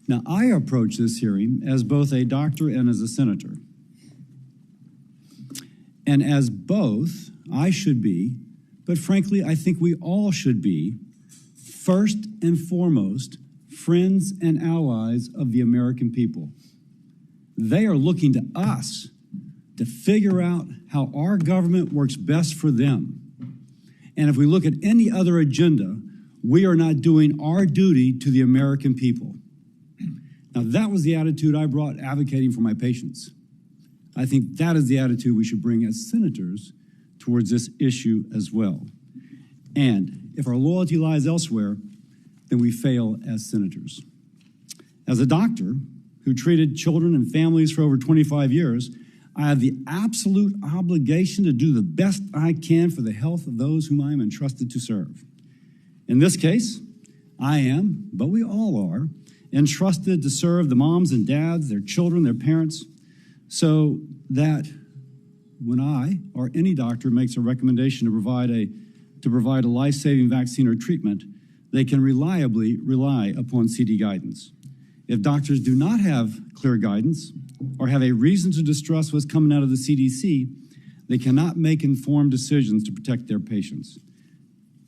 Now, I approach this hearing as both a doctor and as a senator. And as both, I should be, but frankly, I think we all should be, first and foremost, friends and allies of the American people. They are looking to us to figure out how our government works best for them. And if we look at any other agenda, we are not doing our duty to the American people. Now, that was the attitude I brought advocating for my patients. I think that is the attitude we should bring as senators towards this issue as well. And if our loyalty lies elsewhere, then we fail as senators. As a doctor who treated children and families for over 25 years, I have the absolute obligation to do the best I can for the health of those whom I am entrusted to serve. In this case, I am, but we all are, entrusted to serve the moms and dads, their children, their parents, so that when I or any doctor makes a recommendation to provide a life-saving vaccine or treatment, they can reliably rely upon CD guidance. If doctors do not have clear guidance or have a reason to distrust what's coming out of the CDC, they cannot make informed decisions to protect their patients.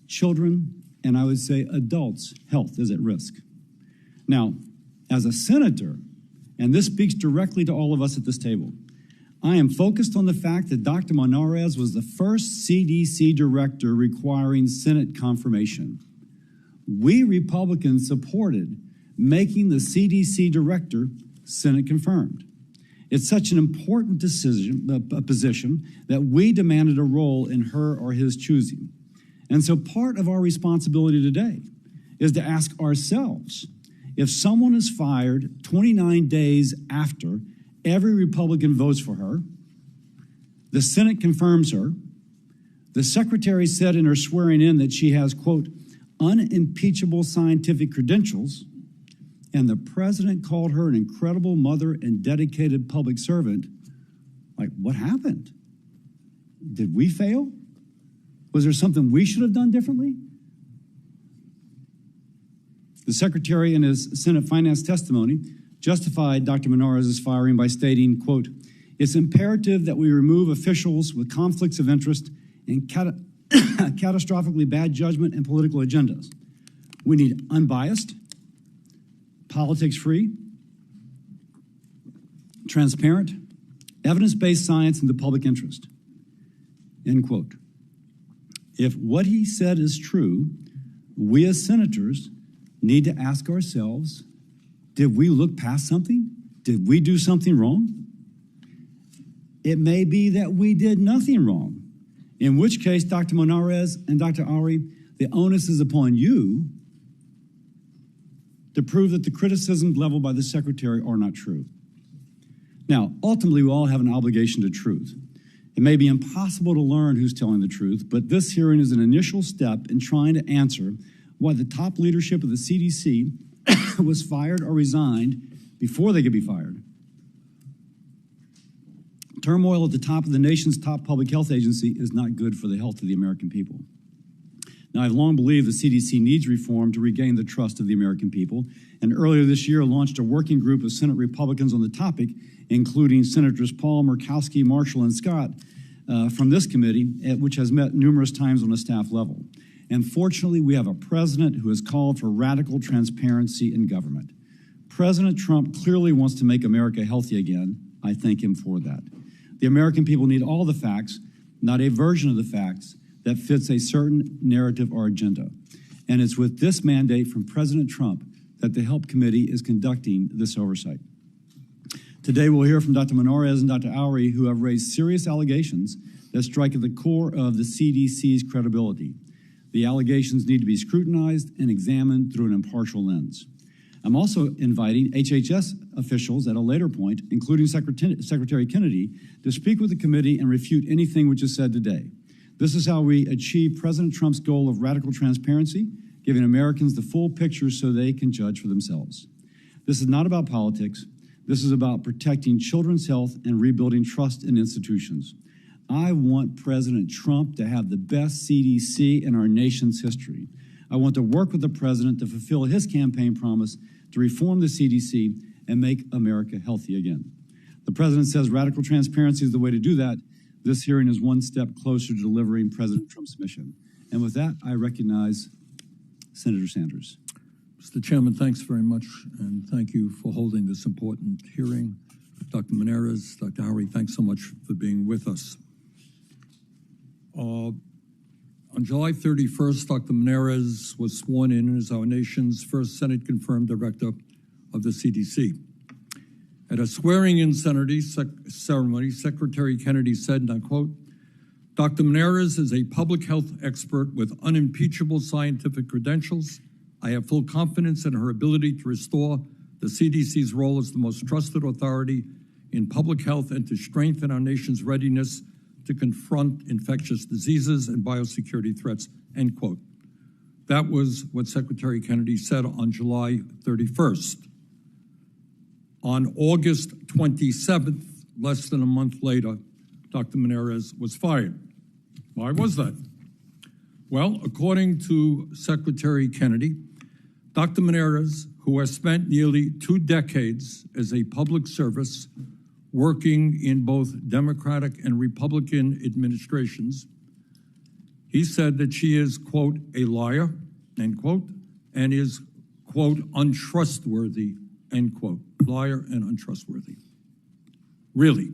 Children, and I would say adults' health is at risk. Now, as a senator, and this speaks directly to all of us at this table, I am focused on the fact that Dr. Monarez was the first CDC director requiring Senate confirmation. We Republicans supported making the CDC director Senate confirmed. It's such an important position that we demanded a role in her or his choosing. And so part of our responsibility today is to ask ourselves, if someone is fired 29 days after every Republican votes for her, the Senate confirms her, the secretary said in her swearing in that she has, quote, unimpeachable scientific credentials, and the president called her an incredible mother and dedicated public servant, like, what happened? Did we fail? Was there something we should have done differently? The secretary in his Senate finance testimony justified Dr. Monarez's firing by stating, quote, it's imperative that we remove officials with conflicts of interest and catastrophically bad judgment and political agendas. We need unbiased, politics-free, transparent, evidence-based science in the public interest, end quote. If what he said is true, we as senators need to ask ourselves, did we look past something? Did we do something wrong? It may be that we did nothing wrong, in which case, Dr. Monarez and Dr. Howry, the onus is upon you to prove that the criticisms leveled by the secretary are not true. Now, ultimately, we all have an obligation to truth. It may be impossible to learn who's telling the truth, but this hearing is an initial step in trying to answer why the top leadership of the CDC was fired or resigned before they could be fired. Turmoil at the top of the nation's top public health agency is not good for the health of the American people. Now, I've long believed the CDC needs reform to regain the trust of the American people, and earlier this year launched a working group of Senate Republicans on the topic, including Senators Paul, Murkowski, Marshall, and Scott from this committee, which has met numerous times on a staff level. And fortunately, we have a president who has called for radical transparency in government. President Trump clearly wants to make America healthy again. I thank him for that. The American people need all the facts, not a version of the facts that fits a certain narrative or agenda. And it's with this mandate from President Trump that the HELP Committee is conducting this oversight. Today, we'll hear from Dr. Monarez and Dr. Howry, who have raised serious allegations that strike at the core of the CDC's credibility. The allegations need to be scrutinized and examined through an impartial lens. I'm also inviting HHS officials at a later point, including Secretary Kennedy, to speak with the committee and refute anything which is said today. This is how we achieve President Trump's goal of radical transparency, giving Americans the full picture so they can judge for themselves. This is not about politics. This is about protecting children's health and rebuilding trust in institutions. I want President Trump to have the best CDC in our nation's history. I want to work with the president to fulfill his campaign promise to reform the CDC and make America healthy again. The president says radical transparency is the way to do that. This hearing is one step closer to delivering President Trump's mission. And with that, I recognize Senator Sanders. Mr. Chairman, thanks very much, and thank you for holding this important hearing. Dr. Monarez, Dr. Howry, thanks so much for being with us. On July 31st, Dr. Monarez was sworn in as our nation's first Senate-confirmed director of the CDC. At a swearing-in ceremony, Secretary Kennedy said, and I quote, "Dr. Monarez is a public health expert with unimpeachable scientific credentials. I have full confidence in her ability to restore the CDC's role as the most trusted authority in public health and to strengthen our nation's readiness to confront infectious diseases and biosecurity threats," end quote. That was what Secretary Kennedy said on July 31st. On August 27th, less than a month later, Dr. Monarez was fired. Why was that? Well, according to Secretary Kennedy, Dr. Monarez, who has spent nearly 2 decades as a public service working in both Democratic and Republican administrations, he said that she is, quote, a liar, end quote, and is, quote, untrustworthy, end quote. Liar and untrustworthy. Really?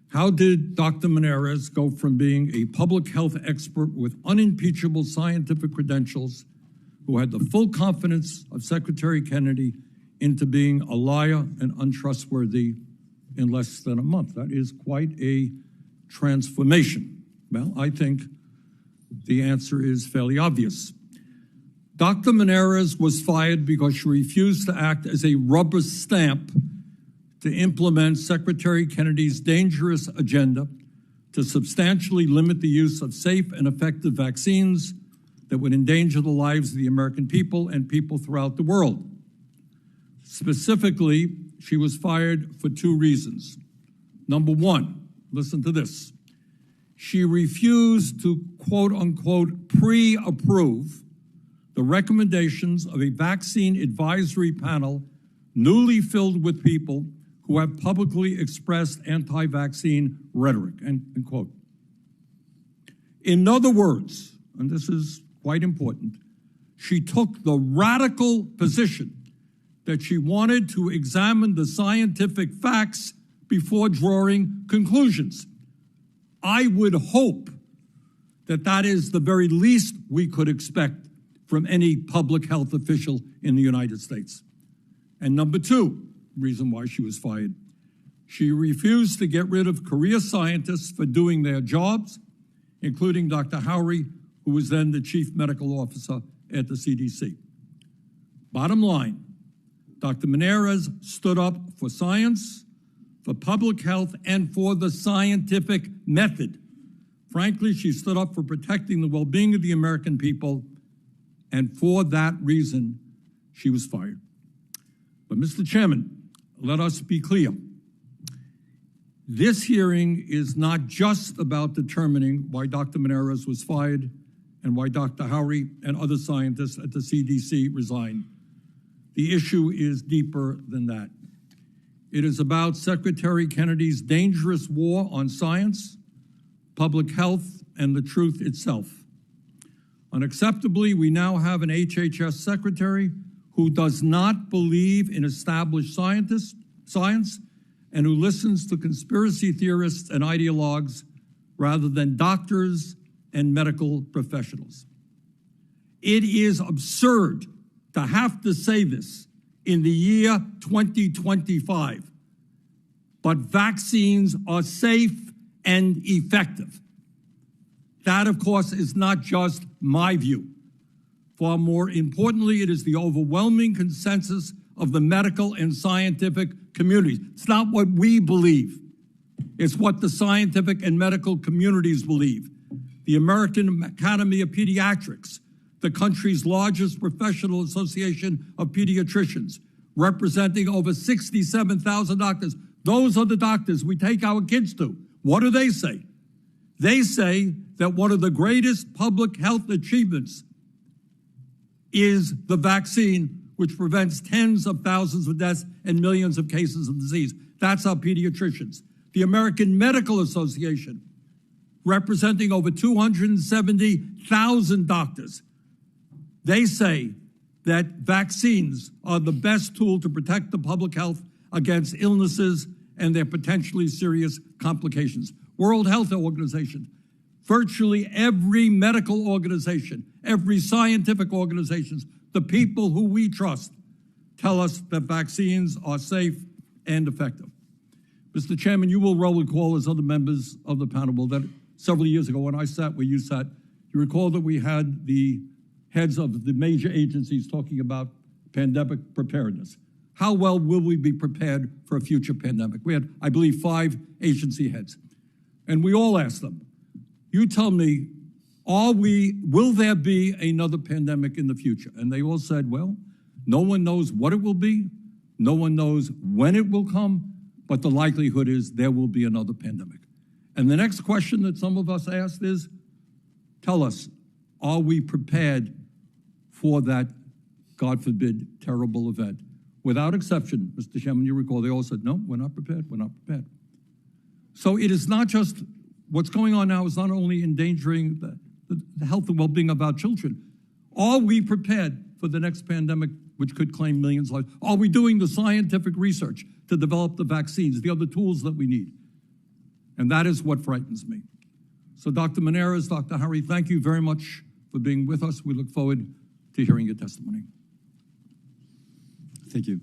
How did Dr. Monarez go from being a public health expert with unimpeachable scientific credentials, who had the full confidence of Secretary Kennedy, into being a liar and untrustworthy in less than a month? That is quite a transformation. Well, I think the answer is fairly obvious. Dr. Monarez was fired because she refused to act as a rubber stamp to implement Secretary Kennedy's dangerous agenda to substantially limit the use of safe and effective vaccines that would endanger the lives of the American people and people throughout the world. Specifically, she was fired for 2 reasons. Number 1, listen to this. She refused to, quote unquote, pre-approve the recommendations of a vaccine advisory panel newly filled with people who have publicly expressed anti-vaccine rhetoric, end quote. In other words, and this is quite important, she took the radical position that she wanted to examine the scientific facts before drawing conclusions. I would hope that that is the very least we could expect from any public health official in the United States. And number 2, reason why she was fired, she refused to get rid of career scientists for doing their jobs, including Dr. Howry, who was then the chief medical officer at the CDC. Bottom line, Dr. Monarez stood up for science, for public health, and for the scientific method. Frankly, she stood up for protecting the well-being of the American people, and for that reason, she was fired. But, Mr. Chairman, let us be clear. This hearing is not just about determining why Dr. Monarez was fired and why Dr. Howry and other scientists at the CDC resigned. The issue is deeper than that. It is about Secretary Kennedy's dangerous war on science, public health, and the truth itself. Unacceptably, we now have an HHS secretary who does not believe in established science and who listens to conspiracy theorists and ideologues rather than doctors and medical professionals. It is absurd to have to say this in the year 2025, but vaccines are safe and effective. That, of course, is not just my view. Far more importantly, it is the overwhelming consensus of the medical and scientific communities. It's not what we believe. It's what the scientific and medical communities believe. The American Academy of Pediatrics, the country's largest professional association of pediatricians, representing over 67,000 doctors. Those are the doctors we take our kids to. What do they say? They say that one of the greatest public health achievements is the vaccine which prevents tens of thousands of deaths and millions of cases of disease. That's our pediatricians. The American Medical Association, representing over 270,000 doctors, they say that vaccines are the best tool to protect the public health against illnesses and their potentially serious complications. World Health Organization, virtually every medical organization, every scientific organization, the people who we trust tell us that vaccines are safe and effective. Mr. Chairman, you will well recall, as other members of the panel, that several years ago when I sat where you sat, you recall that we had the heads of the major agencies talking about pandemic preparedness. How well will we be prepared for a future pandemic? We had, I believe, 5 agency heads. And we all asked them, you tell me, will there be another pandemic in the future? And they all said, well, no one knows what it will be. No one knows when it will come, but the likelihood is there will be another pandemic. And the next question that some of us asked is, tell us, are we prepared for that, God forbid, terrible event? Without exception, Mr. Chairman, you recall, they all said, no, we're not prepared, we're not prepared. So it is not just, what's going on now is not only endangering the health and well-being of our children. Are we prepared for the next pandemic, which could claim millions of lives? Are we doing the scientific research to develop the vaccines, the other tools that we need? And that is what frightens me. So Dr. Monarez, Dr. Howry, thank you very much for being with us. We look forward to hearing your testimony. Thank you.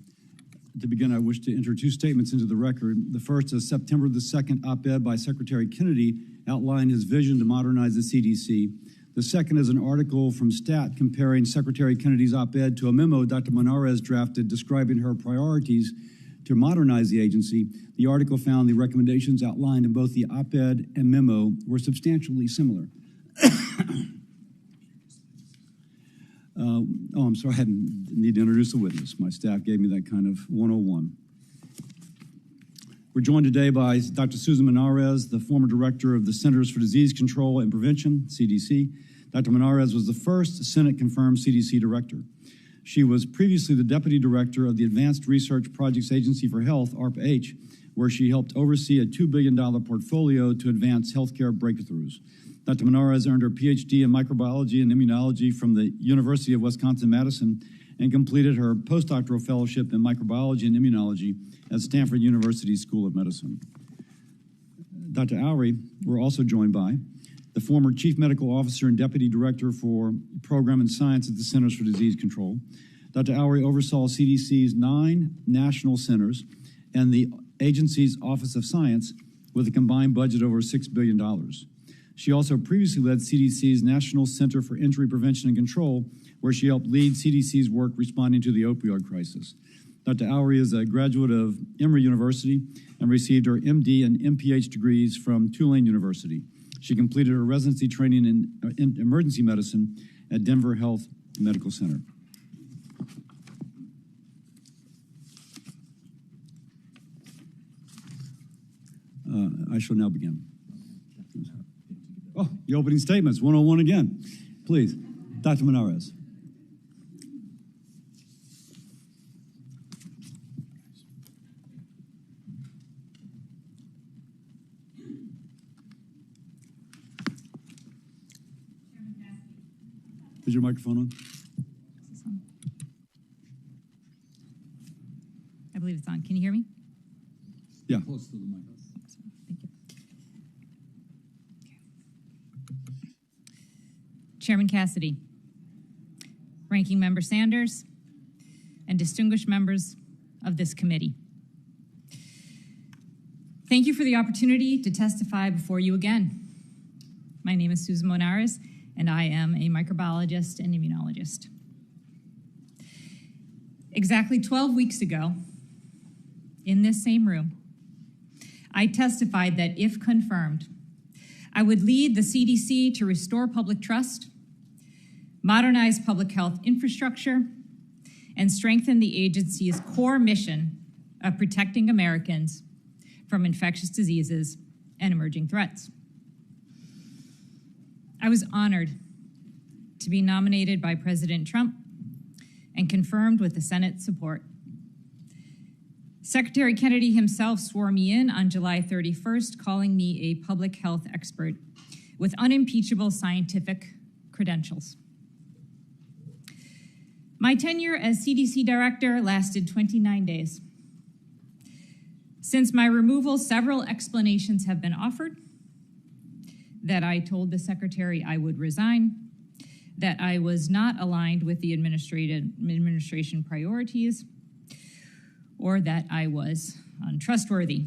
To begin, I wish to enter 2 statements into the record. The first is September the 2nd op-ed by Secretary Kennedy outlined his vision to modernize the CDC. The second is an article from STAT comparing Secretary Kennedy's op-ed to a memo Dr. Monarez drafted describing her priorities to modernize the agency. The article found the recommendations outlined in both the op-ed and memo were substantially similar. I'm sorry, I need to introduce the witness. My staff gave me that kind of 101. We're joined today by Dr. Susan Monarez, the former director of the Centers for Disease Control and Prevention, CDC. Dr. Monarez was the first Senate-confirmed CDC director. She was previously the deputy director of the Advanced Research Projects Agency for Health, ARPA-H, where she helped oversee a $2 billion portfolio to advance healthcare breakthroughs. Dr. Monarez earned her PhD in microbiology and immunology from the University of Wisconsin-Madison and completed her postdoctoral fellowship in microbiology and immunology at Stanford University School of Medicine. Dr. Howry, we're also joined by the former Chief Medical Officer and Deputy Director for Program and Science at the Centers for Disease Control. Dr. Howry oversaw CDC's 9 national centers and the agency's Office of Science with a combined budget over $6 billion. She also previously led CDC's National Center for Injury Prevention and Control, where she helped lead CDC's work responding to the opioid crisis. Dr. Howry is a graduate of Emory University and received her MD and MPH degrees from Tulane University. She completed her residency training in emergency medicine at Denver Health Medical Center. I shall now begin. Oh, the opening statements, 101 again. Please, Dr. Monarez. Is your microphone on? I believe it's on. Can you hear me? Yeah. Close to the mic. Thank you. Chairman Cassidy, Ranking Member Sanders, and distinguished members of this committee. Thank you for the opportunity to testify before you again. My name is Susan Monarez, and I am a microbiologist and immunologist. Exactly 12 weeks ago, in this same room, I testified that if confirmed, I would lead the CDC to restore public trust, modernize public health infrastructure, and strengthen the agency's core mission of protecting Americans from infectious diseases and emerging threats. I was honored to be nominated by President Trump and confirmed with the Senate's support. Secretary Kennedy himself swore me in on July 31st, calling me a public health expert with unimpeachable scientific credentials. My tenure as CDC director lasted 29 days. Since my removal, several explanations have been offered: that I told the secretary I would resign, that I was not aligned with the administration priorities, or that I was untrustworthy.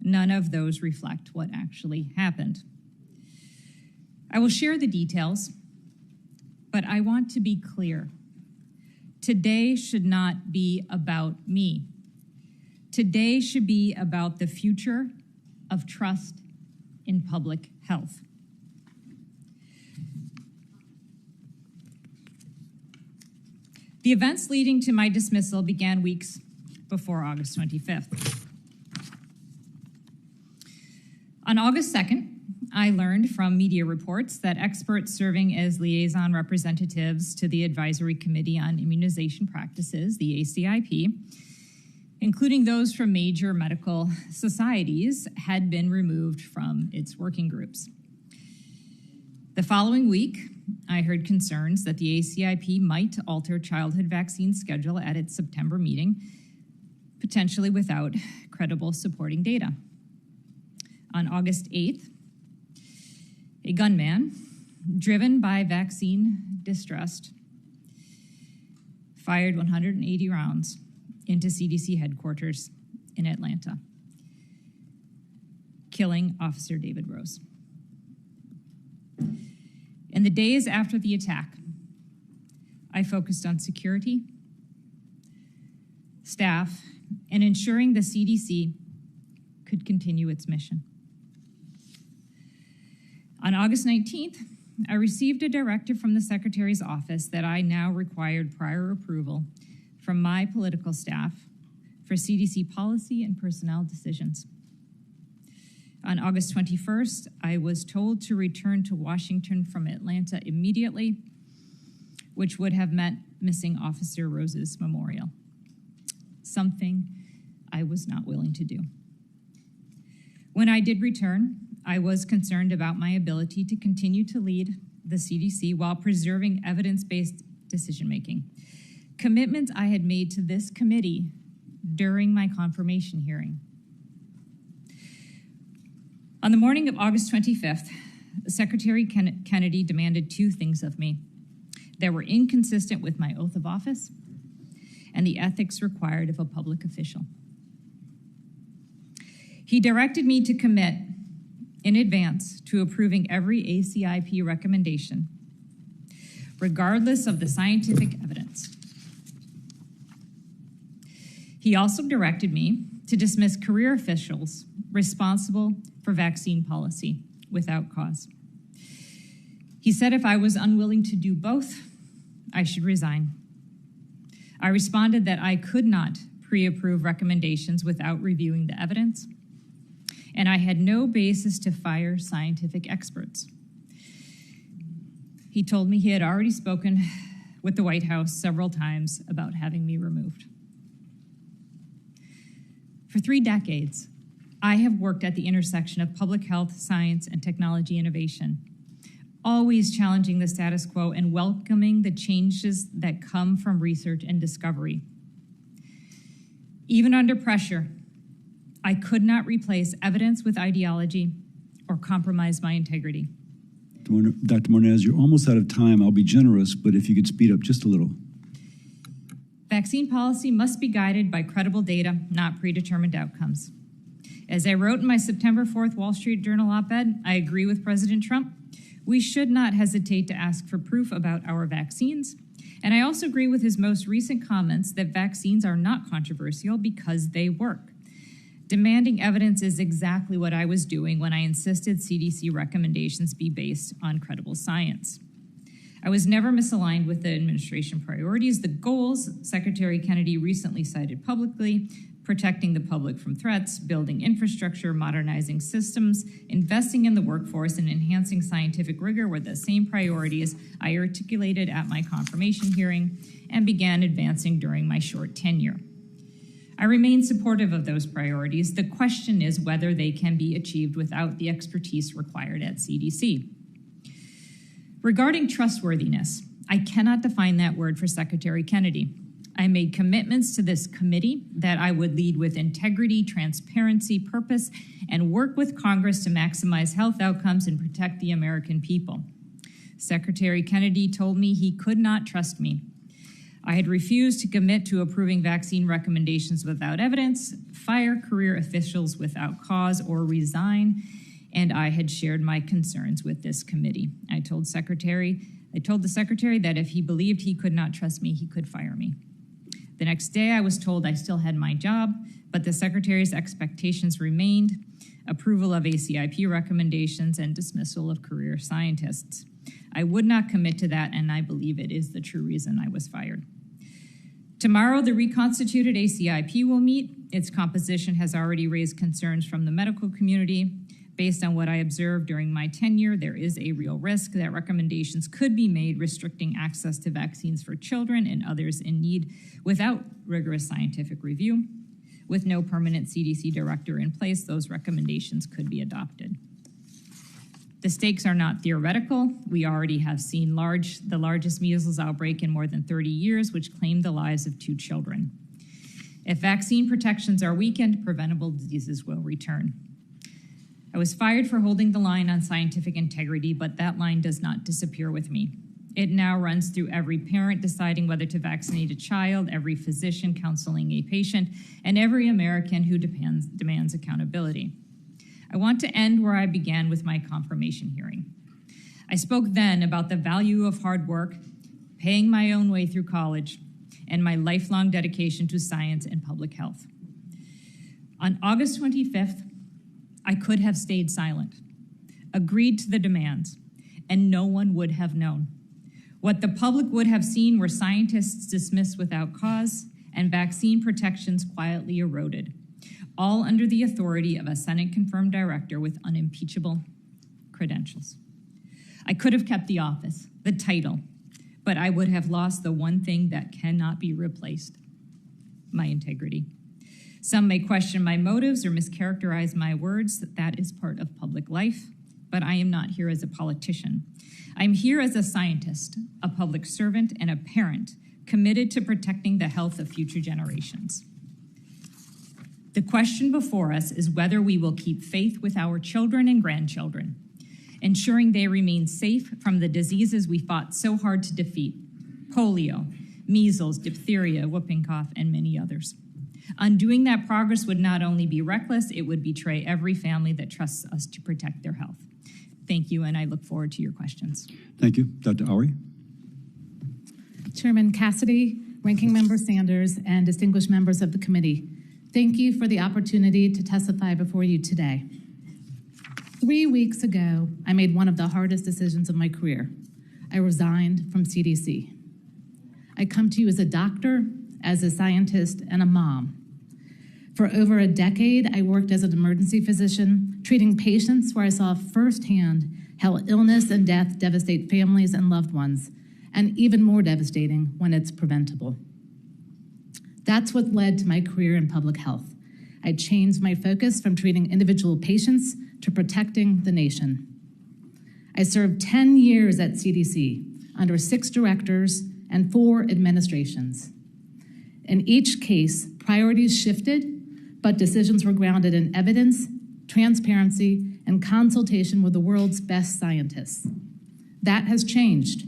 None of those reflect what actually happened. I will share the details, but I want to be clear. Today should not be about me. Today should be about the future of trust in public health. The events leading to my dismissal began weeks before August 25th. On August 2nd, I learned from media reports that experts serving as liaison representatives to the Advisory Committee on Immunization Practices, the ACIP, including those from major medical societies, had been removed from its working groups. The following week, I heard concerns that the ACIP might alter childhood vaccine schedule at its September meeting, potentially without credible supporting data. On August 8th, a gunman, driven by vaccine distrust, fired 180 rounds into CDC headquarters in Atlanta, killing Officer David Rose. In the days after the attack, I focused on security, staff, and ensuring the CDC could continue its mission. On August 19th, I received a directive from the Secretary's office that I now required prior approval from my political staff for CDC policy and personnel decisions. On August 21st, I was told to return to Washington from Atlanta immediately, which would have meant missing Officer Rose's memorial, something I was not willing to do. When I did return, I was concerned about my ability to continue to lead the CDC while preserving evidence-based decision-making, commitments I had made to this committee during my confirmation hearing. On the morning of August 25th, Secretary Kennedy demanded two things of me that were inconsistent with my oath of office and the ethics required of a public official. He directed me to commit in advance to approving every ACIP recommendation, regardless of the scientific evidence. He also directed me to dismiss career officials responsible for vaccine policy without cause. He said if I was unwilling to do both, I should resign. I responded that I could not pre-approve recommendations without reviewing the evidence, and I had no basis to fire scientific experts. He told me he had already spoken with the White House several times about having me removed. For 3 decades, I have worked at the intersection of public health, science, and technology innovation, always challenging the status quo and welcoming the changes that come from research and discovery. Even under pressure, I could not replace evidence with ideology or compromise my integrity. Dr. Monarez, you're almost out of time. I'll be generous, but if you could speed up just a little. Vaccine policy must be guided by credible data, not predetermined outcomes. As I wrote in my September 4th Wall Street Journal op-ed, I agree with President Trump. We should not hesitate to ask for proof about our vaccines. And I also agree with his most recent comments that vaccines are not controversial because they work. Demanding evidence is exactly what I was doing when I insisted CDC recommendations be based on credible science. I was never misaligned with the administration priorities. The goals Secretary Kennedy recently cited publicly protecting the public from threats, building infrastructure, modernizing systems, investing in the workforce, and enhancing scientific rigor were the same priorities I articulated at my confirmation hearing and began advancing during my short tenure. I remain supportive of those priorities. The question is whether they can be achieved without the expertise required at CDC. Regarding trustworthiness, I cannot define that word for Secretary Kennedy. I made commitments to this committee that I would lead with integrity, transparency, purpose, and work with Congress to maximize health outcomes and protect the American people. Secretary Kennedy told me he could not trust me. I had refused to commit to approving vaccine recommendations without evidence, fire career officials without cause, or resign, and I had shared my concerns with this committee. I told the secretary that if he believed he could not trust me, he could fire me. The next day, I was told I still had my job, but the secretary's expectations remained: approval of ACIP recommendations and dismissal of career scientists. I would not commit to that, and I believe it is the true reason I was fired. Tomorrow, the reconstituted ACIP will meet. Its composition has already raised concerns from the medical community. Based on what I observed during my tenure, there is a real risk that recommendations could be made restricting access to vaccines for children and others in need without rigorous scientific review. With no permanent CDC director in place, those recommendations could be adopted. The stakes are not theoretical. We already have seen the largest measles outbreak in more than 30 years, which claimed the lives of 2 children. If vaccine protections are weakened, preventable diseases will return. I was fired for holding the line on scientific integrity, but that line does not disappear with me. It now runs through every parent deciding whether to vaccinate a child, every physician counseling a patient, and every American who demands accountability. I want to end where I began with my confirmation hearing. I spoke then about the value of hard work, paying my own way through college, and my lifelong dedication to science and public health. On August 25th, I could have stayed silent, agreed to the demands, and no one would have known. What the public would have seen were scientists dismissed without cause and vaccine protections quietly eroded, all under the authority of a Senate-confirmed director with unimpeachable credentials. I could have kept the office, the title, but I would have lost the one thing that cannot be replaced: my integrity. Some may question my motives or mischaracterize my words. That is part of public life, but I am not here as a politician. I'm here as a scientist, a public servant, and a parent committed to protecting the health of future generations. The question before us is whether we will keep faith with our children and grandchildren, ensuring they remain safe from the diseases we fought so hard to defeat: polio, measles, diphtheria, whooping cough, and many others. Undoing that progress would not only be reckless, it would betray every family that trusts us to protect their health. Thank you, and I look forward to your questions. Thank you. Dr. Howry. Chairman Cassidy, Ranking Member Sanders, and distinguished members of the committee, thank you for the opportunity to testify before you today. 3 weeks ago, I made one of the hardest decisions of my career. I resigned from CDC. I come to you as a doctor, as a scientist, and a mom. For over a decade, I worked as an emergency physician, treating patients where I saw firsthand how illness and death devastate families and loved ones, and even more devastating when it's preventable. That's what led to my career in public health. I changed my focus from treating individual patients to protecting the nation. I served 10 years at CDC under 6 directors and 4 administrations. In each case, priorities shifted, but decisions were grounded in evidence, transparency, and consultation with the world's best scientists. That has changed.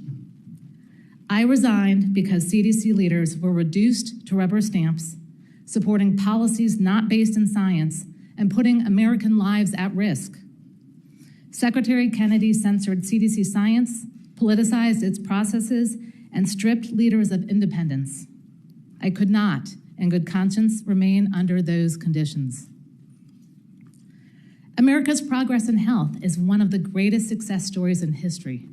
I resigned because CDC leaders were reduced to rubber stamps, supporting policies not based in science and putting American lives at risk. Secretary Kennedy censored CDC science, politicized its processes, and stripped leaders of independence. I could not, in good conscience, remain under those conditions. America's progress in health is one of the greatest success stories in history.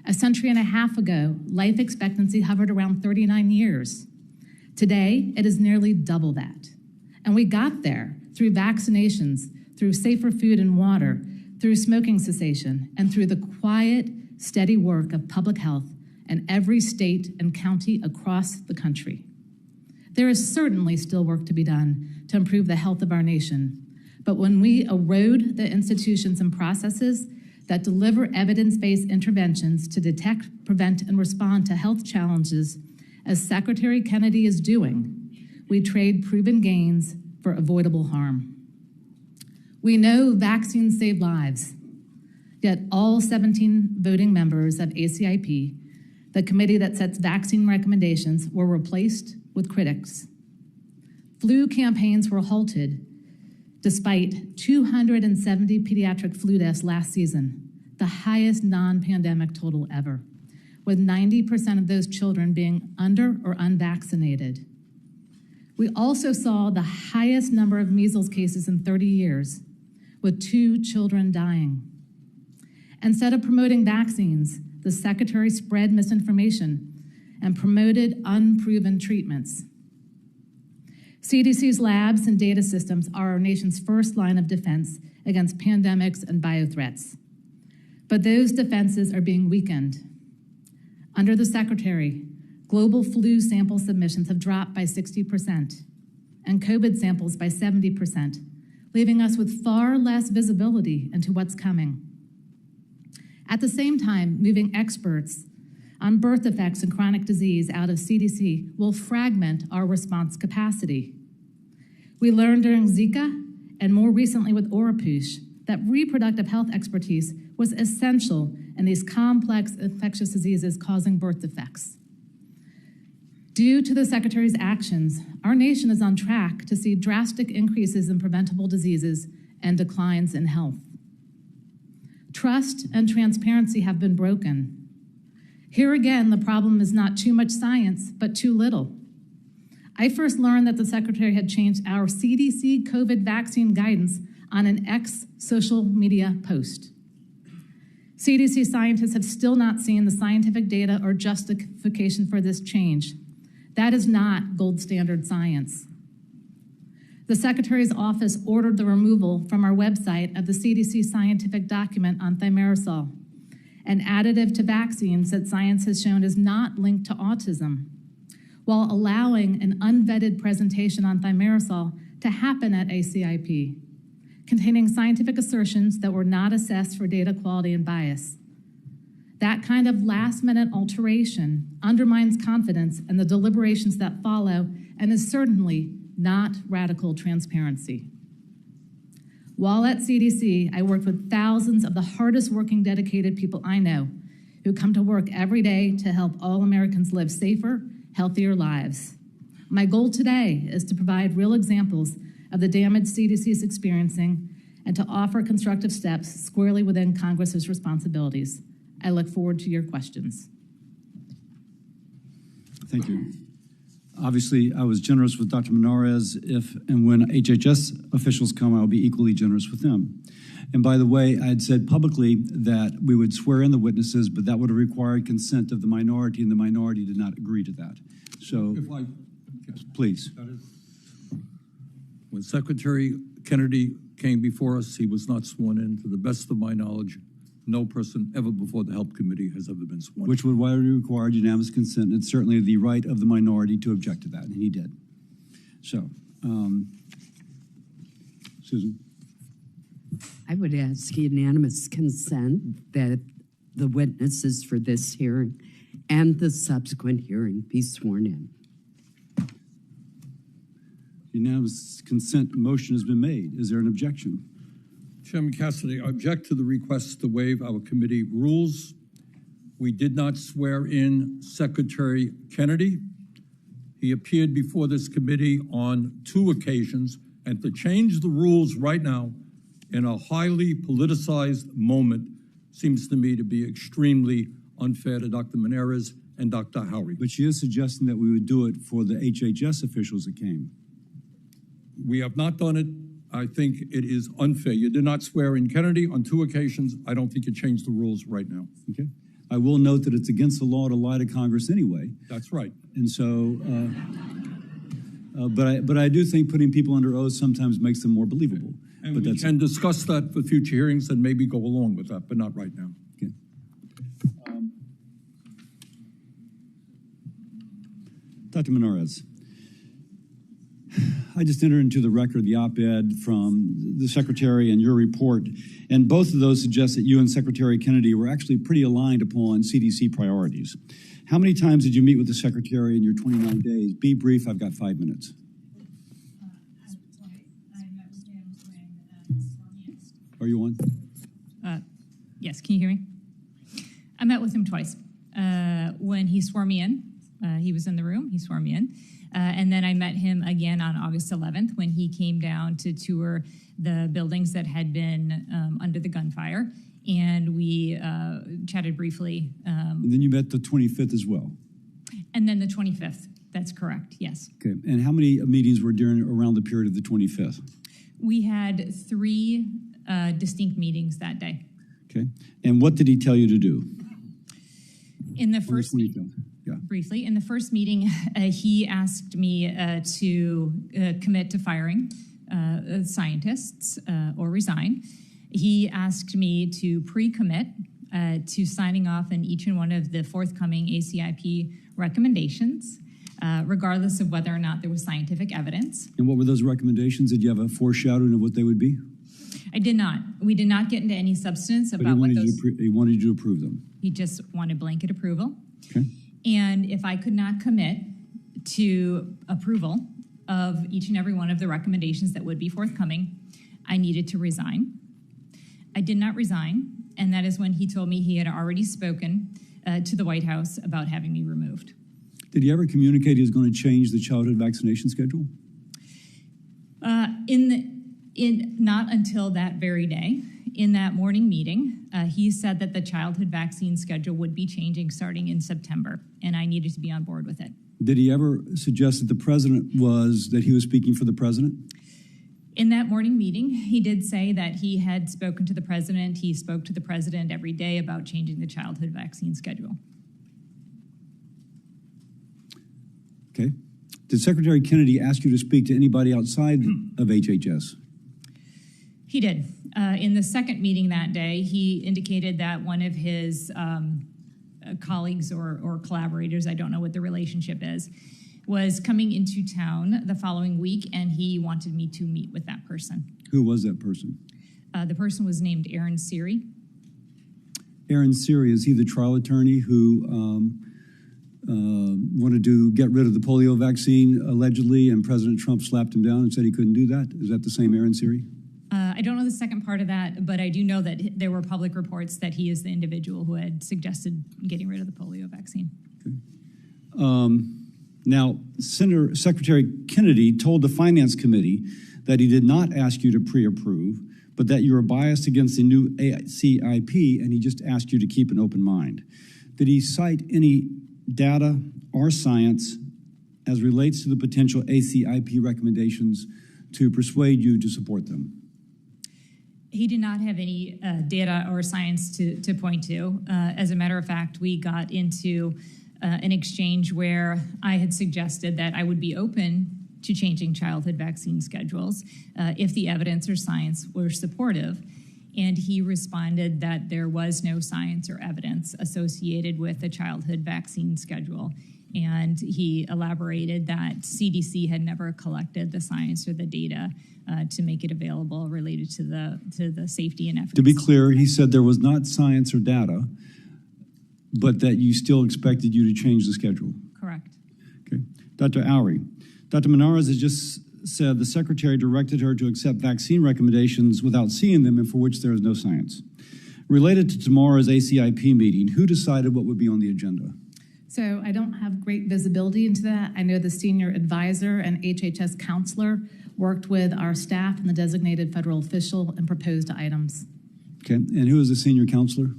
A century and a half ago, life expectancy hovered around 39 years. Today, it is nearly double that. And we got there through vaccinations, through safer food and water, through smoking cessation, and through the quiet, steady work of public health in every state and county across the country. There is certainly still work to be done to improve the health of our nation, but when we erode the institutions and processes that deliver evidence-based interventions to detect, prevent, and respond to health challenges, as Secretary Kennedy is doing, we trade proven gains for avoidable harm. We know vaccines save lives, yet all 17 voting members of ACIP, the committee that sets vaccine recommendations, were replaced with critics. Flu campaigns were halted despite 270 pediatric flu deaths last season, the highest non-pandemic total ever, with 90% of those children being under or unvaccinated. We also saw the highest number of measles cases in 30 years, with 2 children dying. Instead of promoting vaccines, the Secretary spread misinformation and promoted unproven treatments. CDC's labs and data systems are our nation's first line of defense against pandemics and biothreats. But those defenses are being weakened. Under the Secretary, global flu sample submissions have dropped by 60% and COVID samples by 70%, leaving us with far less visibility into what's coming. At the same time, moving experts on birth defects and chronic disease out of CDC will fragment our response capacity. We learned during Zika and more recently with Oropouche that reproductive health expertise was essential in these complex infectious diseases causing birth defects. Due to the Secretary's actions, our nation is on track to see drastic increases in preventable diseases and declines in health. Trust and transparency have been broken. Here again, the problem is not too much science, but too little. I first learned that the Secretary had changed our CDC COVID vaccine guidance on an ex-social media post. CDC scientists have still not seen the scientific data or justification for this change. That is not gold standard science. The Secretary's office ordered the removal from our website of the CDC scientific document on thimerosal, an additive to vaccines that science has shown is not linked to autism, while allowing an unvetted presentation on thimerosal to happen at ACIP, containing scientific assertions that were not assessed for data quality and bias. That kind of last-minute alteration undermines confidence in the deliberations that follow and is certainly not radical transparency. While at CDC, I worked with thousands of the hardest working, dedicated people I know who come to work every day to help all Americans live safer, healthier lives. My goal today is to provide real examples of the damage CDC is experiencing and to offer constructive steps squarely within Congress's responsibilities. I look forward to your questions. Thank you. Obviously, I was generous with Dr. Monarez. If and when HHS officials come, I'll be equally generous with them. And by the way, I had said publicly that we would swear in the witnesses, but that would have required consent of the minority, and the minority did not agree to that. So, please. When Secretary Kennedy came before us, he was not sworn in. To the best of my knowledge, no person ever before the Health Committee has ever been sworn in. Which would have required unanimous consent, and it's certainly the right of the minority to object to that, and he did. So, Susan. I would ask unanimous consent that the witnesses for this hearing and the subsequent hearing be sworn in. Unanimous consent motion has been made. Is there an objection? Chairman Cassidy, I object to the request to waive our committee rules. We did not swear in Secretary Kennedy. He appeared before this committee on 2 occasions, and to change the rules right now in a highly politicized moment seems to me to be extremely unfair to Dr. Monarez and Dr. Howry. But she is suggesting that we would do it for the HHS officials that came. We have not done it. I think it is unfair. You did not swear in Kennedy on 2 occasions. I don't think you changed the rules right now. Okay. I will note that it's against the law to lie to Congress anyway. That's right. And so But I do think putting people under oath sometimes makes them more believable. And but we can discuss that for future hearings and maybe go along with that, but not right now. Okay. Dr. Monarez, I just entered into the record the op-ed from the Secretary and your report, and both of those suggest that you and Secretary Kennedy were actually pretty aligned upon CDC priorities. How many times did you meet with the Secretary in your 29 days? Be brief, I've got 5 minutes. Are you on? Yes, can you hear me? I met with him twice. When he swore me in, he was in the room, he swore me in. And then I met him again on August 11th when he came down to tour the buildings that had been under the gunfire. And we chatted briefly. And then you met the 25th as well? And then the 25th, that's correct, yes. Okay, and how many meetings were around the period of the 25th? We had 3 distinct meetings that day. Okay, and what did he tell you to do? In the first meeting, briefly, in the first meeting, he asked me to commit to firing scientists or resign. He asked me to pre-commit to signing off on each and one of the forthcoming ACIP recommendations, regardless of whether or not there was scientific evidence. And what were those recommendations? Did you have a foreshadowing of what they would be? I did not. We did not get into any substance about what those... He wanted you to approve them. He just wanted blanket approval. Okay. And if I could not commit to approval of each and every one of the recommendations that would be forthcoming, I needed to resign. I did not resign, and that is when he told me he had already spoken to the White House about having me removed. Did he ever communicate he was going to change the childhood vaccination schedule? Not until that very day. In that morning meeting, he said that the childhood vaccine schedule would be changing starting in September, and I needed to be on board with it. Did he ever suggest that he was speaking for the president? In that morning meeting, he did say that he had spoken to the president. He spoke to the president every day about changing the childhood vaccine schedule. Okay. Did Secretary Kennedy ask you to speak to anybody outside of HHS? He did. In the second meeting that day, he indicated that one of his colleagues or collaborators, I don't know what the relationship is, was coming into town the following week, and he wanted me to meet with that person. Who was that person? The person was named Aaron Siri. Aaron Siri, is he the trial attorney who wanted to get rid of the polio vaccine, allegedly, and President Trump slapped him down and said he couldn't do that? Is that the same Aaron Siri? I don't know the second part of that, but I do know that there were public reports that he is the individual who had suggested getting rid of the polio vaccine. Okay. Now, Secretary Kennedy told the Finance Committee that he did not ask you to pre-approve, but that you were biased against the new ACIP, and he just asked you to keep an open mind. Did he cite any data or science as relates to the potential ACIP recommendations to persuade you to support them? He did not have any data or science to point to. As a matter of fact, we got into an exchange where I had suggested that I would be open to changing childhood vaccine schedules if the evidence or science were supportive. And he responded that there was no science or evidence associated with the childhood vaccine schedule. And he elaborated that CDC had never collected the science or the data to make it available related to the safety and efficacy. To be clear, he said there was not science or data, but that you still expected you to change the schedule. Correct. Okay. Dr. Howry, Dr. Monarez has just said the Secretary directed her to accept vaccine recommendations without seeing them and for which there is no science. Related to tomorrow's ACIP meeting, who decided what would be on the agenda? So I don't have great visibility into that. I know the senior advisor and HHS counselor worked with our staff and the designated federal official and proposed items. Okay, and who is the senior counselor?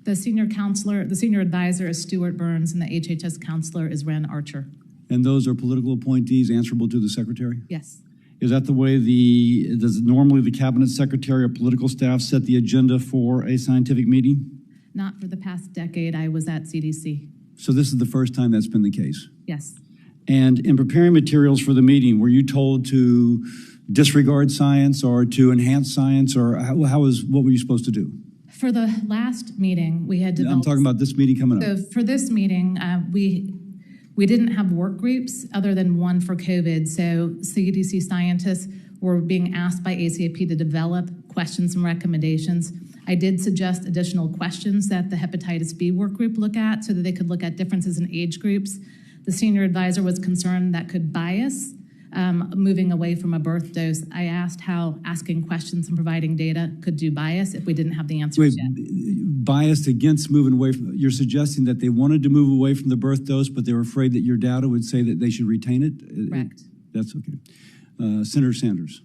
The senior advisor is Stuart Burns, and the HHS counselor is Ren Archer. And those are political appointees answerable to the Secretary? Yes. Is that the way does normally the cabinet secretary or political staff set the agenda for a scientific meeting? Not for the past decade. I was at CDC. So this is the first time that's been the case? Yes. And in preparing materials for the meeting, were you told to disregard science or to enhance science, or what were you supposed to do? For the last meeting, we had developed... I'm talking about this meeting coming up. So for this meeting, we didn't have work groups other than one for COVID. So CDC scientists were being asked by ACAP to develop questions and recommendations. I did suggest additional questions that the hepatitis B work group look at so that they could look at differences in age groups. The senior advisor was concerned that could bias moving away from a birth dose. I asked how asking questions and providing data could do bias if we didn't have the answers yet. Biased against moving away from, you're suggesting that they wanted to move away from the birth dose, but they were afraid that your data would say that they should retain it? Correct. That's okay. Senator Sanders.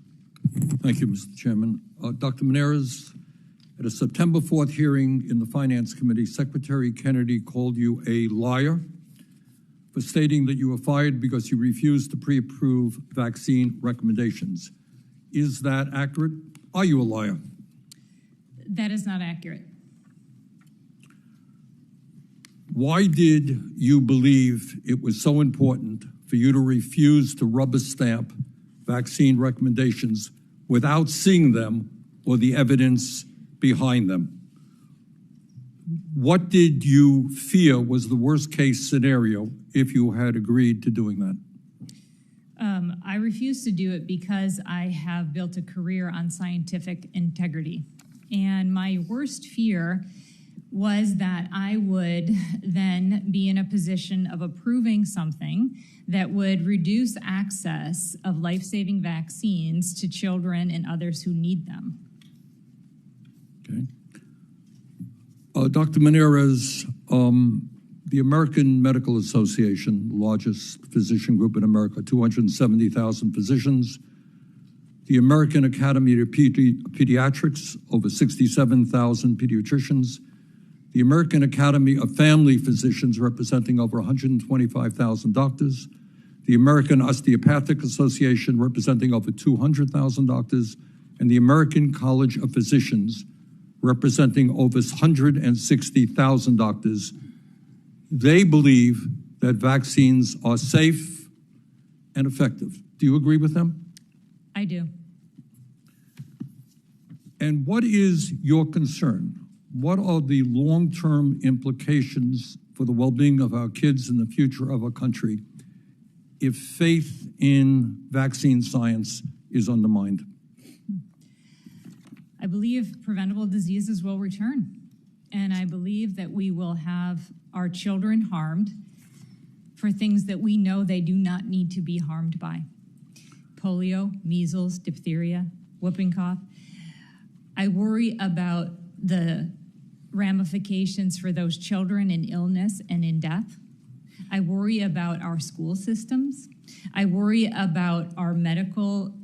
Thank you, Mr. Chairman. Dr. Monarez, at a September 4th hearing in the Finance Committee, Secretary Kennedy called you a liar for stating that you were fired because you refused to pre-approve vaccine recommendations. Is that accurate? Are you a liar? That is not accurate. Why did you believe it was so important for you to refuse to rubber stamp vaccine recommendations without seeing them or the evidence behind them? What did you fear was the worst case scenario if you had agreed to doing that? I refuse to do it because I have built a career on scientific integrity. And my worst fear was that I would then be in a position of approving something that would reduce access of life-saving vaccines to children and others who need them. Okay. Dr. Monarez, the American Medical Association, the largest physician group in America, 270,000 physicians. The American Academy of Pediatrics, over 67,000 pediatricians. The American Academy of Family Physicians, representing over 125,000 doctors. The American Osteopathic Association, representing over 200,000 doctors. And the American College of Physicians, representing over 160,000 doctors. They believe that vaccines are safe and effective. Do you agree with them? I do. And what is your concern? What are the long-term implications for the well-being of our kids and the future of our country if faith in vaccine science is undermined? I believe preventable diseases will return. And I believe that we will have our children harmed for things that we know they do not need to be harmed by. Polio, measles, diphtheria, whooping cough. I worry about the ramifications for those children in illness and in death. I worry about our school systems. I worry about our medical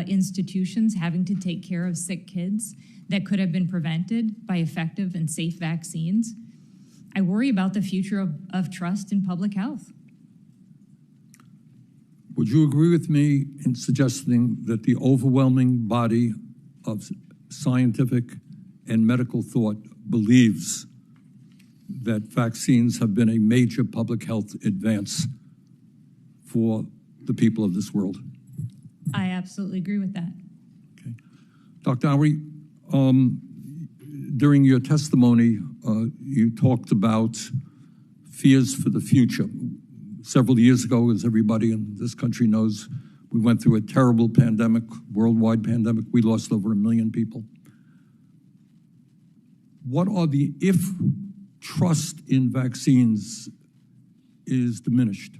institutions having to take care of sick kids that could have been prevented by effective and safe vaccines. I worry about the future of trust in public health. Would you agree with me in suggesting that the overwhelming body of scientific and medical thought believes that vaccines have been a major public health advance for the people of this world? I absolutely agree with that. Okay. Dr. Howry, during your testimony, you talked about fears for the future. Several years ago, as everybody in this country knows, we went through a terrible pandemic, worldwide pandemic. We lost over 1 million people. What are if trust in vaccines is diminished,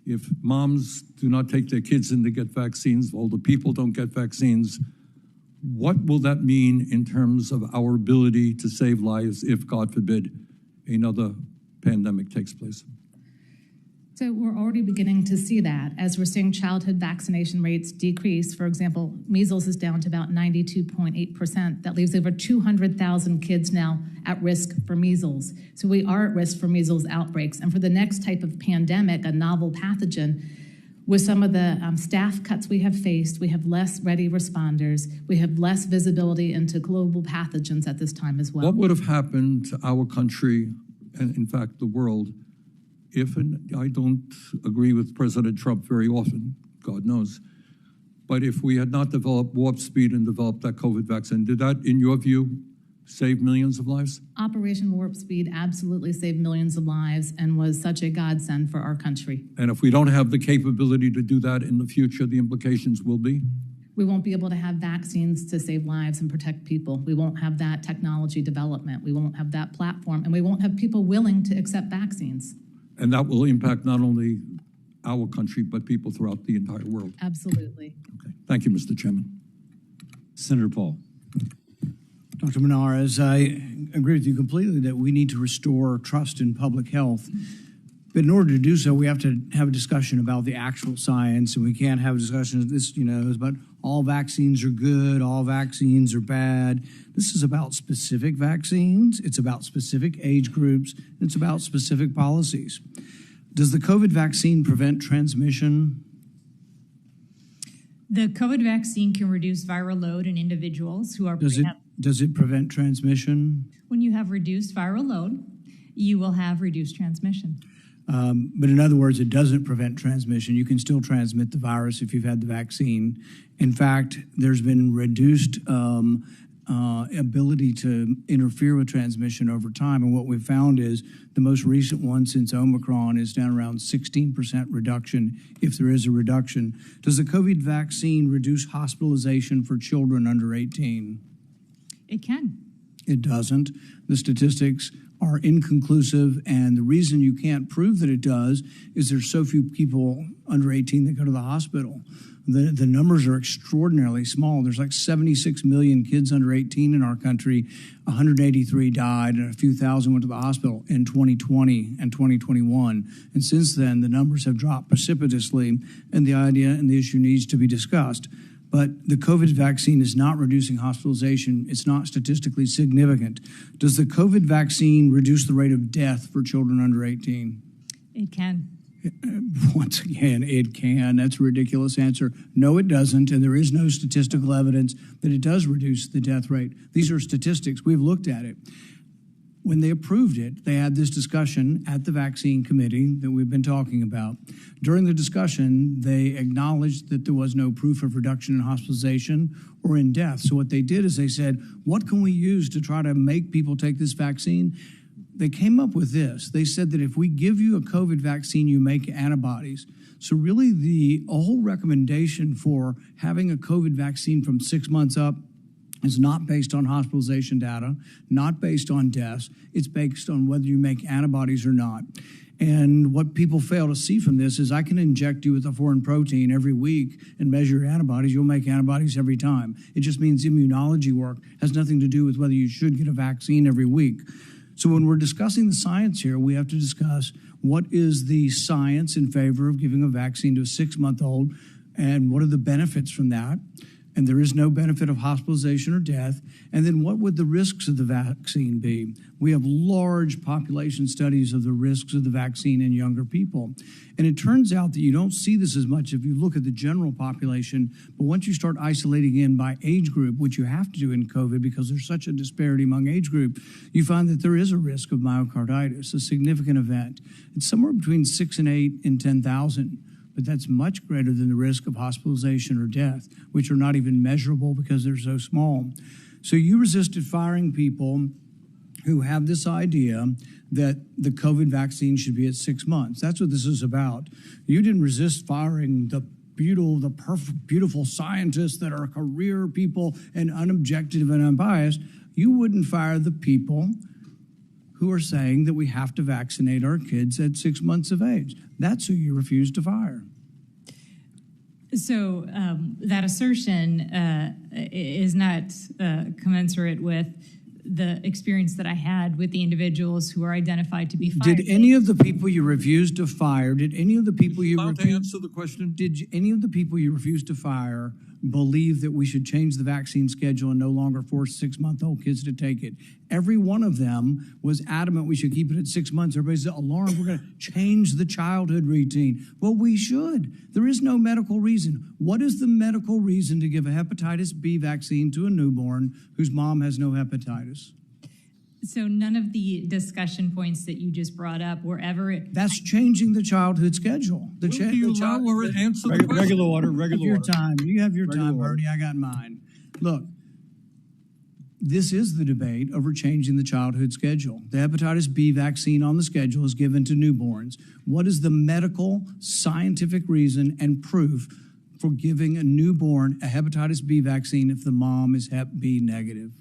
if moms do not take their kids in to get vaccines, older people don't get vaccines, what will that mean in terms of our ability to save lives if, God forbid, another pandemic takes place? So we're already beginning to see that as we're seeing childhood vaccination rates decrease. For example, measles is down to about 92.8%. That leaves over 200,000 kids now at risk for measles. So we are at risk for measles outbreaks. And for the next type of pandemic, a novel pathogen, with some of the staff cuts we have faced, we have less ready responders. We have less visibility into global pathogens at this time as well. What would have happened to our country, and in fact the world, and I don't agree with President Trump very often, God knows, but if we had not developed warp speed and developed that COVID vaccine, did that, in your view, save millions of lives? Operation Warp Speed absolutely saved millions of lives and was such a godsend for our country. And if we don't have the capability to do that in the future, the implications will be? We won't be able to have vaccines to save lives and protect people. We won't have that technology development. We won't have that platform, and we won't have people willing to accept vaccines. And that will impact not only our country, but people throughout the entire world. Absolutely. Okay. Thank you, Mr. Chairman. Senator Paul. Dr. Monarez, I agree with you completely that we need to restore trust in public health. But in order to do so, we have to have a discussion about the actual science, and we can't have a discussion this, is about all vaccines are good, all vaccines are bad. This is about specific vaccines, it's about specific age groups, it's about specific policies. Does the COVID vaccine prevent transmission? The COVID vaccine can reduce viral load in individuals who are Does it prevent transmission? When you have reduced viral load, you will have reduced transmission. But in other words, it doesn't prevent transmission. You can still transmit the virus if you've had the vaccine. In fact, there's been reduced ability to interfere with transmission over time. And what we've found is the most recent one since Omicron is down around 16% reduction, if there is a reduction. Does the COVID vaccine reduce hospitalization for children under 18? It can. It doesn't. The statistics are inconclusive, and the reason you can't prove that it does is there's so few people under 18 that go to the hospital. The numbers are extraordinarily small. There's like 76 million kids under 18 in our country. 183 died, and a few thousand went to the hospital in 2020 and 2021. And since then, the numbers have dropped precipitously, and the idea and the issue needs to be discussed. But the COVID vaccine is not reducing hospitalization. It's not statistically significant. Does the COVID vaccine reduce the rate of death for children under 18? It can. Once again, it can. That's a ridiculous answer. No, it doesn't, and there is no statistical evidence that it does reduce the death rate. These are statistics. We've looked at it. When they approved it, they had this discussion at the vaccine committee that we've been talking about. During the discussion, they acknowledged that there was no proof of reduction in hospitalization or in death. So what they did is they said, what can we use to try to make people take this vaccine? They came up with this. They said that if we give you a COVID vaccine, you make antibodies. So really the whole recommendation for having a COVID vaccine from 6 months up is not based on hospitalization data, not based on deaths. It's based on whether you make antibodies or not. And what people fail to see from this is I can inject you with a foreign protein every week and measure your antibodies. You'll make antibodies every time. It just means immunology work has nothing to do with whether you should get a vaccine every week. So when we're discussing the science here, we have to discuss what is the science in favor of giving a vaccine to a 6-month-old and what are the benefits from that. And there is no benefit of hospitalization or death. And then what would the risks of the vaccine be? We have large population studies of the risks of the vaccine in younger people. And it turns out that you don't see this as much if you look at the general population, but once you start isolating in by age group, which you have to do in COVID because there's such a disparity among age group, you find that there is a risk of myocarditis, a significant event. It's somewhere between 6 and 8 in 10,000. But that's much greater than the risk of hospitalization or death, which are not even measurable because they're so small. So you resisted firing people who have this idea that the COVID vaccine should be at 6 months. That's what this is about. You didn't resist firing the beautiful scientists that are career people and unobjective and unbiased. You wouldn't fire the people who are saying that we have to vaccinate our kids at 6 months of age. That's who you refuse to fire. So that assertion is not commensurate with the experience that I had with the individuals who are identified to be fired. Did any of the people you refused to fire, did any of the people you refused to answer the question? Did any of the people you refused to fire believe that we should change the vaccine schedule and no longer force 6-month-old kids to take it? Every one of them was adamant we should keep it at 6 months. Everybody said, alarm, we're going to change the childhood routine. Well, we should. There is no medical reason. What is the medical reason to give a hepatitis B vaccine to a newborn whose mom has no hepatitis? So none of the discussion points that you just brought up were ever. That's changing the childhood schedule. Will you allow her to answer the question? Regular order, You have regular your order. time. You have your Regular time, order. Bernie. I got mine. Look, this is the debate over changing the childhood schedule. The hepatitis B vaccine on the schedule is given to newborns. What is the medical, scientific reason and proof for giving a newborn a hepatitis B vaccine if the mom is Hep B negative?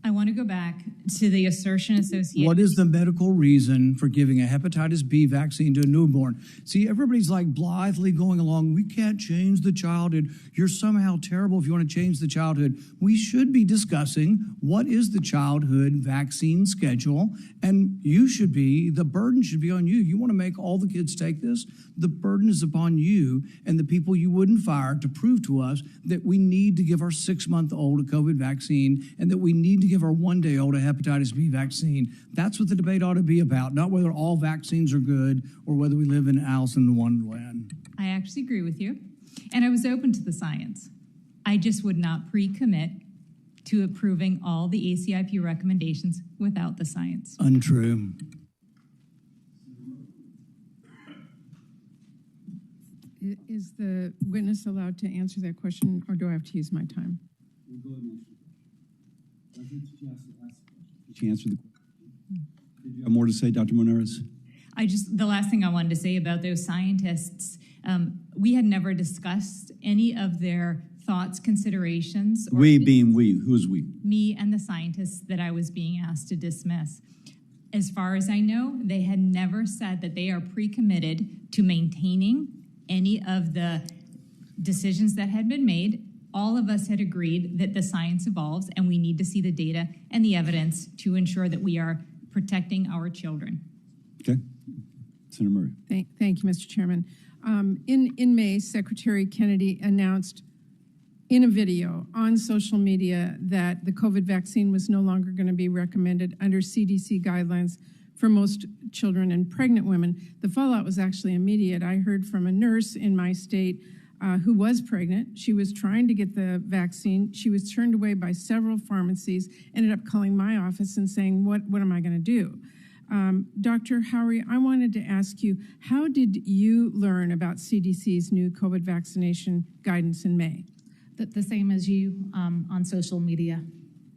I want to go back to the assertion associated. What is the medical reason for giving a hepatitis B vaccine to a newborn? See, everybody's like blithely going along. We can't change the childhood. You're somehow terrible if you want to change the childhood. We should be discussing what is the childhood vaccine schedule, and the burden should be on you. You want to make all the kids take this? The burden is upon you and the people you wouldn't fire to prove to us that we need to give our 6-month-old a COVID vaccine and that we need to give our 1-day-old a hepatitis B vaccine. That's what the debate ought to be about, not whether all vaccines are good or whether we live in Alice in Wonderland. I actually agree with you, and I was open to the science. I just would not pre-commit to approving all the ACIP recommendations without the science. Untrue. Is the witness allowed to answer that question, or do I have to use my time? She answered the question. Did you have more to say, Dr. Monarez? The last thing I wanted to say about those scientists, we had never discussed any of their thoughts, considerations. Or We being we. Who is we? me and the scientists that I was being asked to dismiss. As far as I know, they had never said that they are pre-committed to maintaining any of the decisions that had been made. All of us had agreed that the science evolves and we need to see the data and the evidence to ensure that we are protecting our children. Okay. Senator Murray. Thank you, Mr. Chairman. In May, Secretary Kennedy announced in a video on social media that the COVID vaccine was no longer going to be recommended under CDC guidelines for most children and pregnant women. The fallout was actually immediate. I heard from a nurse in my state who was pregnant. She was trying to get the vaccine. She was turned away by several pharmacies, ended up calling my office and saying, what am I going to do? Dr. Howry, I wanted to ask you, how did you learn about CDC's new COVID vaccination guidance in May? The same as you on social media.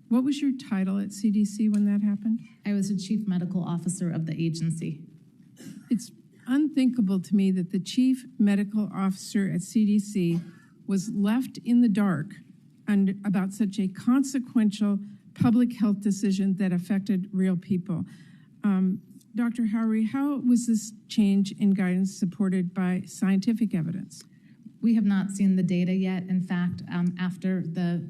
What was your title at CDC when that happened? I was the chief medical officer of the agency. It's unthinkable to me that the chief medical officer at CDC was left in the dark about such a consequential public health decision that affected real people. Dr. Howry, how was this change in guidance supported by scientific evidence? We have not seen the data yet. In fact, after the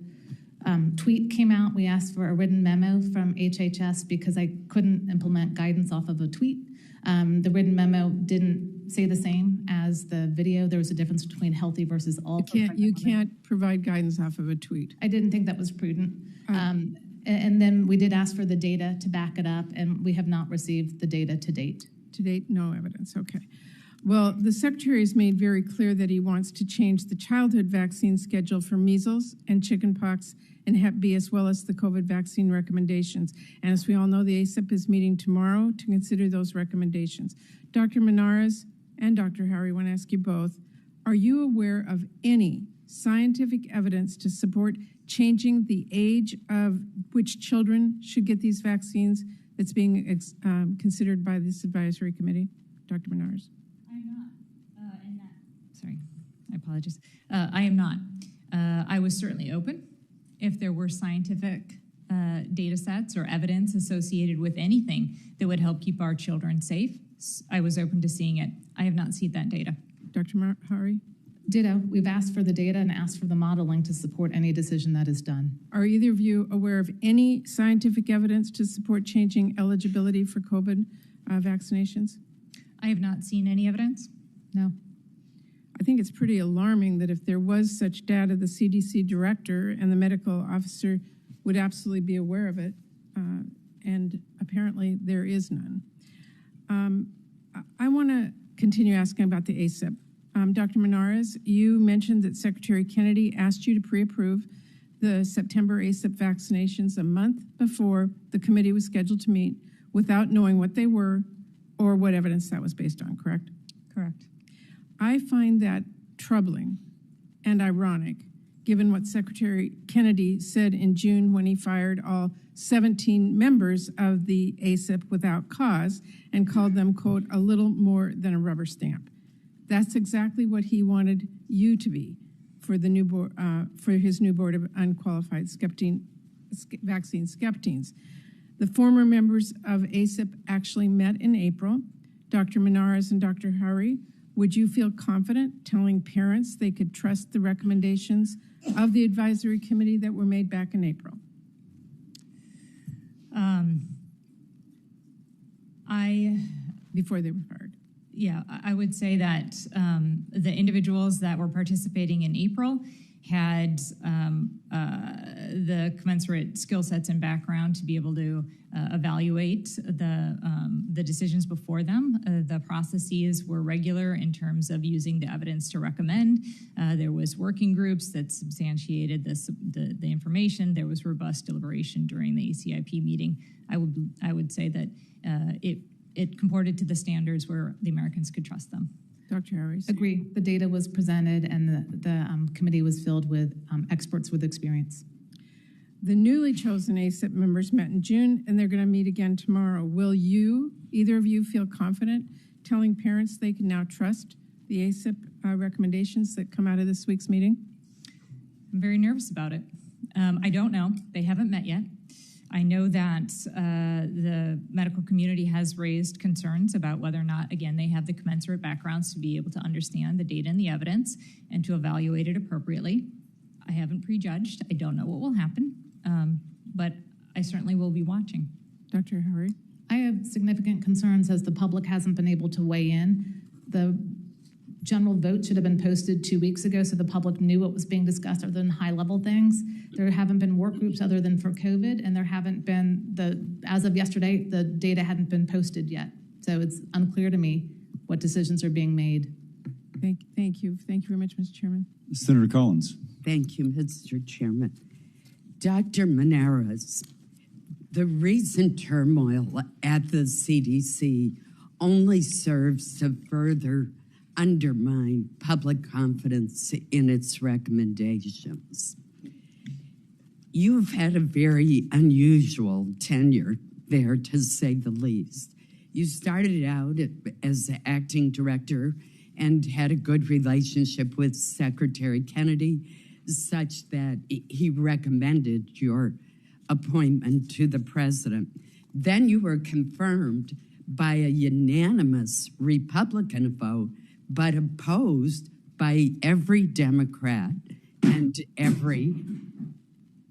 tweet came out, we asked for a written memo from HHS because I couldn't implement guidance off of a tweet. The written memo didn't say the same as the video. There was a difference between healthy versus all. You can't provide guidance off of a tweet. I didn't think that was prudent. And then we did ask for the data to back it up, and we have not received the data to date. To date, no evidence. Okay. Well, the Secretary has made very clear that he wants to change the childhood vaccine schedule for measles and chickenpox and Hep B, as well as the COVID vaccine recommendations. And as we all know, the ACIP is meeting tomorrow to consider those recommendations. Dr. Monarez and Dr. Howry, I want to ask you both, are you aware of any scientific evidence to support changing the age of which children should get these vaccines that's being considered by this advisory committee? Dr. Monarez. Sorry, I apologize. I am not. I was certainly open if there were scientific data sets or evidence associated with anything that would help keep our children safe. I was open to seeing it. I have not seen that data. Dr. Howry? Ditto. We've asked for the data and asked for the modeling to support any decision that is done. Are either of you aware of any scientific evidence to support changing eligibility for COVID vaccinations? I have not seen any evidence. No. I think it's pretty alarming that if there was such data, the CDC director and the medical officer would absolutely be aware of it, and apparently there is none. I want to continue asking about the ACIP. Dr. Monarez, you mentioned that Secretary Kennedy asked you to pre-approve the September ACIP vaccinations a month before the committee was scheduled to meet without knowing what they were or what evidence that was based on, correct? Correct. I find that troubling and ironic, given what Secretary Kennedy said in June when he fired all 17 members of the ACIP without cause and called them, quote, a little more than a rubber stamp. That's exactly what he wanted you to be for the new board, for his new board of unqualified vaccine skeptines. The former members of ACIP actually met in April. Dr. Monarez and Dr. Howry, would you feel confident telling parents they could trust the recommendations of the advisory committee that were made back in April? Before they were fired. Yeah, I would say that the individuals that were participating in April had the commensurate skill sets and background to be able to evaluate the decisions before them. The processes were regular in terms of using the evidence to recommend. There was working groups that substantiated the information. There was robust deliberation during the ACIP meeting. I would say that it comported to the standards where the Americans could trust them. Dr. Harris? Agree. The data was presented and the committee was filled with experts with experience. The newly chosen ACIP members met in June, and they're going to meet again tomorrow. Will either of you, feel confident telling parents they can now trust the ACIP recommendations that come out of this week's meeting? I'm very nervous about it. I don't know. They haven't met yet. I know that the medical community has raised concerns about whether or not, again, they have the commensurate backgrounds to be able to understand the data and the evidence and to evaluate it appropriately. I haven't prejudged. I don't know what will happen, but I certainly will be watching. Dr. Howry? I have significant concerns as the public hasn't been able to weigh in. The general vote should have been posted 2 weeks ago so the public knew what was being discussed other than high-level things. There haven't been work groups other than for COVID, and there haven't been, as of yesterday, the data hadn't been posted yet. So it's unclear to me what decisions are being made. Thank you. Thank you very much, Mr. Chairman. Senator Collins. Thank you, Mr. Chairman. Dr. Monarez, the recent turmoil at the CDC only serves to further undermine public confidence in its recommendations. You've had a very unusual tenure there, to say the least. You started out as acting director and had a good relationship with Secretary Kennedy, such that he recommended your appointment to the president. Then you were confirmed by a unanimous Republican vote, but opposed by every Democrat and every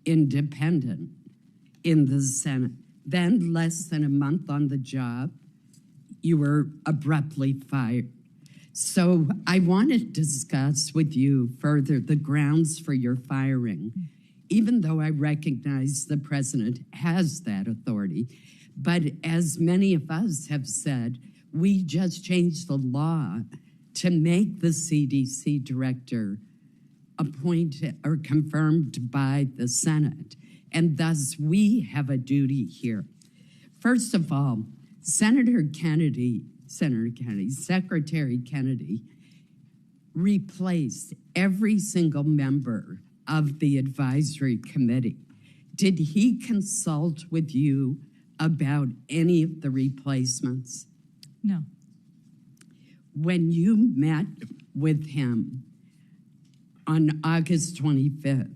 independent in the Senate. Then, less than a month on the job, you were abruptly fired. So I want to discuss with you further the grounds for your firing, even though I recognize the president has that authority. But as many of us have said, we just changed the law to make the CDC director appointed or confirmed by the Senate. And thus we have a duty here. First of all, Secretary Kennedy replaced every single member of the advisory committee. Did he consult with you about any of the replacements? No. When you met with him on August 25th,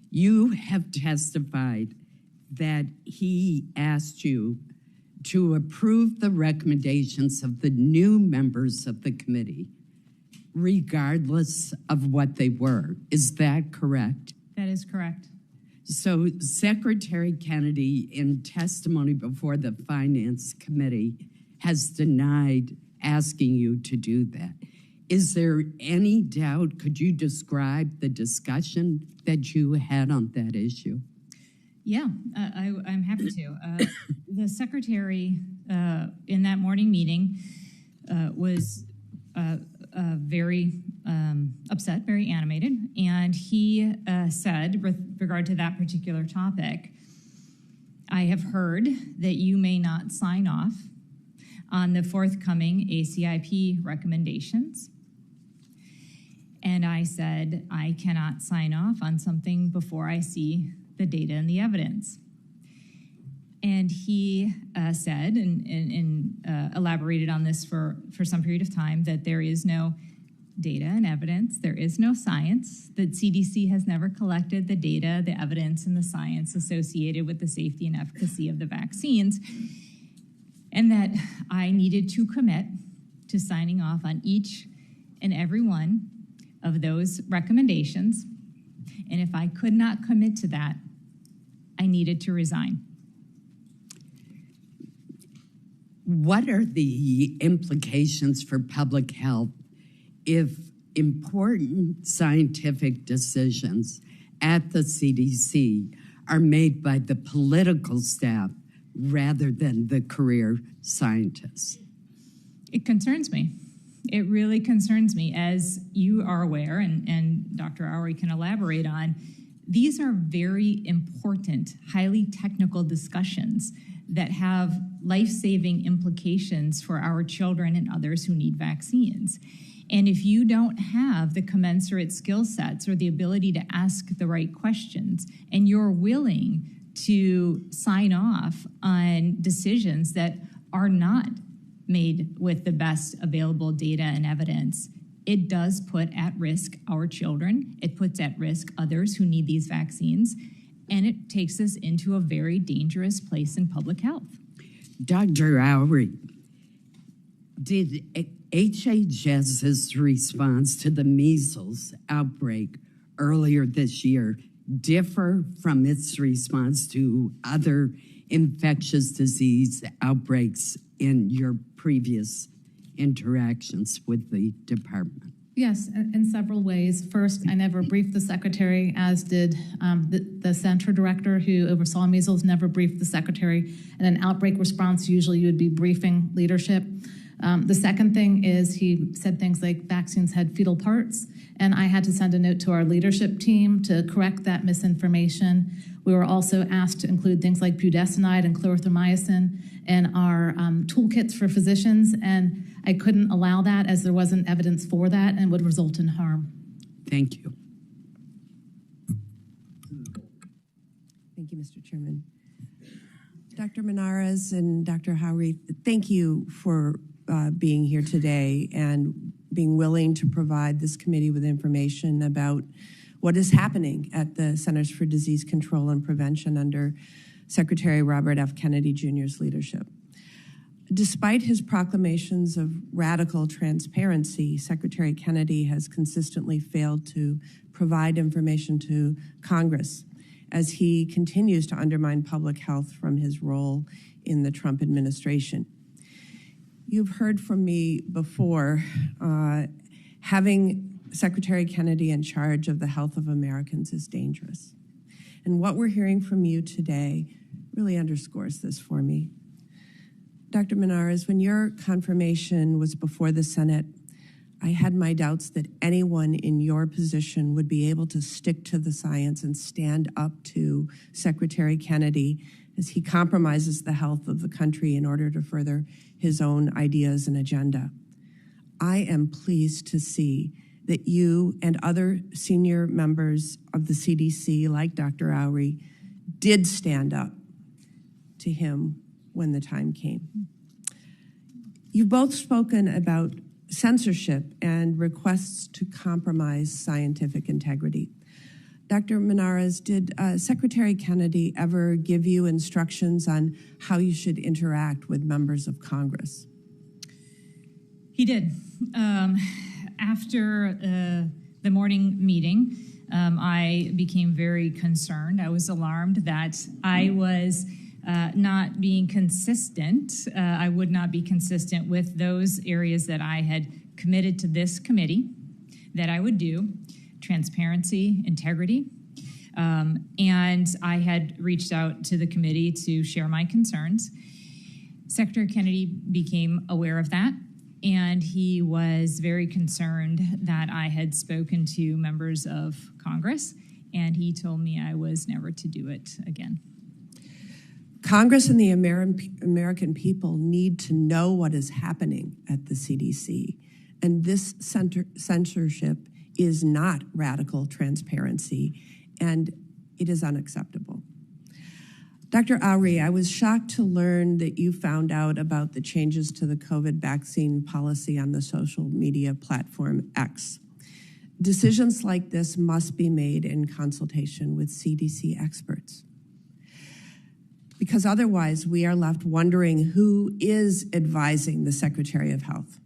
you have testified that he asked you to approve the recommendations of the new members of the committee, regardless of what they were. Is that correct? That is correct. So Secretary Kennedy, in testimony before the Finance Committee, has denied asking you to do that. Is there any doubt? Could you describe the discussion that you had on that issue? Yeah, I'm happy to. The secretary in that morning meeting was very upset, very animated, and he said, with regard to that particular topic, I have heard that you may not sign off on the forthcoming ACIP recommendations. And I said, I cannot sign off on something before I see the data and the evidence. And he said, and elaborated on this for some period of time, that there is no data and evidence, there is no science, that CDC has never collected the data, the evidence, and the science associated with the safety and efficacy of the vaccines, and that I needed to commit to signing off on each and every one of those recommendations. And if I could not commit to that, I needed to resign. What are the implications for public health if important scientific decisions at the CDC are made by the political staff rather than the career scientists? It concerns me. It really concerns me. As you are aware, and Dr. Howry can elaborate on, these are very important, highly technical discussions that have life-saving implications for our children and others who need vaccines. And if you don't have the commensurate skill sets or the ability to ask the right questions, and you're willing to sign off on decisions that are not made with the best available data and evidence, it does put at risk our children. It puts at risk others who need these vaccines, and it takes us into a very dangerous place in public health. Dr. Howry, did HHS's response to the measles outbreak earlier this year differ from its response to other infectious disease outbreaks in your previous interactions with the department? Yes, in several ways. First, I never briefed the secretary, as did the center director who oversaw measles, never briefed the secretary. In an outbreak response, usually you would be briefing leadership. The second thing is he said things like vaccines had fetal parts, and I had to send a note to our leadership team to correct that misinformation. We were also asked to include things like budesonide and clarithromycin in our toolkits for physicians, and I couldn't allow that as there wasn't evidence for that and would result in harm. Thank you. Thank you, Mr. Chairman. Dr. Monarez and Dr. Howry, thank you for being here today and being willing to provide this committee with information about what is happening at the Centers for Disease Control and Prevention under Secretary Robert F. Kennedy Jr.'s leadership. Despite his proclamations of radical transparency, Secretary Kennedy has consistently failed to provide information to Congress as he continues to undermine public health from his role in the Trump administration. You've heard from me before, having Secretary Kennedy in charge of the health of Americans is dangerous. And what we're hearing from you today really underscores this for me. Dr. Monarez, when your confirmation was before the Senate, I had my doubts that anyone in your position would be able to stick to the science and stand up to Secretary Kennedy as he compromises the health of the country in order to further his own ideas and agenda. I am pleased to see that you and other senior members of the CDC, like Dr. Howry, did stand up to him when the time came. You've both spoken about censorship and requests to compromise scientific integrity. Dr. Monarez, did Secretary Kennedy ever give you instructions on how you should interact with members of Congress? He did. After the morning meeting, I became very concerned. I was alarmed that I was not being consistent. I would not be consistent with those areas that I had committed to this committee that I would do: transparency, integrity. And I had reached out to the committee to share my concerns. Secretary Kennedy became aware of that. and he was very concerned that I had spoken to members of Congress, and he told me I was never to do it again. Congress and the American people need to know what is happening at the CDC, and this censorship is not radical transparency, and it is unacceptable. Dr. Howry, I was shocked to learn that you found out about the changes to the COVID vaccine policy on the social media platform X. Decisions like this must be made in consultation with CDC experts, because otherwise we are left wondering who is advising the Secretary of Health,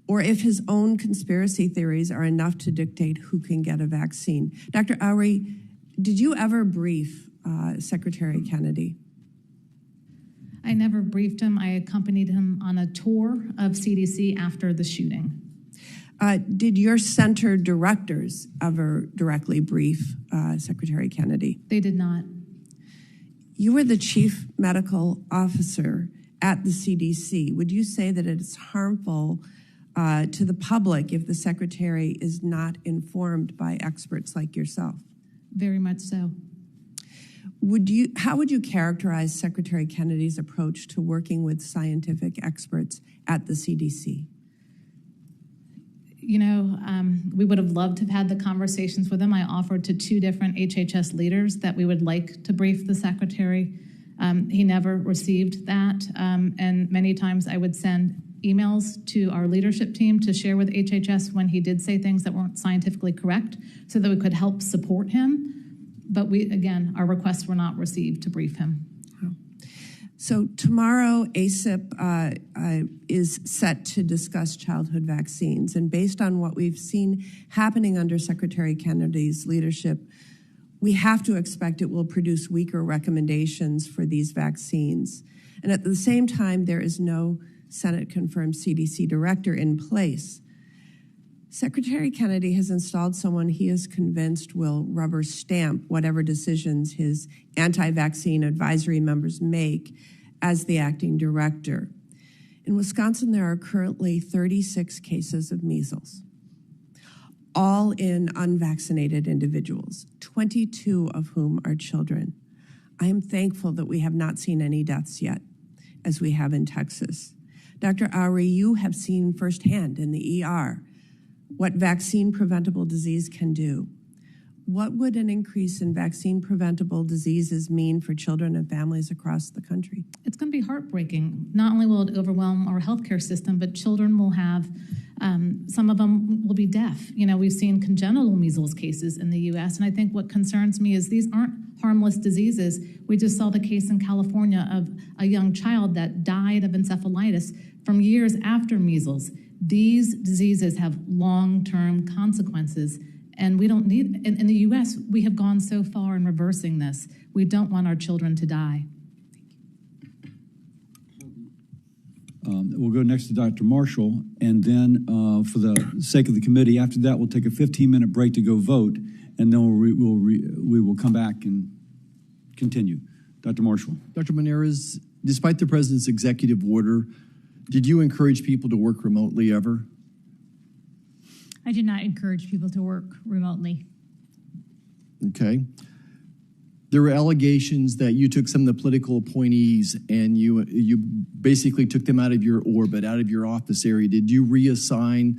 or if his own conspiracy theories are enough to dictate who can get a vaccine. Dr. Howry, did you ever brief Secretary Kennedy? I never briefed him. I accompanied him on a tour of CDC after the shooting. Did your center directors ever directly brief Secretary Kennedy? They did not. You were the chief medical officer at the CDC. Would you say that it's harmful to the public if the secretary is not informed by experts like yourself? Very much so. How would you characterize Secretary Kennedy's approach to working with scientific experts at the CDC? You know, we would have loved to have had the conversations with him. I offered to 2 different HHS leaders that we would like to brief the secretary. He never received that, and many times I would send emails to our leadership team to share with HHS when he did say things that weren't scientifically correct so that we could help support him. But again, our requests were not received to brief him. So tomorrow, ACIP is set to discuss childhood vaccines. And based on what we've seen happening under Secretary Kennedy's leadership, we have to expect it will produce weaker recommendations for these vaccines. And at the same time, there is no Senate-confirmed CDC director in place. Secretary Kennedy has installed someone he is convinced will rubber stamp whatever decisions his anti-vaccine advisory members make as the acting director. In Wisconsin, there are currently 36 cases of measles, all in unvaccinated individuals, 22 of whom are children. I am thankful that we have not seen any deaths yet, as we have in Texas. Dr. Howry, you have seen firsthand in the ER what vaccine-preventable disease can do. What would an increase in vaccine-preventable diseases mean for children and families across the country? It's going to be heartbreaking. Not only will it overwhelm our healthcare system, but children will have, some of them will be deaf. You know, we've seen congenital measles cases in the U.S., and I think what concerns me is these aren't harmless diseases. We just saw the case in California of a young child that died of encephalitis from years after measles. These diseases have long-term consequences, and we don't need, in the U.S., we have gone so far in reversing this. We don't want our children to die. We'll go next to Dr. Marshall, and then for the sake of the committee, after that, we'll take a 15-minute break to go vote, and then we will come back and continue. Dr. Marshall. Dr. Monarez, despite the president's executive order, did you encourage people to work remotely ever? I did not encourage people to work remotely. Okay. There were allegations that you took some of the political appointees and you basically took them out of your orbit, out of your office area. Did you reassign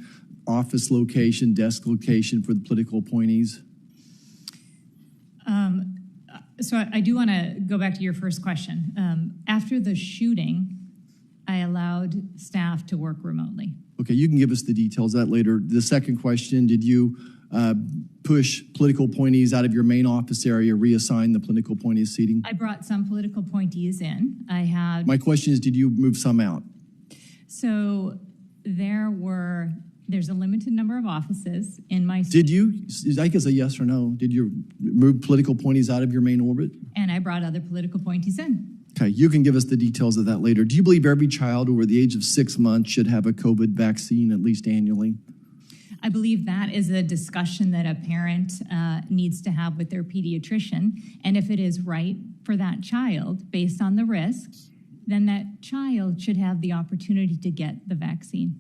office location, desk location for the political appointees? So I do want to go back to your first question. After the shooting, I allowed staff to work remotely. Okay, you can give us the details of that later. The second question, did you push political appointees out of your main office area, reassign the political appointees seating? I brought some political appointees in. My question is, did you move some out? So there's a limited number of offices in my Did you, I guess a yes or no, did you move political appointees out of your main orbit? And I brought other political appointees in. Okay, you can give us the details of that later. Do you believe every child over the age of 6 months should have a COVID vaccine at least annually? I believe that is a discussion that a parent needs to have with their pediatrician. And if it is right for that child, based on the risk, then that child should have the opportunity to get the vaccine.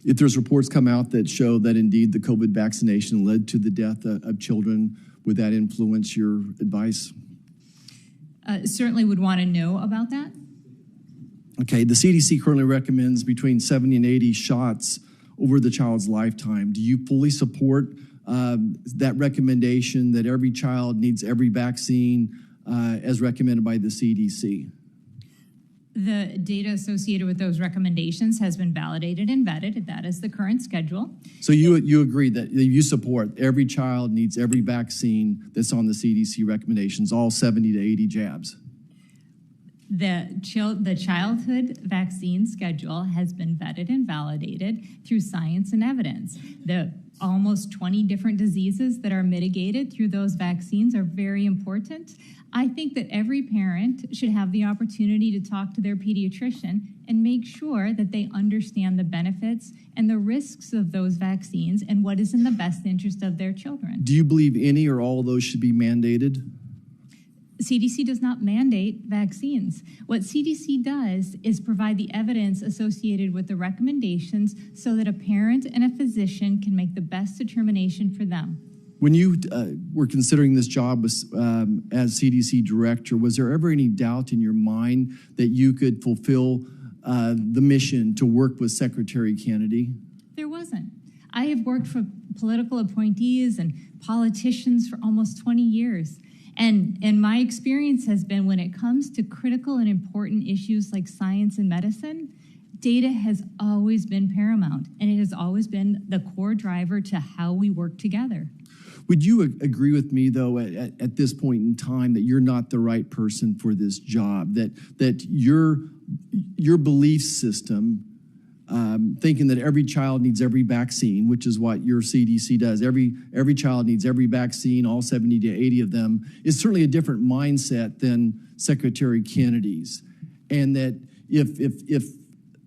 If there's reports come out that show that indeed the COVID vaccination led to the death of children, would that influence your advice? Certainly would want to know about that. Okay, the CDC currently recommends between 70 and 80 shots over the child's lifetime. Do you fully support that recommendation that every child needs every vaccine as recommended by the CDC? The data associated with those recommendations has been validated and vetted. That is the current schedule. So you agree that you support every child needs every vaccine that's on the CDC recommendations, all 70 to 80 jabs? The childhood vaccine schedule has been vetted and validated through science and evidence. The almost 20 different diseases that are mitigated through those vaccines are very important. I think that every parent should have the opportunity to talk to their pediatrician and make sure that they understand the benefits and the risks of those vaccines and what is in the best interest of their children. Do you believe any or all of those should be mandated? CDC does not mandate vaccines. What CDC does is provide the evidence associated with the recommendations so that a parent and a physician can make the best determination for them. When you were considering this job as CDC director, was there ever any doubt in your mind that you could fulfill the mission to work with Secretary Kennedy? There wasn't. I have worked for political appointees and politicians for almost 20 years. And my experience has been when it comes to critical and important issues like science and medicine, data has always been paramount, and it has always been the core driver to how we work together. Would you agree with me, though, at this point in time, that you're not the right person for this job, that your belief system, thinking that every child needs every vaccine, which is what your CDC does, every child needs every vaccine, all 70 to 80 of them, is certainly a different mindset than Secretary Kennedy's. And that if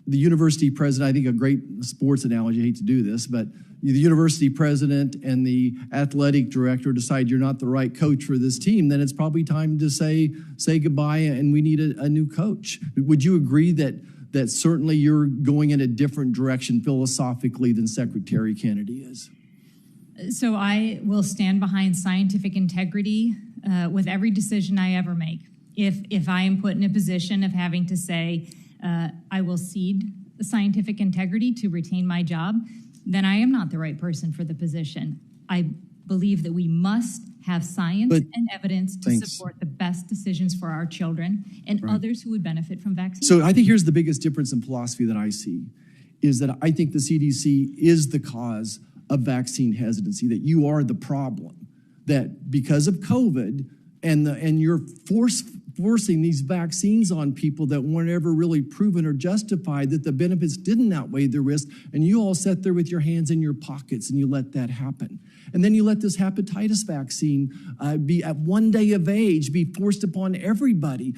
the university president, I think a great sports analogy, I hate to do this, but the university president and the athletic director decide you're not the right coach for this team, then it's probably time to say goodbye and we need a new coach. Would you agree that certainly you're going in a different direction philosophically than Secretary Kennedy is? So I will stand behind scientific integrity with every decision I ever make. If I am put in a position of having to say, I will cede scientific integrity to retain my job, then I am not the right person for the position. I believe that we must have science and evidence to support the best decisions for our children and others who would benefit from vaccines. So I think here's the biggest difference in philosophy that I see, is that I think the CDC is the cause of vaccine hesitancy, that you are the problem, that because of COVID and you're forcing these vaccines on people that weren't ever really proven or justified, that the benefits didn't outweigh the risk, and you all sat there with your hands in your pockets and you let that happen. And then you let this hepatitis vaccine be at 1 day of age, be forced upon everybody.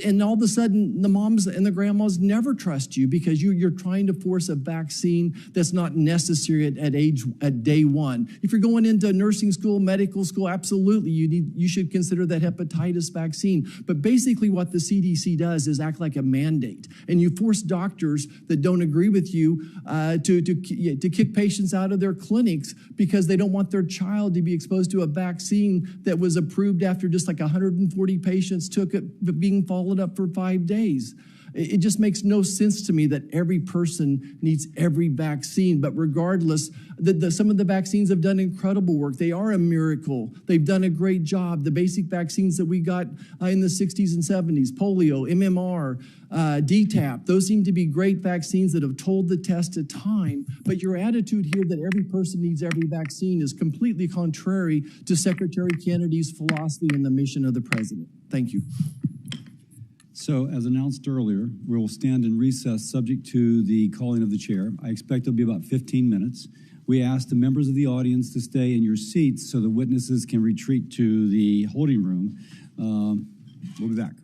And all of a sudden, the moms and the grandmas never trust you because you're trying to force a vaccine that's not necessary at day one. If you're going into nursing school, medical school, absolutely, you should consider that hepatitis vaccine. But basically what the CDC does is act like a mandate. And you force doctors that don't agree with you to kick patients out of their clinics because they don't want their child to be exposed to a vaccine that was approved after just like 140 patients took it, being followed up for 5 days. It just makes no sense to me that every person needs every vaccine. But regardless, some of the vaccines have done incredible work. They are a miracle. They've done a great job. The basic vaccines that we got in the 60s and 70s, polio, MMR, DTaP, those seem to be great vaccines that have told the test of time. But your attitude here that every person needs every vaccine is completely contrary to Secretary Kennedy's philosophy and the mission of the president. Thank you. So, as announced earlier, we will stand in recess subject to the calling of the chair. I expect it'll be about 15 minutes. We ask the members of the audience to stay in your seats so the witnesses can retreat to the holding room. We'll be back.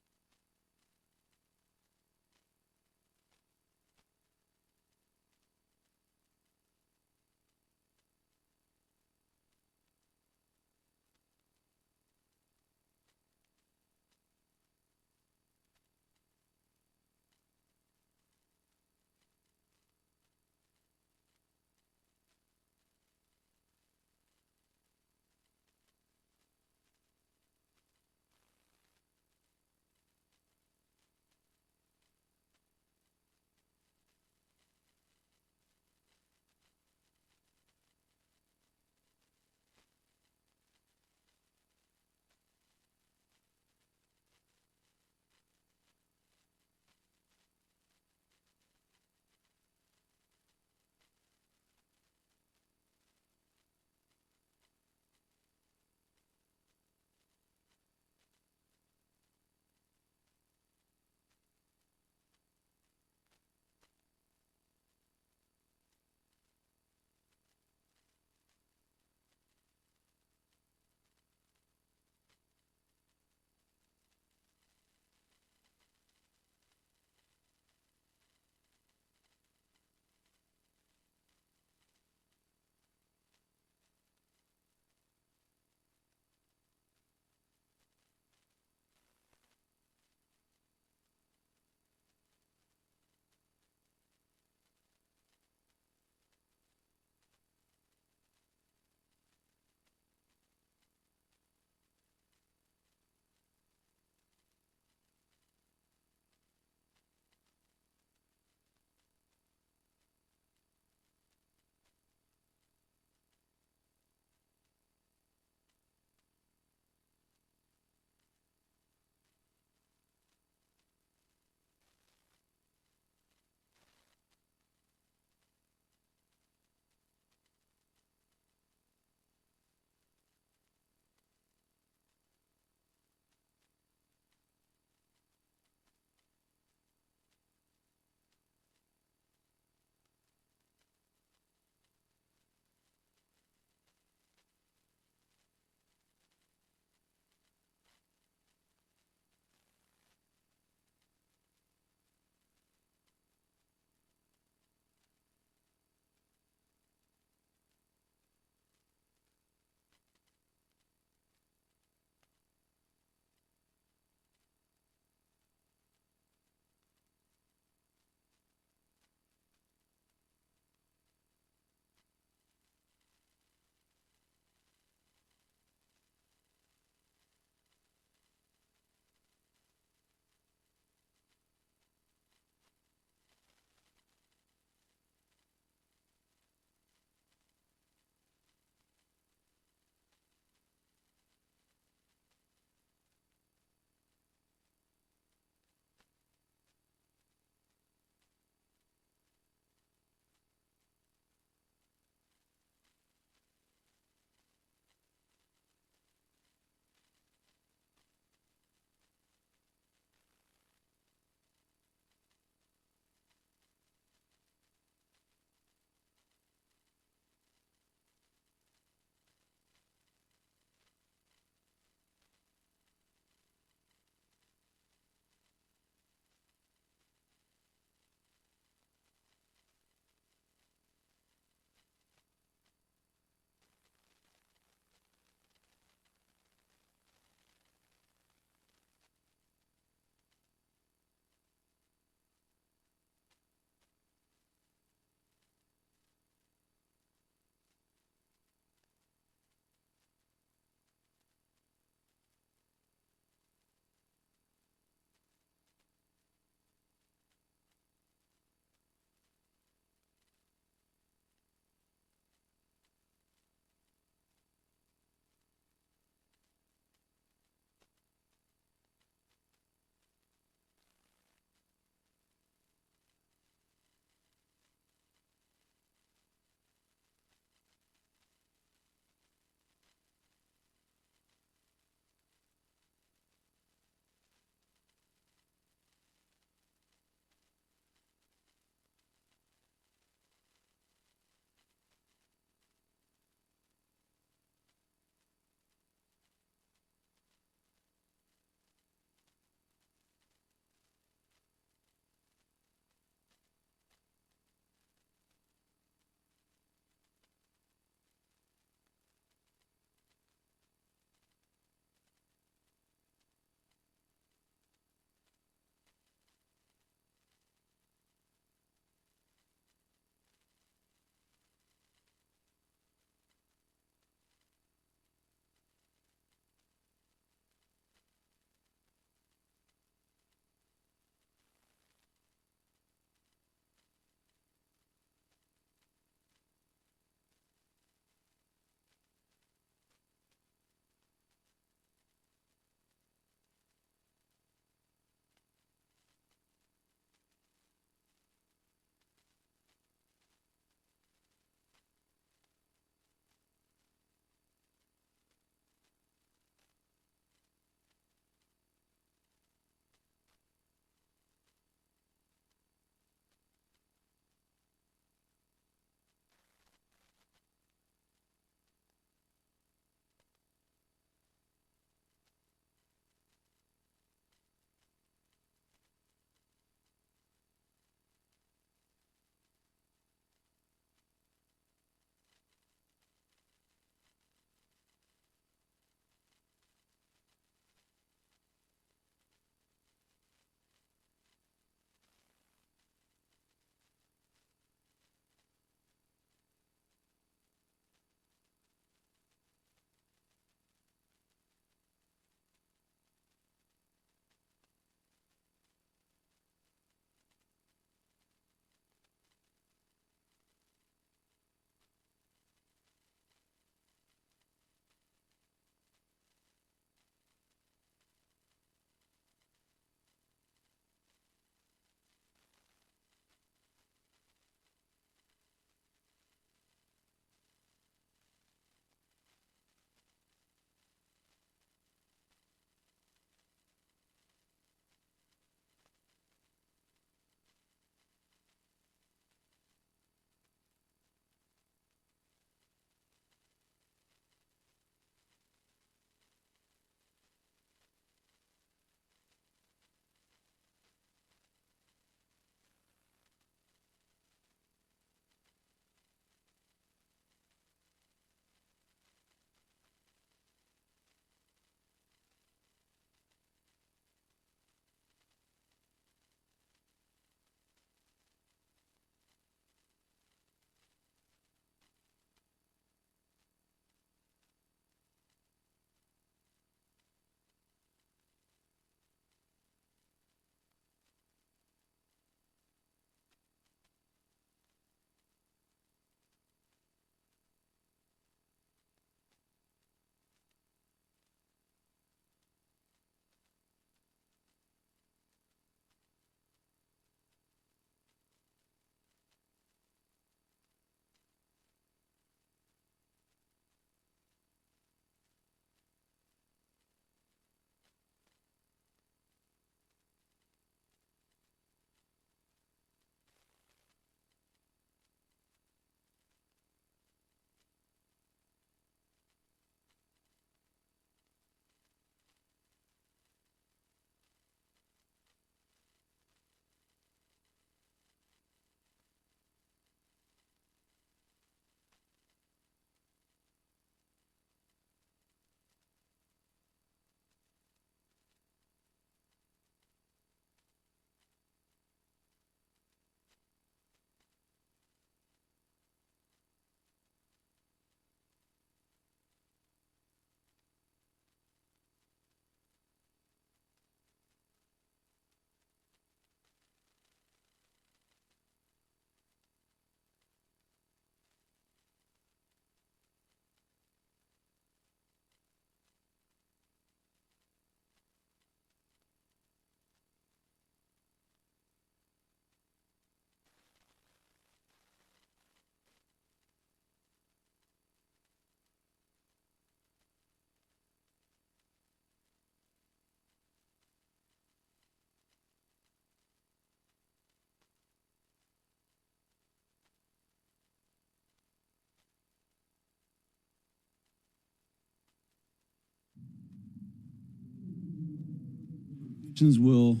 Sessions will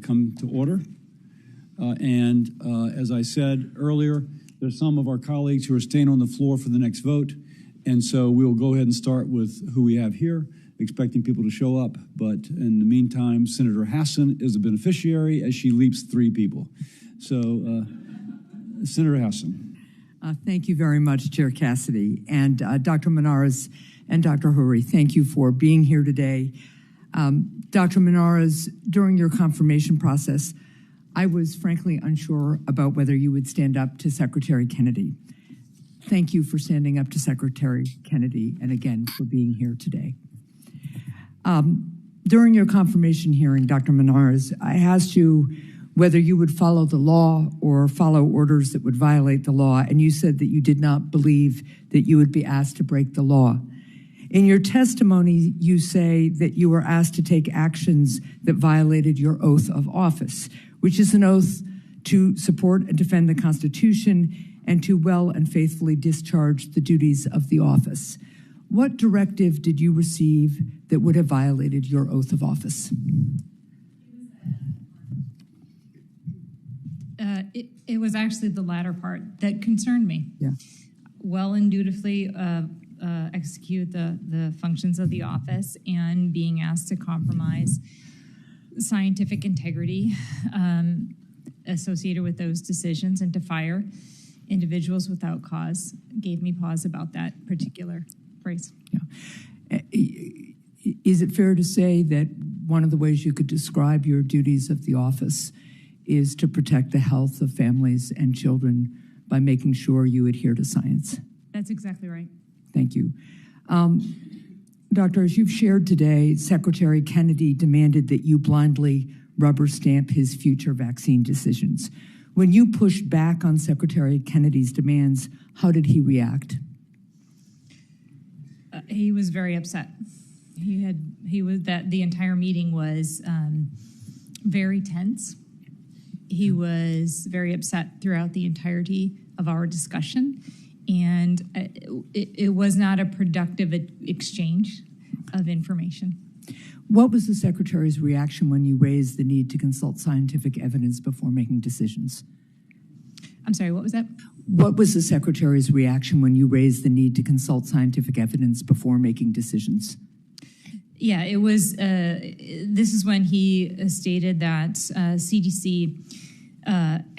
come to order. As I said earlier, there's some of our colleagues who are staying on the floor for the next vote. And so we'll go ahead and start with who we have here, expecting people to show up. But in the meantime, Senator Hassan is a beneficiary as she leaps 3 people. So, Senator Hassan. Thank you very much, Chair Cassidy. And Dr. Monarez and Dr. Howry, thank you for being here today. Dr. Monarez, during your confirmation process, I was frankly unsure about whether you would stand up to Secretary Kennedy. Thank you for standing up to Secretary Kennedy and again for being here today. During your confirmation hearing, Dr. Monarez, I asked you whether you would follow the law or follow orders that would violate the law, and you said that you did not believe that you would be asked to break the law. In your testimony, you say that you were asked to take actions that violated your oath of office, which is an oath to support and defend the Constitution and to well and faithfully discharge the duties of the office. What directive did you receive that would have violated your oath of office? It was actually the latter part that concerned me. Yeah. Well and dutifully execute the functions of the office, and being asked to compromise scientific integrity associated with those decisions and to fire individuals without cause gave me pause about that particular phrase. Yeah. Is it fair to say that one of the ways you could describe your duties of the office is to protect the health of families and children by making sure you adhere to science? That's exactly right. Thank you. Doctor, as you've shared today, Secretary Kennedy demanded that you blindly rubber stamp his future vaccine decisions. When you pushed back on Secretary Kennedy's demands, how did he react? He was very upset. The entire meeting was very tense. He was very upset throughout the entirety of our discussion, and it was not a productive exchange of information. What was the Secretary's reaction when you raised the need to consult scientific evidence before making decisions? I'm sorry, what was that? What was the Secretary's reaction when you raised the need to consult scientific evidence before making decisions? Yeah, it was, this is when he stated that CDC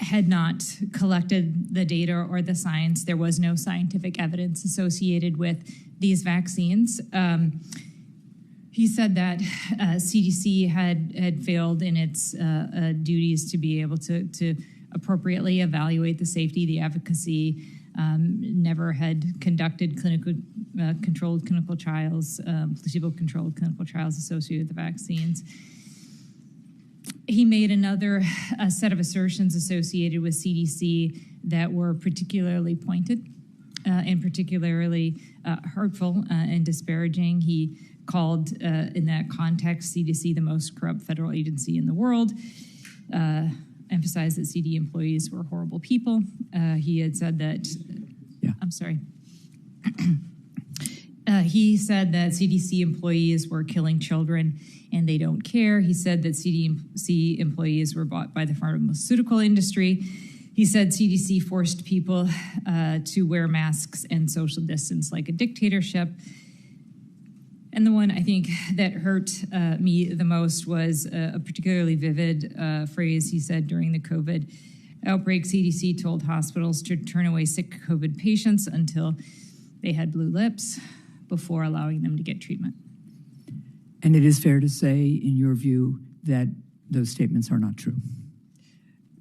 had not collected the data or the science. There was no scientific evidence associated with these vaccines. He said that CDC had failed in its duties to be able to appropriately evaluate the safety, the efficacy, never had conducted controlled clinical trials, placebo-controlled clinical trials associated with the vaccines. He made another set of assertions associated with CDC that were particularly pointed and particularly hurtful and disparaging. He called, in that context, CDC the most corrupt federal agency in the world, emphasized that CD employees were horrible people. He had said that, I'm sorry. He said that CDC employees were killing children and they don't care. He said that CDC employees were bought by the pharmaceutical industry. He said CDC forced people to wear masks and social distance like a dictatorship. And the one I think that hurt me the most was a particularly vivid phrase he said during the COVID outbreak. CDC told hospitals to turn away sick COVID patients until they had blue lips before allowing them to get treatment. And it is fair to say, in your view, that those statements are not true.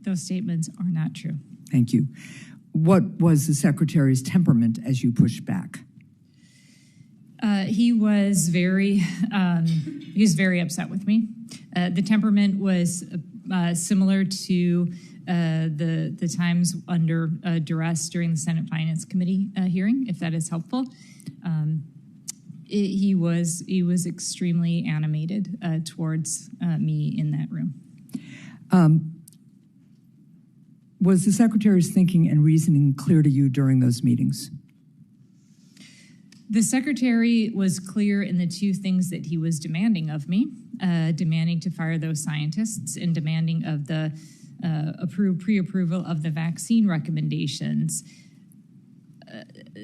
Those statements are not true. Thank you. What was the Secretary's temperament as you pushed back? He was very upset with me. The temperament was similar to the times under duress during the Senate Finance Committee hearing, if that is helpful. He was extremely animated towards me in that room. Was the Secretary's thinking and reasoning clear to you during those meetings? The secretary was clear in the two things that he was demanding of me, demanding to fire those scientists and demanding of the pre-approval of the vaccine recommendations.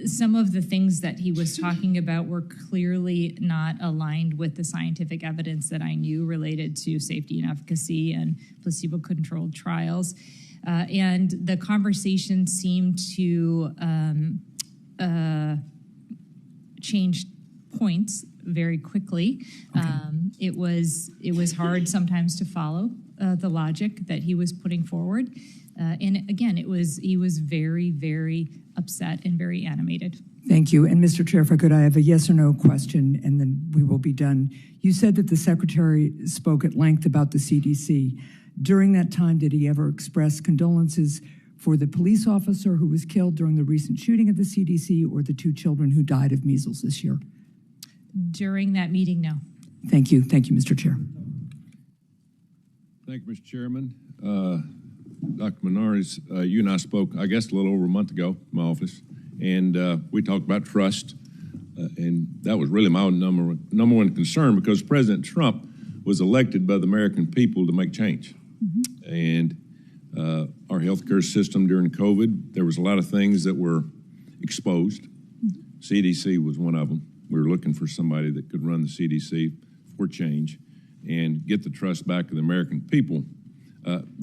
Some of the things that he was talking about were clearly not aligned with the scientific evidence that I knew related to safety and efficacy and placebo-controlled trials. And the conversation seemed to change points very quickly. Okay. It was hard sometimes to follow the logic that he was putting forward. And again, he was very, very upset and very animated. Thank you. And Mr. Chair, if I could, I have a yes or no question, and then we will be done. You said that the secretary spoke at length about the CDC. During that time, did he ever express condolences for the police officer who was killed during the recent shooting at the CDC or the 2 children who died of measles this year? During that meeting, no. Thank you. Thank you, Mr. Chair. Thank you, Mr. Chairman. Dr. Monarez, you and I spoke, I guess, a little over a month ago in my office, and we talked about trust, and that was really my number one concern, because President Trump was elected by the American people to make change. Mm-hmm. And our healthcare system during COVID, there was a lot of things that were exposed. Mm-hmm. CDC was one of them. We were looking for somebody that could run the CDC for change and get the trust back of the American people.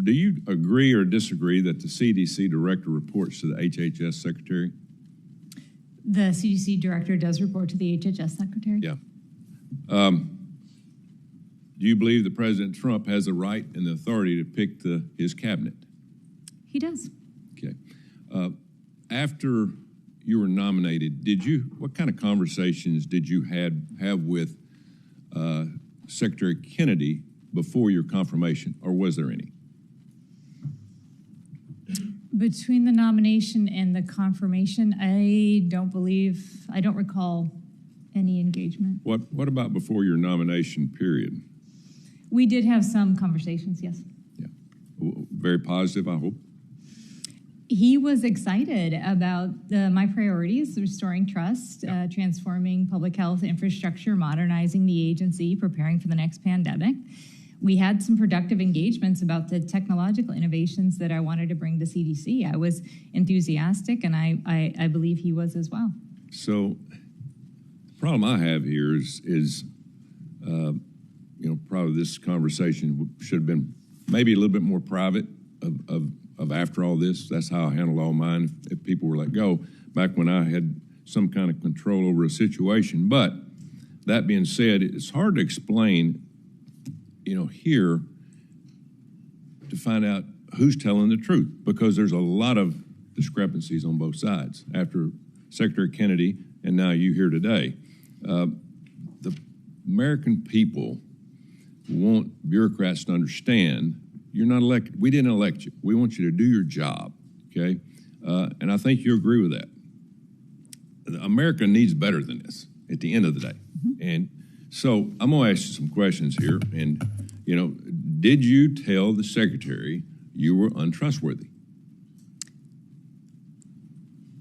Do you agree or disagree that the CDC director reports to the HHS secretary? The CDC director does report to the HHS secretary. Yeah. Do you believe that President Trump has the right and the authority to pick his cabinet? He does. Okay. After you were nominated, what kind of conversations did you have with Secretary Kennedy before your confirmation, or was there any? Between the nomination and the confirmation, I don't recall any engagement. What about before your nomination period? We did have some conversations, yes. Yeah. Very positive, I hope. He was excited about my priorities: restoring trust, transforming public health infrastructure, modernizing the agency, preparing for the next pandemic. We had some productive engagements about the technological innovations that I wanted to bring to CDC. I was enthusiastic, and I believe he was as well. So the problem I have here is probably this conversation should have been maybe a little bit more private of after all this. That's how I handle all mine if people were let go, back when I had some kind of control over a situation. But that being said, it's hard to explain, here, to find out who's telling the truth, because there's a lot of discrepancies on both sides. After Secretary Kennedy and now you here today, the American people want bureaucrats to understand you're not elected. We didn't elect you. We want you to do your job, okay? And I think you agree with that. America needs better than this at the end of the day. Mm-hmm. And so I'm going to ask you some questions here. And, did you tell the secretary you were untrustworthy?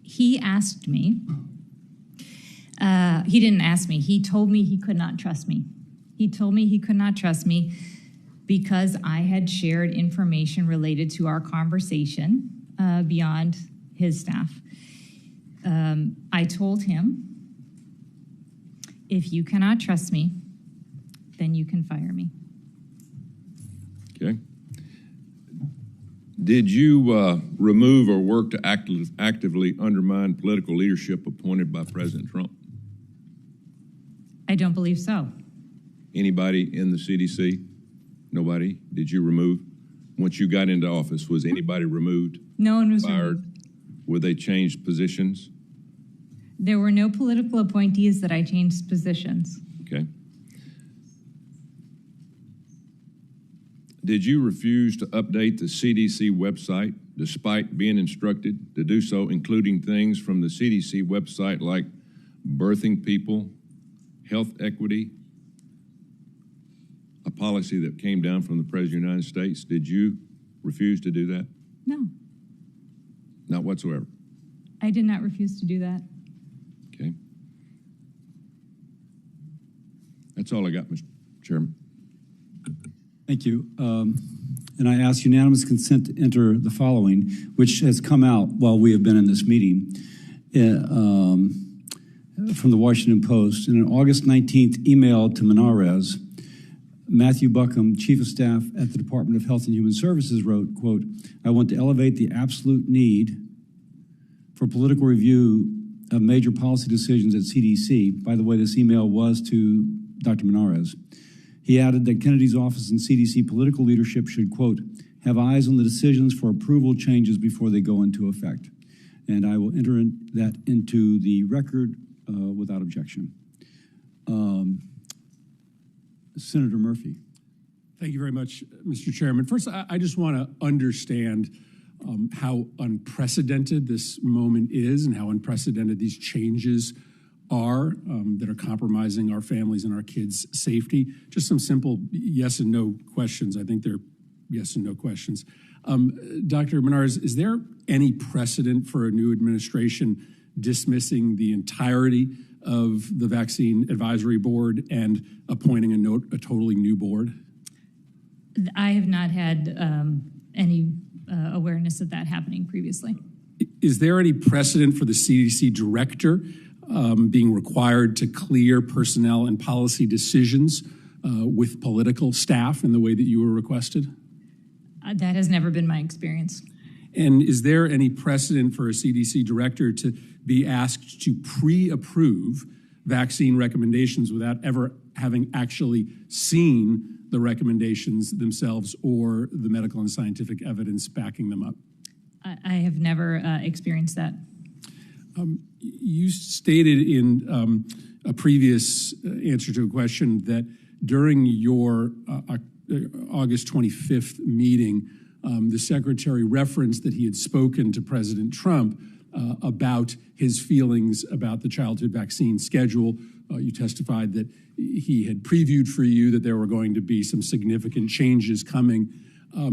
He asked me. He didn't ask me. He told me he could not trust me. He told me he could not trust me because I had shared information related to our conversation beyond his staff. I told him, if you cannot trust me, then you can fire me. Okay. Did you remove or work to actively undermine political leadership appointed by President Trump? I don't believe so. Anybody in the CDC? Nobody? Did you remove? Once you got into office, was anybody removed? No one was fired? removed. Were they changed positions? There were no political appointees that I changed positions. Okay. Did you refuse to update the CDC website despite being instructed to do so, including things from the CDC website like birthing people, health equity, a policy that came down from the President of the United States? Did you refuse to do that? No. Not whatsoever? I did not refuse to do that. Okay. That's all I got, Mr. Chairman. Thank you. And I ask unanimous consent to enter the following, which has come out while we have been in this meeting, from the Washington Post. In an August 19th email to Monarez, Matthew Buckham, Chief of Staff at the Department of Health and Human Services, wrote, quote, "I want to elevate the absolute need for political review of major policy decisions at CDC." By the way, this email was to Dr. Monarez. He added that Kennedy's office and CDC political leadership should, quote, "have eyes on the decisions for approval changes before they go into effect." And I will enter that into the record without objection. Senator Murphy. Thank you very much, Mr. Chairman. First, I just want to understand how unprecedented this moment is and how unprecedented these changes are that are compromising our families and our kids' safety. Just some simple yes and no questions. I think they're yes and no questions. Dr. Monarez, is there any precedent for a new administration dismissing the entirety of the Vaccine Advisory Board and appointing a totally new board? I have not had any awareness of that happening previously. Is there any precedent for the CDC director being required to clear personnel and policy decisions with political staff in the way that you were requested? That has never been my experience. And is there any precedent for a CDC director to be asked to pre-approve vaccine recommendations without ever having actually seen the recommendations themselves or the medical and scientific evidence backing them up? I have never experienced that. You stated in a previous answer to a question that during your August 25th meeting, the secretary referenced that he had spoken to President Trump about his feelings about the childhood vaccine schedule. You testified that he had previewed for you that there were going to be some significant changes coming.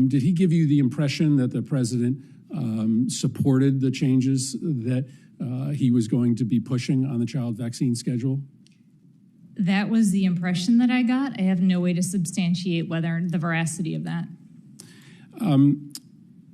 Did he give you the impression that the president supported the changes that he was going to be pushing on the child vaccine schedule? That was the impression that I got. I have no way to substantiate whether the veracity of that.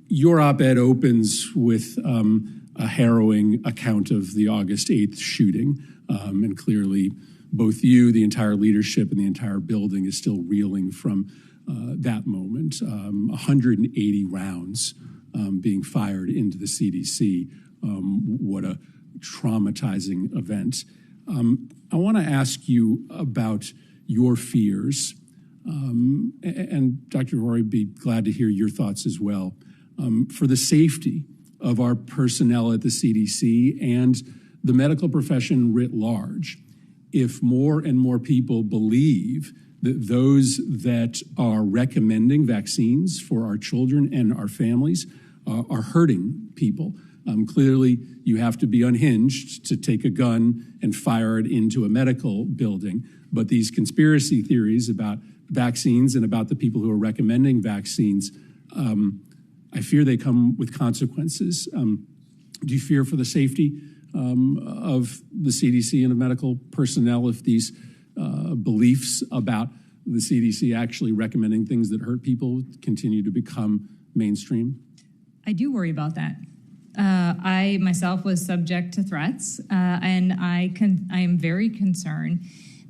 Your op-ed opens with a harrowing account of the August 8th shooting, and clearly both you, the entire leadership, and the entire building is still reeling from that moment. 180 rounds being fired into the CDC. What a traumatizing event. I want to ask you about your fears, and Dr. Howry, be glad to hear your thoughts as well, for the safety of our personnel at the CDC and the medical profession writ large. If more and more people believe that those that are recommending vaccines for our children and our families are hurting people, clearly you have to be unhinged to take a gun and fire it into a medical building. But these conspiracy theories about vaccines and about the people who are recommending vaccines, I fear they come with consequences. Do you fear for the safety of the CDC and of medical personnel if these beliefs about the CDC actually recommending things that hurt people continue to become mainstream? I do worry about that. I myself was subject to threats, and I am very concerned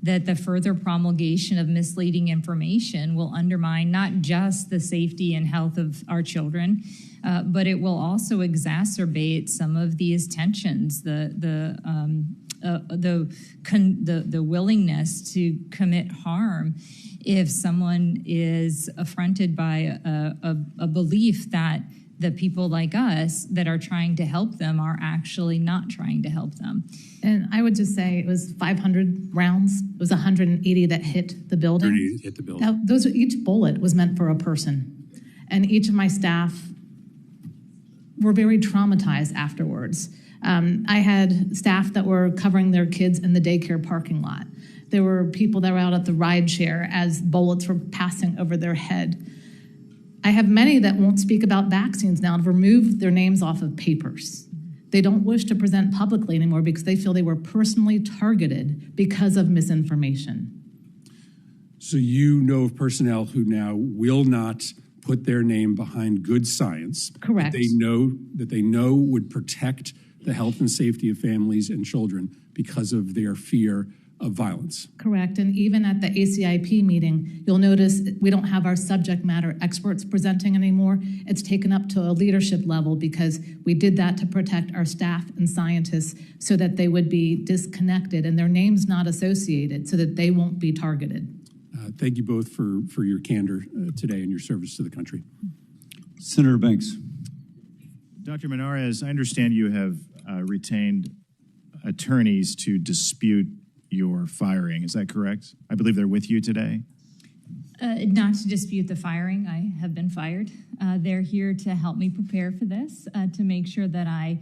that the further promulgation of misleading information will undermine not just the safety and health of our children, but it will also exacerbate some of these tensions, the willingness to commit harm if someone is affronted by a belief that the people like us that are trying to help them are actually not trying to help them. And I would just say it was 500 rounds. It was 180 that hit the building. Hit the building. Now, each bullet was meant for a person. And each of my staff were very traumatized afterwards. I had staff that were covering their kids in the daycare parking lot. There were people that were out at the ride share as bullets were passing over their head. I have many that won't speak about vaccines now and have removed their names off of papers. They don't wish to present publicly anymore because they feel they were personally targeted because of misinformation. So you know of personnel who now will not put their name behind good science. Correct. That they know would protect the health and safety of families and children because of their fear of violence. Correct. And even at the ACIP meeting, you'll notice we don't have our subject matter experts presenting anymore. It's taken up to a leadership level because we did that to protect our staff and scientists so that they would be disconnected and their names not associated so that they won't be targeted. Thank you both for your candor today and your service to the country. Senator Banks. Dr. Monarez, I understand you have retained attorneys to dispute your firing. Is that correct? I believe they're with you today. Not to dispute the firing. I have been fired. They're here to help me prepare for this, to make sure that I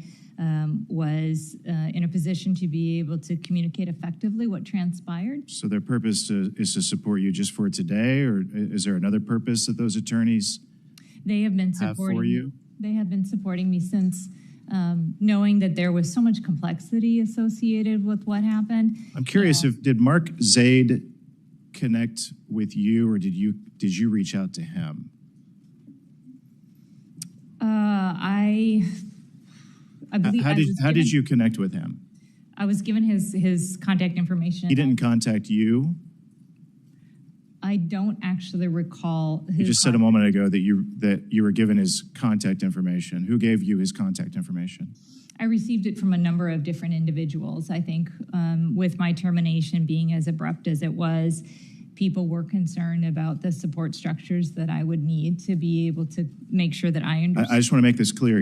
was in a position to be able to communicate effectively what transpired. So their purpose is to support you just for today, or is there another purpose that those attorneys They have been have supporting for you? They have been supporting me since knowing that there was so much complexity associated with what happened. I'm curious if did Mark Zaid connect with you, or did you reach out to him? I believe. How did you connect with him? I was given his contact information. He didn't contact you. I don't actually recall. You just said a moment ago that you were given his contact information. Who gave you his contact information? I received it from a number of different individuals. I think with my termination being as abrupt as it was, people were concerned about the support structures that I would need to be able to make sure that I understood. I just want to make this clear.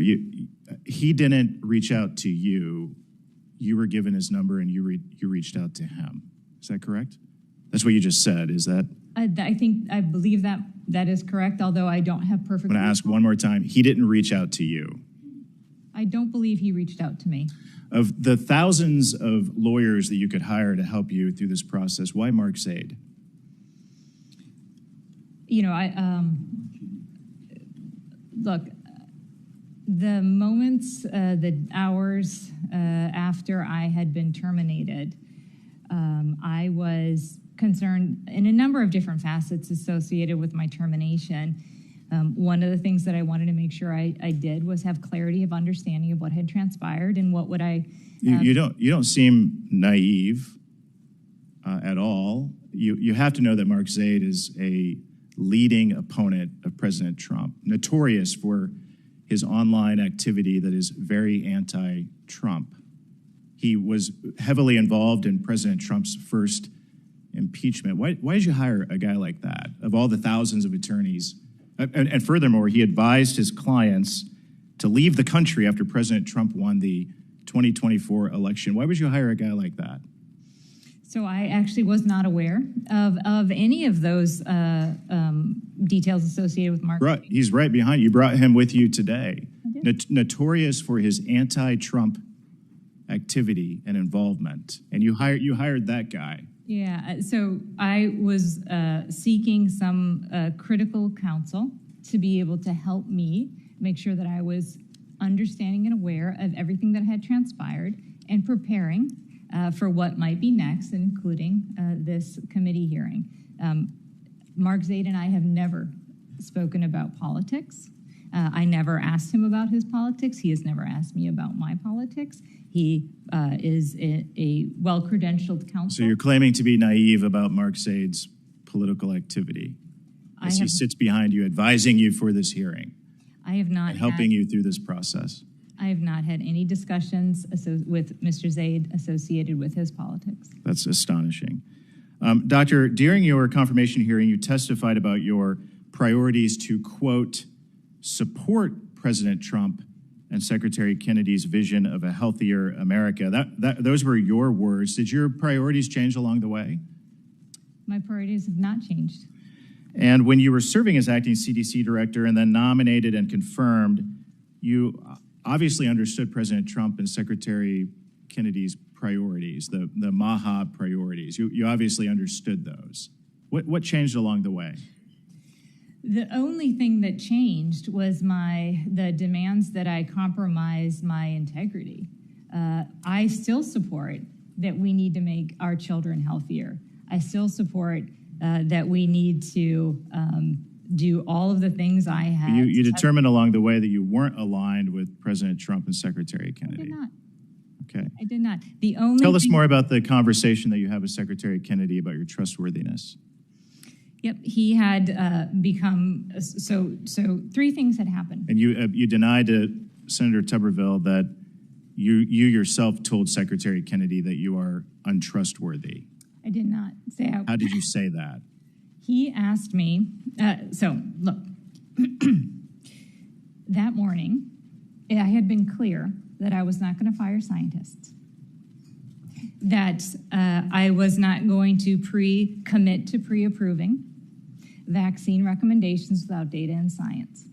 He didn't reach out to you. You were given his number and you reached out to him. Is that correct? That's what you just said. Is that? I believe that is correct, although I don't have perfect. I'm going to ask one more time. He didn't reach out to you. I don't believe he reached out to me. Of the thousands of lawyers that you could hire to help you through this process, why Mark Zaid? You know, look, the moments, the hours after I had been terminated, I was concerned in a number of different facets associated with my termination. One of the things that I wanted to make sure I did was have clarity of understanding of what had transpired and what would I. You don't seem naive at all. You have to know that Mark Zaid is a leading opponent of President Trump, notorious for his online activity that is very anti-Trump. He was heavily involved in President Trump's first impeachment. Why did you hire a guy like that? Of all the thousands of attorneys, and furthermore, he advised his clients to leave the country after President Trump won the 2024 election. Why would you hire a guy like that? So I actually was not aware of any of those details associated with Mark. Right, he's right behind you. You brought him with you today. Notorious for his anti-Trump activity and involvement, and you hired that guy. Yeah, so I was seeking some critical counsel to be able to help me make sure that I was understanding and aware of everything that had transpired and preparing for what might be next, including this committee hearing. Mark Zaid and I have never spoken about politics. I never asked him about his politics. He has never asked me about my politics. He is a well-credentialed counsel. So you're claiming to be naive about Mark Zaid's political activity as he sits behind you, advising you for this hearing. I have not and helping you through this process. I have not had any discussions with Mr. Zaid associated with his politics. That's astonishing. Doctor, during your confirmation hearing, you testified about your priorities to, quote, support President Trump and Secretary Kennedy's vision of a healthier America. Those were your words. Did your priorities change along the way? My priorities have not changed. And when you were serving as acting CDC director and then nominated and confirmed, you obviously understood President Trump and Secretary Kennedy's priorities, the MAHA priorities. You obviously understood those. What changed along the way? The only thing that changed was the demands that I compromised my integrity. I still support that we need to make our children healthier. I still support that we need to do all of the things I had. You determined along the way that you weren't aligned with President Trump and Secretary Kennedy. I did not. Okay. I did not. The only Tell us more about the conversation that you had with Secretary Kennedy about your trustworthiness. Yep, he had become so. Three things had happened. And you denied to Senator Tuberville that you yourself told Secretary Kennedy that you are untrustworthy. I did not say. How did you say that? He asked me. So look, that morning, I had been clear that I was not going to fire scientists. That I was not going to commit to pre-approving vaccine recommendations without data and science.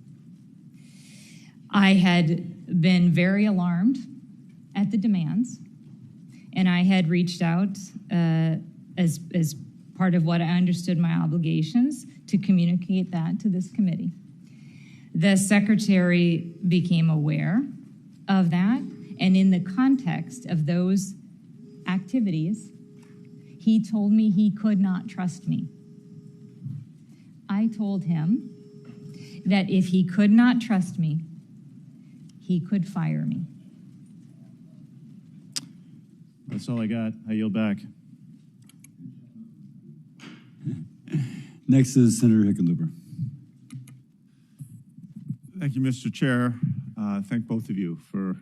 I had been very alarmed at the demands, and I had reached out as part of what I understood my obligations to communicate that to this committee. The secretary became aware of that, and in the context of those activities, he told me he could not trust me. I told him that if he could not trust me, he could fire me. That's all I got. I yield back. Next is Senator Hickenlooper. Thank you, Mr. Chair. Thank both of you for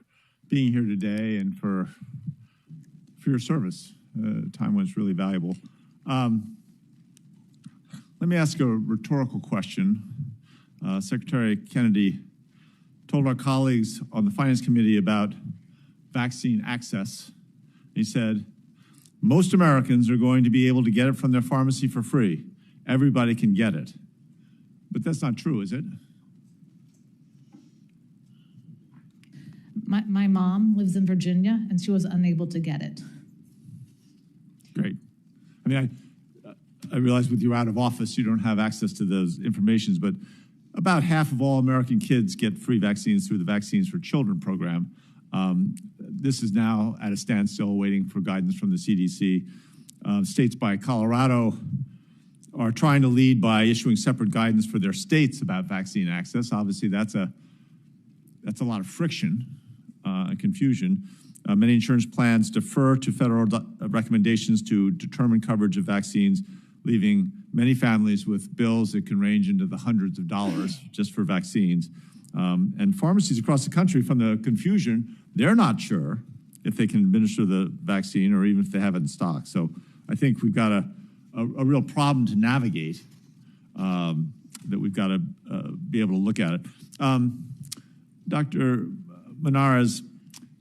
being here today and for your service. Time was really valuable. Let me ask a rhetorical question. Secretary Kennedy told our colleagues on the Finance Committee about vaccine access. He said, most Americans are going to be able to get it from their pharmacy for free. Everybody can get it. But that's not true, is it? My mom lives in Virginia, and she was unable to get it. Great. I mean, I realize with you out of office, you don't have access to those informations, but about half of all American kids get free vaccines through the Vaccines for Children program. This is now at a standstill waiting for guidance from the CDC. States by Colorado are trying to lead by issuing separate guidance for their states about vaccine access. Obviously, that's a lot of friction and confusion. Many insurance plans defer to federal recommendations to determine coverage of vaccines, leaving many families with bills that can range into the hundreds of dollars just for vaccines. And pharmacies across the country, from the confusion, they're not sure if they can administer the vaccine or even if they have it in stock. So I think we've got a real problem to navigate that we've got to be able to look at it. Dr. Monarez,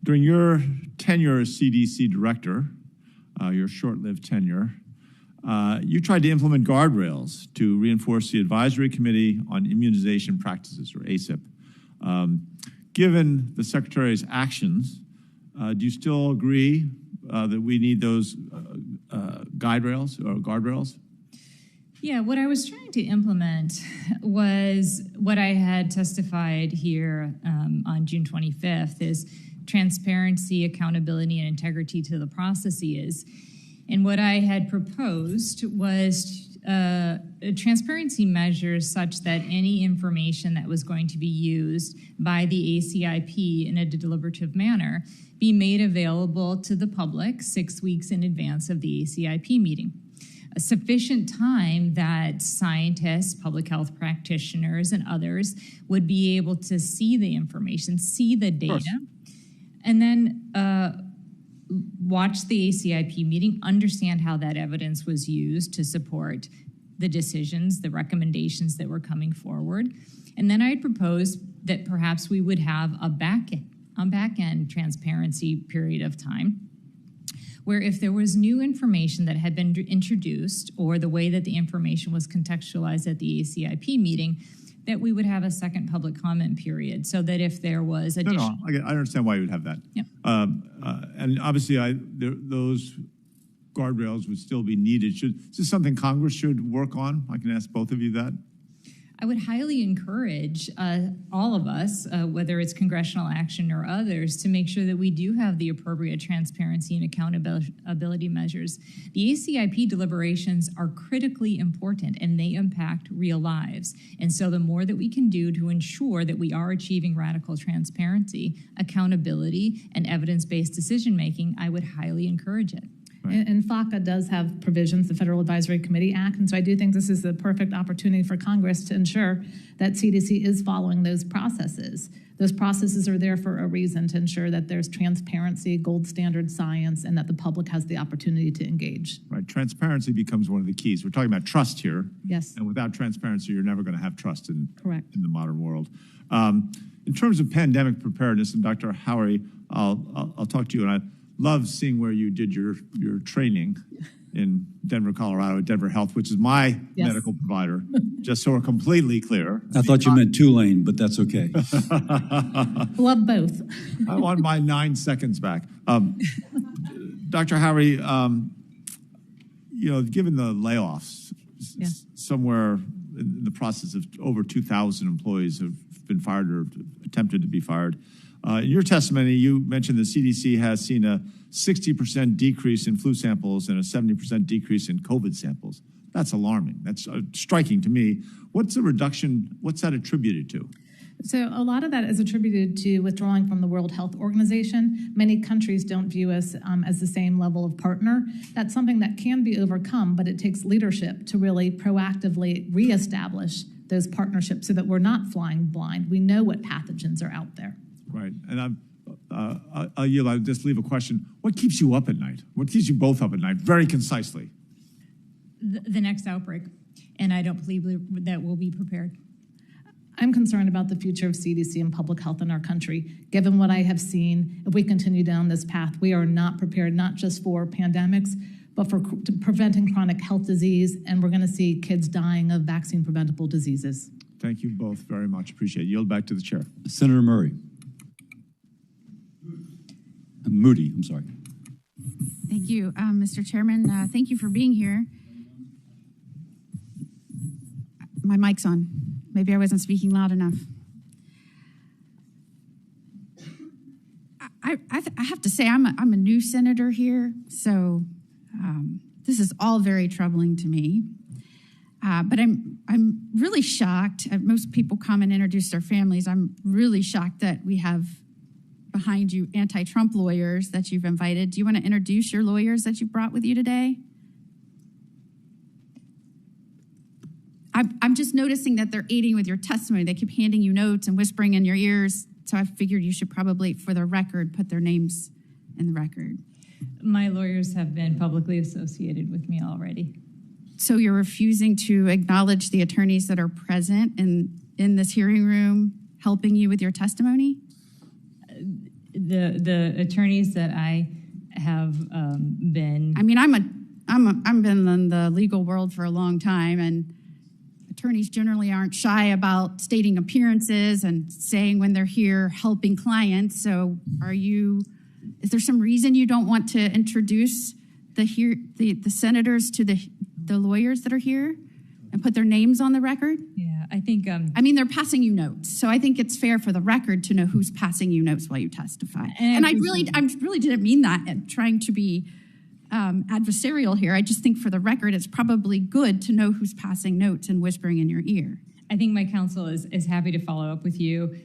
during your tenure as CDC director, your short-lived tenure, you tried to implement guardrails to reinforce the Advisory Committee on Immunization Practices, or ACIP. Given the Secretary's actions, do you still agree that we need those guardrails? Yeah, what I was trying to implement was what I had testified here on June 25th is transparency, accountability, and integrity to the processes. And what I had proposed was transparency measures such that any information that was going to be used by the ACIP in a deliberative manner be made available to the public 6 weeks in advance of the ACIP meeting. A sufficient time that scientists, public health practitioners, and others would be able to see the information, see the data, and then watch the ACIP meeting, understand how that evidence was used to support the decisions, the recommendations that were coming forward. And then I had proposed that perhaps we would have a back-end transparency period of time where if there was new information that had been introduced or the way that the information was contextualized at the ACIP meeting, that we would have a second public comment period so that if there was additional... No, I understand why you would have that. Yep. And obviously, those guardrails would still be needed. Is this something Congress should work on? I can ask both of you that. I would highly encourage all of us, whether it's congressional action or others, to make sure that we do have the appropriate transparency and accountability measures. The ACIP deliberations are critically important and they impact real lives. And so the more that we can do to ensure that we are achieving radical transparency, accountability, and evidence-based decision-making, I would highly encourage it. Right. And FACA does have provisions, the Federal Advisory Committee Act, and so I do think this is the perfect opportunity for Congress to ensure that CDC is following those processes. Those processes are there for a reason, to ensure that there's transparency, gold standard science, and that the public has the opportunity to engage. Right, transparency becomes one of the keys. We're talking about trust here. Yes. And without transparency, you're never going to have trust in Correct. In the modern world. In terms of pandemic preparedness, and Dr. Howry, I'll talk to you, and I love seeing where you did your training in Denver, Colorado, at Denver Health, which is my medical provider, just so we're completely clear. I thought you meant Tulane, but that's okay. Love both. I want my 9 seconds back. Dr. Howry, given the layoffs, somewhere in the process of over 2,000 employees have been fired or attempted to be fired. In your testimony, you mentioned the CDC has seen a 60% decrease in flu samples and a 70% decrease in COVID samples. That's alarming. That's striking to me. What's the reduction? What's that attributed to? So a lot of that is attributed to withdrawing from the World Health Organization. Many countries don't view us as the same level of partner. That's something that can be overcome, but it takes leadership to really proactively reestablish those partnerships so that we're not flying blind. We know what pathogens are out there. Right, and I'll just leave a question. What keeps you up at night? What keeps you both up at night, very concisely? The next outbreak, and I don't believe that we'll be prepared. I'm concerned about the future of CDC and public health in our country. Given what I have seen, if we continue down this path, we are not prepared, not just for pandemics, but for preventing chronic health disease, and we're going to see kids dying of vaccine-preventable diseases. Thank you both very much. Appreciate it. Yield back to the chair. Senator Murray. Moody, I'm sorry. Thank you, Mr. Chairman. Thank you for being here. My mic's on. Maybe I wasn't speaking loud enough. I have to say I'm a new senator here, so this is all very troubling to me. But I'm really shocked. Most people come and introduce their families. I'm really shocked that we have behind you anti-Trump lawyers that you've invited. Do you want to introduce your lawyers that you brought with you today? I'm just noticing that they're aiding with your testimony. They keep handing you notes and whispering in your ears. So I figured you should probably, for the record, put their names in the record. My lawyers have been publicly associated with me already. So you're refusing to acknowledge the attorneys that are present in this hearing room helping you with your testimony? The attorneys that I have been. I mean, I've been in the legal world for a long time, and attorneys generally aren't shy about stating appearances and saying when they're here helping clients. So is there some reason you don't want to introduce the senators to the lawyers that are here and put their names on the record? Yeah, I think... they're passing you notes. So I think it's fair for the record to know who's passing you notes while you testify. And I really didn't mean that and trying to be adversarial here. I just think for the record, it's probably good to know who's passing notes and whispering in your ear. I think my counsel is happy to follow up with you.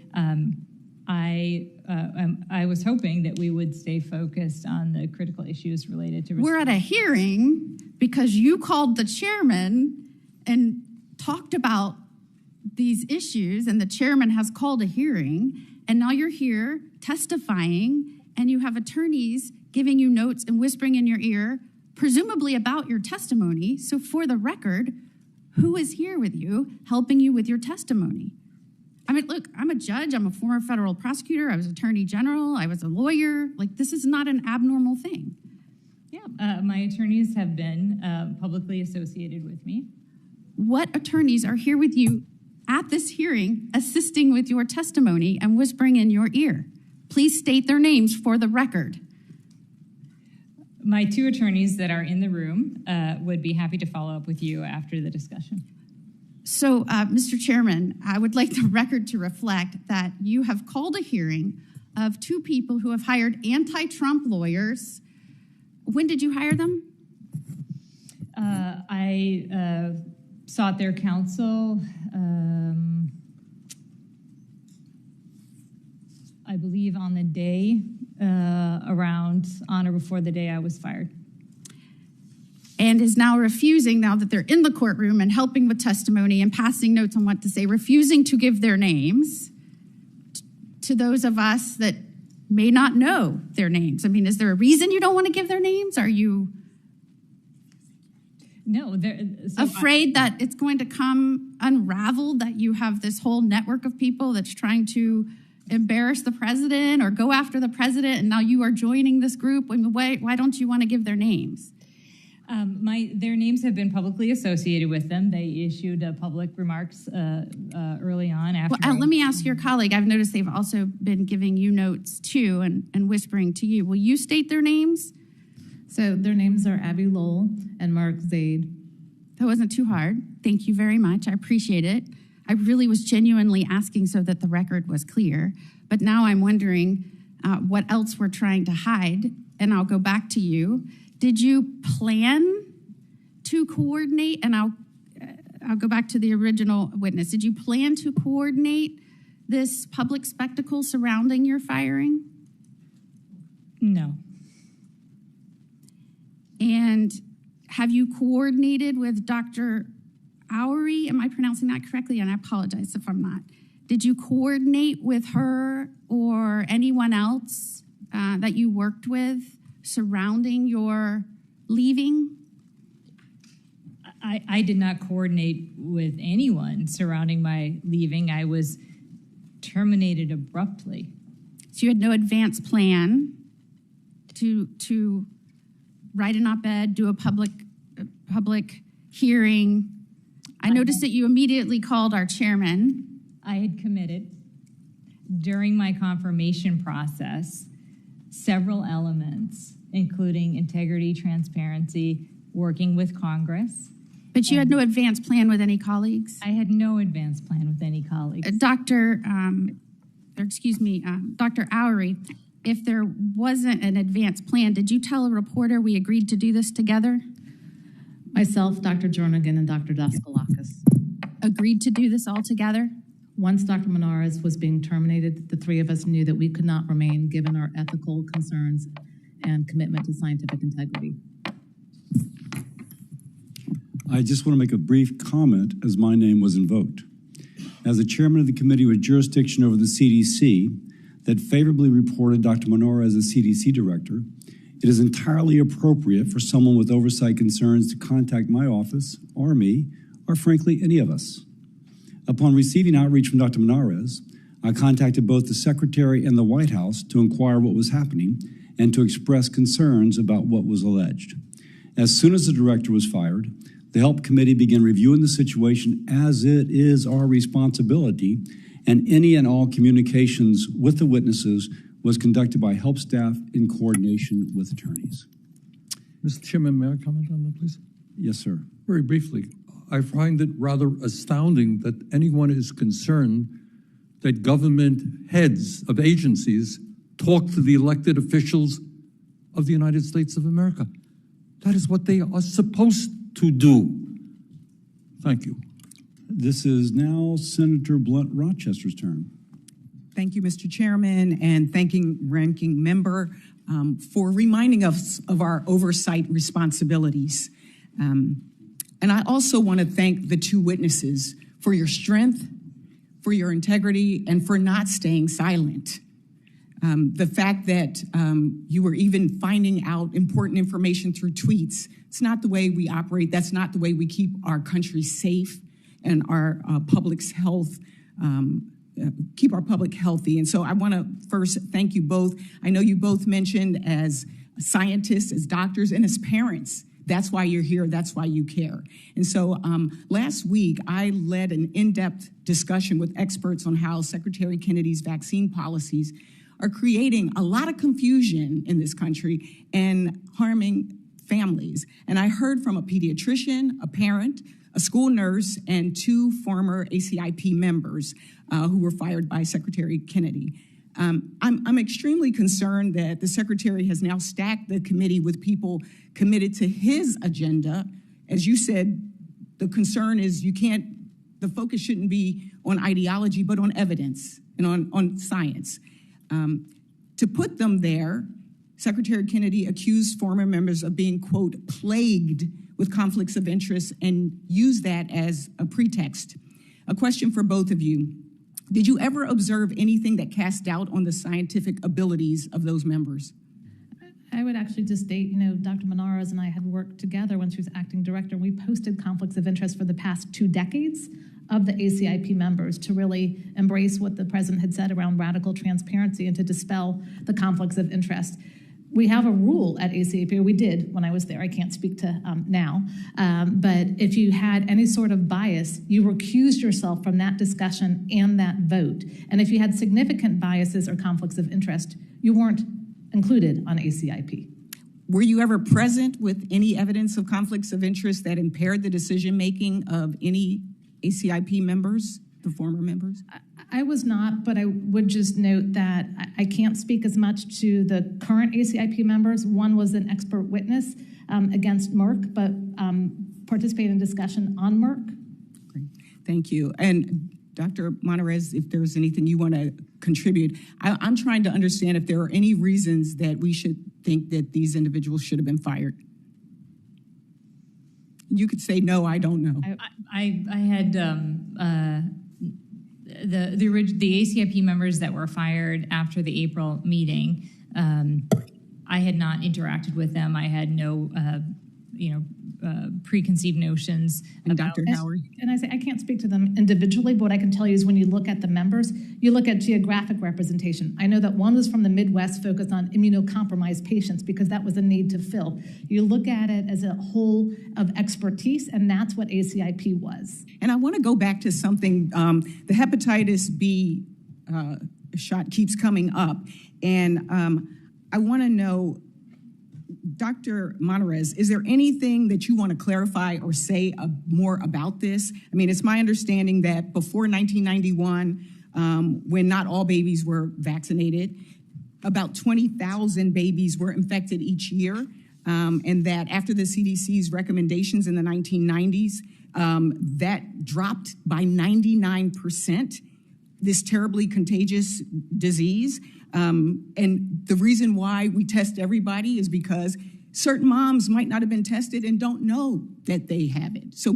I was hoping that we would stay focused on the critical issues related to... We're at a hearing because you called the chairman and talked about these issues, and the chairman has called a hearing, and now you're here testifying, and you have attorneys giving you notes and whispering in your ear, presumably about your testimony. So for the record, who is here with you, helping you with your testimony? I mean, look, I'm a judge. I'm a former federal prosecutor. I was attorney general. I was a lawyer. Like, this is not an abnormal thing. Yeah, my attorneys have been publicly associated with me. What attorneys are here with you at this hearing, assisting with your testimony and whispering in your ear? Please state their names for the record. My two attorneys that are in the room would be happy to follow up with you after the discussion. So, Mr. Chairman, I would like the record to reflect that you have called a hearing of two people who have hired anti-Trump lawyers. When did you hire them? I sought their counsel, I believe on the day around on or before the day I was fired. And is now refusing, now that they're in the courtroom and helping with testimony and passing notes on what to say, refusing to give their names to those of us that may not know their names. I mean, is there a reason you don't want to give their names? Are you afraid that it's going to come unraveled, that you have this whole network of people that's trying to embarrass the president or go after the president, and now you are joining this group? I mean, why don't you want to give their names? Their names have been publicly associated with them. They issued public remarks early on. After. Well, let me ask your colleague. I've noticed they've also been giving you notes too and whispering to you. Will you state their names? So their names are Abby Lowell and Mark Zaid. That wasn't too hard. Thank you very much. I appreciate it. I really was genuinely asking so that the record was clear. But now I'm wondering what else we're trying to hide. And I'll go back to you. Did you plan to coordinate? And I'll go back to the original witness. Did you plan to coordinate this public spectacle surrounding your firing? No. And have you coordinated with Dr. Howry? Am I pronouncing that correctly? And I apologize if I'm not. Did you coordinate with her or anyone else that you worked with surrounding your leaving? I did not coordinate with anyone surrounding my leaving. I was terminated abruptly. So you had no advance plan to write an op-ed, do a public hearing. I noticed that you immediately called our chairman. I had committed during my confirmation process several elements, including integrity, transparency, working with Congress. But you had no advance plan with any colleagues? I had no advance plan with any colleagues. Dr. Howry, if there wasn't an advance plan, did you tell a reporter we agreed to do this together? Myself, Dr. Jernigan, and Dr. Daskalakis. Agreed to do this all together? Once Dr. Monarez was being terminated, the three of us knew that we could not remain given our ethical concerns and commitment to scientific integrity. I just want to make a brief comment as my name was invoked. As the chairman of the committee with jurisdiction over the CDC that favorably reported Dr. Monarez as CDC director, it is entirely appropriate for someone with oversight concerns to contact my office or me, or frankly, any of us. Upon receiving outreach from Dr. Monarez, I contacted both the Secretary and the White House to inquire what was happening and to express concerns about what was alleged. As soon as the director was fired, the HELP Committee began reviewing the situation as it is our responsibility, and any and all communications with the witnesses was conducted by HELP staff in coordination with attorneys. Mr. Chairman, may I comment on that, please? Yes, sir. Very briefly, I find it rather astounding that anyone is concerned that government heads of agencies talk to the elected officials of the United States of America. That is what they are supposed to do. Thank you. This is now Senator Blunt Rochester's turn. Thank you, Mr. Chairman, and thanking Ranking Member for reminding us of our oversight responsibilities. And I also want to thank the two witnesses for your strength, for your integrity, and for not staying silent. The fact that you were even finding out important information through tweets, it's not the way we operate. That's not the way we keep our country safe and our public's health, keep our public healthy. And so I want to first thank you both. I know you both mentioned as scientists, as doctors, and as parents. That's why you're here. That's why you care. And so last week, I led an in-depth discussion with experts on how Secretary Kennedy's vaccine policies are creating a lot of confusion in this country and harming families. And I heard from a pediatrician, a parent, a school nurse, and 2 former ACIP members who were fired by Secretary Kennedy. I'm extremely concerned that the Secretary has now stacked the committee with people committed to his agenda. As you said, the concern is the focus shouldn't be on ideology, but on evidence and on science. To put them there, Secretary Kennedy accused former members of being, quote, plagued with conflicts of interest and used that as a pretext. A question for both of you. Did you ever observe anything that cast doubt on the scientific abilities of those members? I would actually just state, Dr. Monarez and I had worked together when she was acting director. We posted conflicts of interest for the past 2 decades of the ACIP members to really embrace what the president had said around radical transparency and to dispel the conflicts of interest. We have a rule at ACIP, or we did when I was there. I can't speak to now. But if you had any sort of bias, you recused yourself from that discussion and that vote. And if you had significant biases or conflicts of interest, you weren't included on ACIP. Were you ever present with any evidence of conflicts of interest that impaired the decision-making of any ACIP members, the former members? I was not, but I would just note that I can't speak as much to the current ACIP members. One was an expert witness against Merck, but participated in discussion on Merck. Great. Thank you. And Dr. Monarez, if there's anything you want to contribute, I'm trying to understand if there are any reasons that we should think that these individuals should have been fired. You could say, no, I don't know. I had the ACIP members that were fired after the April meeting. I had not interacted with them. I had no, preconceived notions. And Dr. Howry? And I say I can't speak to them individually, but what I can tell you is when you look at the members, you look at geographic representation. I know that one was from the Midwest, focused on immunocompromised patients because that was a need to fill. You look at it as a whole of expertise, and that's what ACIP was. And I want to go back to something, the hepatitis B shot keeps coming up, and I want to know, Dr. Monarez, is there anything that you want to clarify or say more about this? I mean, it's my understanding that before 1991, when not all babies were vaccinated, about 20,000 babies were infected each year, and that after the CDC's recommendations in the 1990s, that dropped by 99%, this terribly contagious disease. And the reason why we test everybody is because certain moms might not have been tested and don't know that they have it. So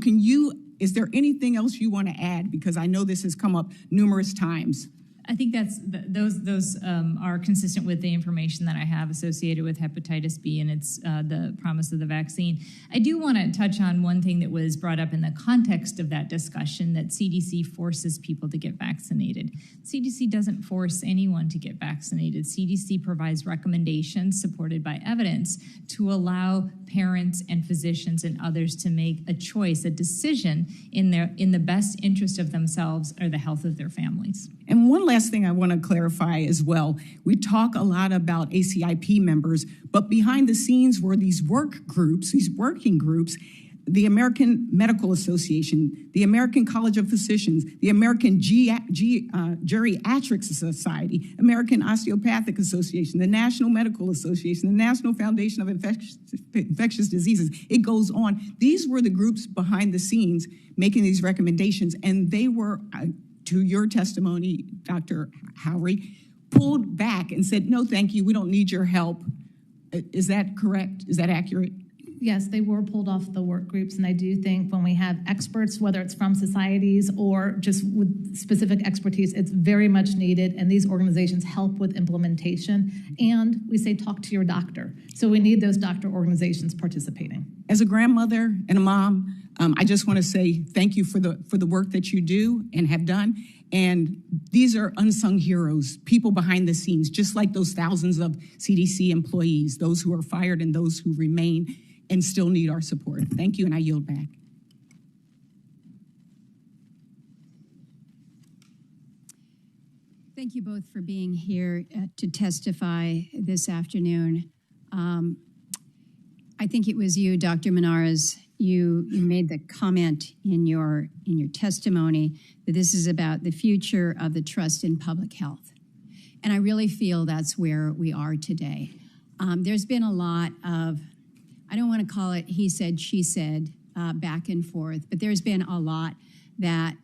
is there anything else you want to add? Because I know this has come up numerous times. I think those are consistent with the information that I have associated with hepatitis B and it's the promise of the vaccine. I do want to touch on one thing that was brought up in the context of that discussion, that CDC forces people to get vaccinated. CDC doesn't force anyone to get vaccinated. CDC provides recommendations supported by evidence to allow parents and physicians and others to make a choice, a decision in the best interest of themselves or the health of their families. And one last thing I want to clarify as well. We talk a lot about ACIP members, but behind the scenes were these work groups, these working groups, the American Medical Association, the American College of Physicians, the American Geriatrics Society, American Osteopathic Association, the National Medical Association, the National Foundation of Infectious Diseases. It goes on. These were the groups behind the scenes making these recommendations, and they were, to your testimony, Dr. Howry, pulled back and said, no, thank you, we don't need your help. Is that correct? Is that accurate? Yes, they were pulled off the work groups, and I do think when we have experts, whether it's from societies or just with specific expertise, it's very much needed, and these organizations help with implementation, and we say talk to your doctor. So we need those doctor organizations participating. As a grandmother and a mom, I just want to say thank you for the work that you do and have done. And these are unsung heroes, people behind the scenes, just like those thousands of CDC employees, those who are fired and those who remain and still need our support. Thank you, and I yield back. Thank you both for being here to testify this afternoon. I think it was you, Dr. Monarez. you made the comment in your testimony that this is about the future of the trust in public health. And I really feel that's where we are today. There's been a lot of, I don't want to call it he said, she said, back and forth, but there's been a lot that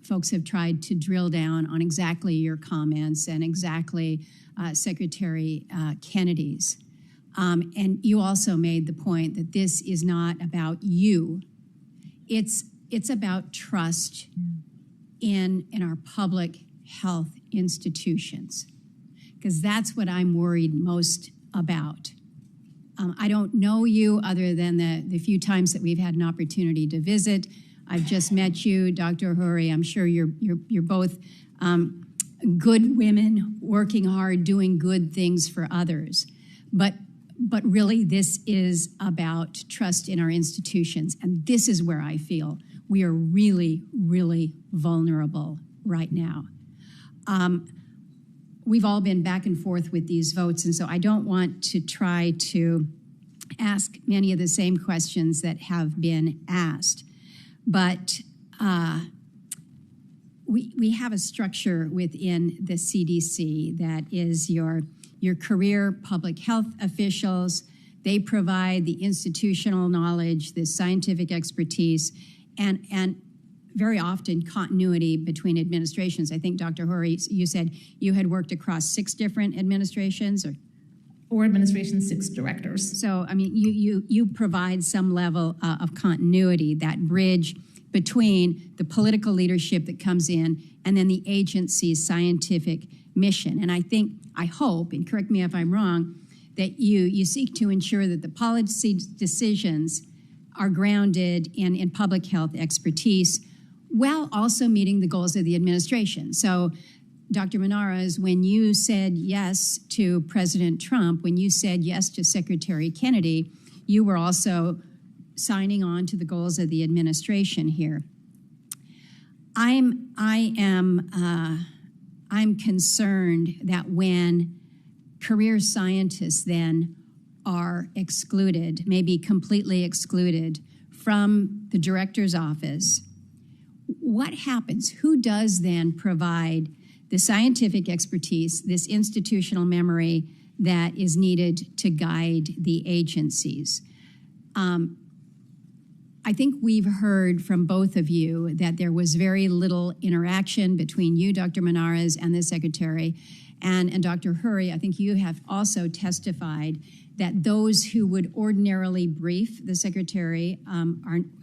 folks have tried to drill down on exactly your comments and exactly Secretary Kennedy's. And you also made the point that this is not about you. It's about trust in our public health institutions, because that's what I'm worried most about. I don't know you other than the few times that we've had an opportunity to visit. I've just met you, Dr. Howry. I'm sure you're both good women, working hard, doing good things for others. But really, this is about trust in our institutions. And this is where I feel we are really, really vulnerable right now. We've all been back and forth with these votes, and so I don't want to try to ask many of the same questions that have been asked. But we have a structure within the CDC that is your career public health officials. They provide the institutional knowledge, the scientific expertise, and very often continuity between administrations. I think, Dr. Howry, you said you had worked across 6 different administrations, or administrations, 6 directors. So, I mean, you provide some level of continuity, that bridge between the political leadership that comes in and then the agency's scientific mission. And I hope, and correct me if I'm wrong, that you seek to ensure that the policy decisions are grounded in public health expertise, while also meeting the goals of the administration. So, Dr. Monarez, when you said yes to President Trump, when you said yes to Secretary Kennedy, you were also signing on to the goals of the administration here. I'm concerned that when career scientists then are excluded, maybe completely excluded from the director's office, what happens? Who does then provide the scientific expertise, this institutional memory that is needed to guide the agencies? I think we've heard from both of you that there was very little interaction between you, Dr. Monarez, and the Secretary. And Dr. Howry, I think you have also testified that those who would ordinarily brief the Secretary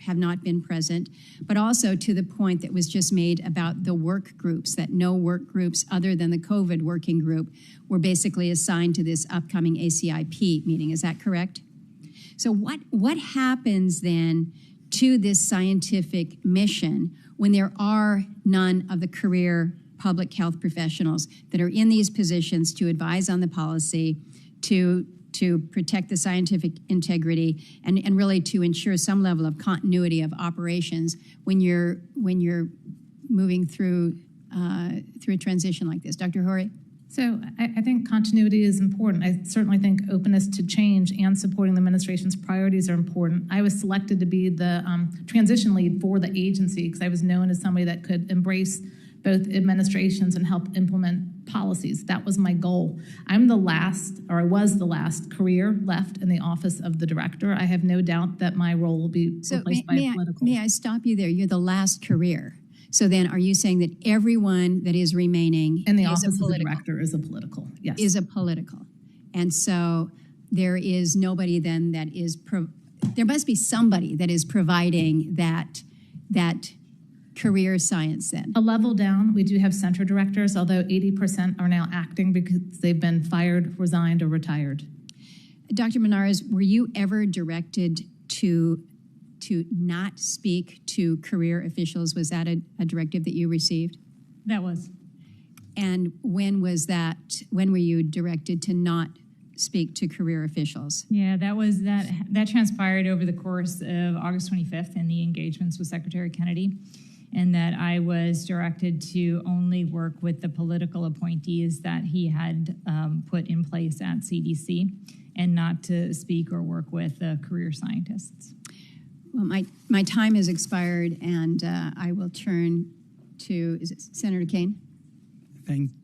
have not been present, but also to the point that was just made about the work groups, that no work groups other than the COVID working group were basically assigned to this upcoming ACIP meeting. Is that correct? So what happens then to this scientific mission when there are none of the career public health professionals that are in these positions to advise on the policy, to protect the scientific integrity, and really to ensure some level of continuity of operations when you're moving through a transition like this? Dr. Howry? So I think continuity is important. I certainly think openness to change and supporting the administration's priorities are important. I was selected to be the transition lead for the agency because I was known as somebody that could embrace both administrations and help implement policies. That was my goal. I was the last career left in the office of the director. I have no doubt that my role will be replaced by a political. May I stop you there? You're the last career. So then are you saying that everyone that is remaining in the office of the director is a political? Yes. Is a political. And so there is nobody then that is, there must be somebody that is providing that career science then. A level down, we do have center directors, although 80% are now acting because they've been fired, resigned, or retired. Dr. Monarez, were you ever directed to not speak to career officials? Was that a directive that you received? That was. And when was that? When were you directed to not speak to career officials? Yeah, that transpired over the course of August 25th in the engagements with Secretary Kennedy, and that I was directed to only work with the political appointees that he had put in place at CDC and not to speak or work with career scientists. Well, my time has expired, and I will turn to, is it Senator Kane?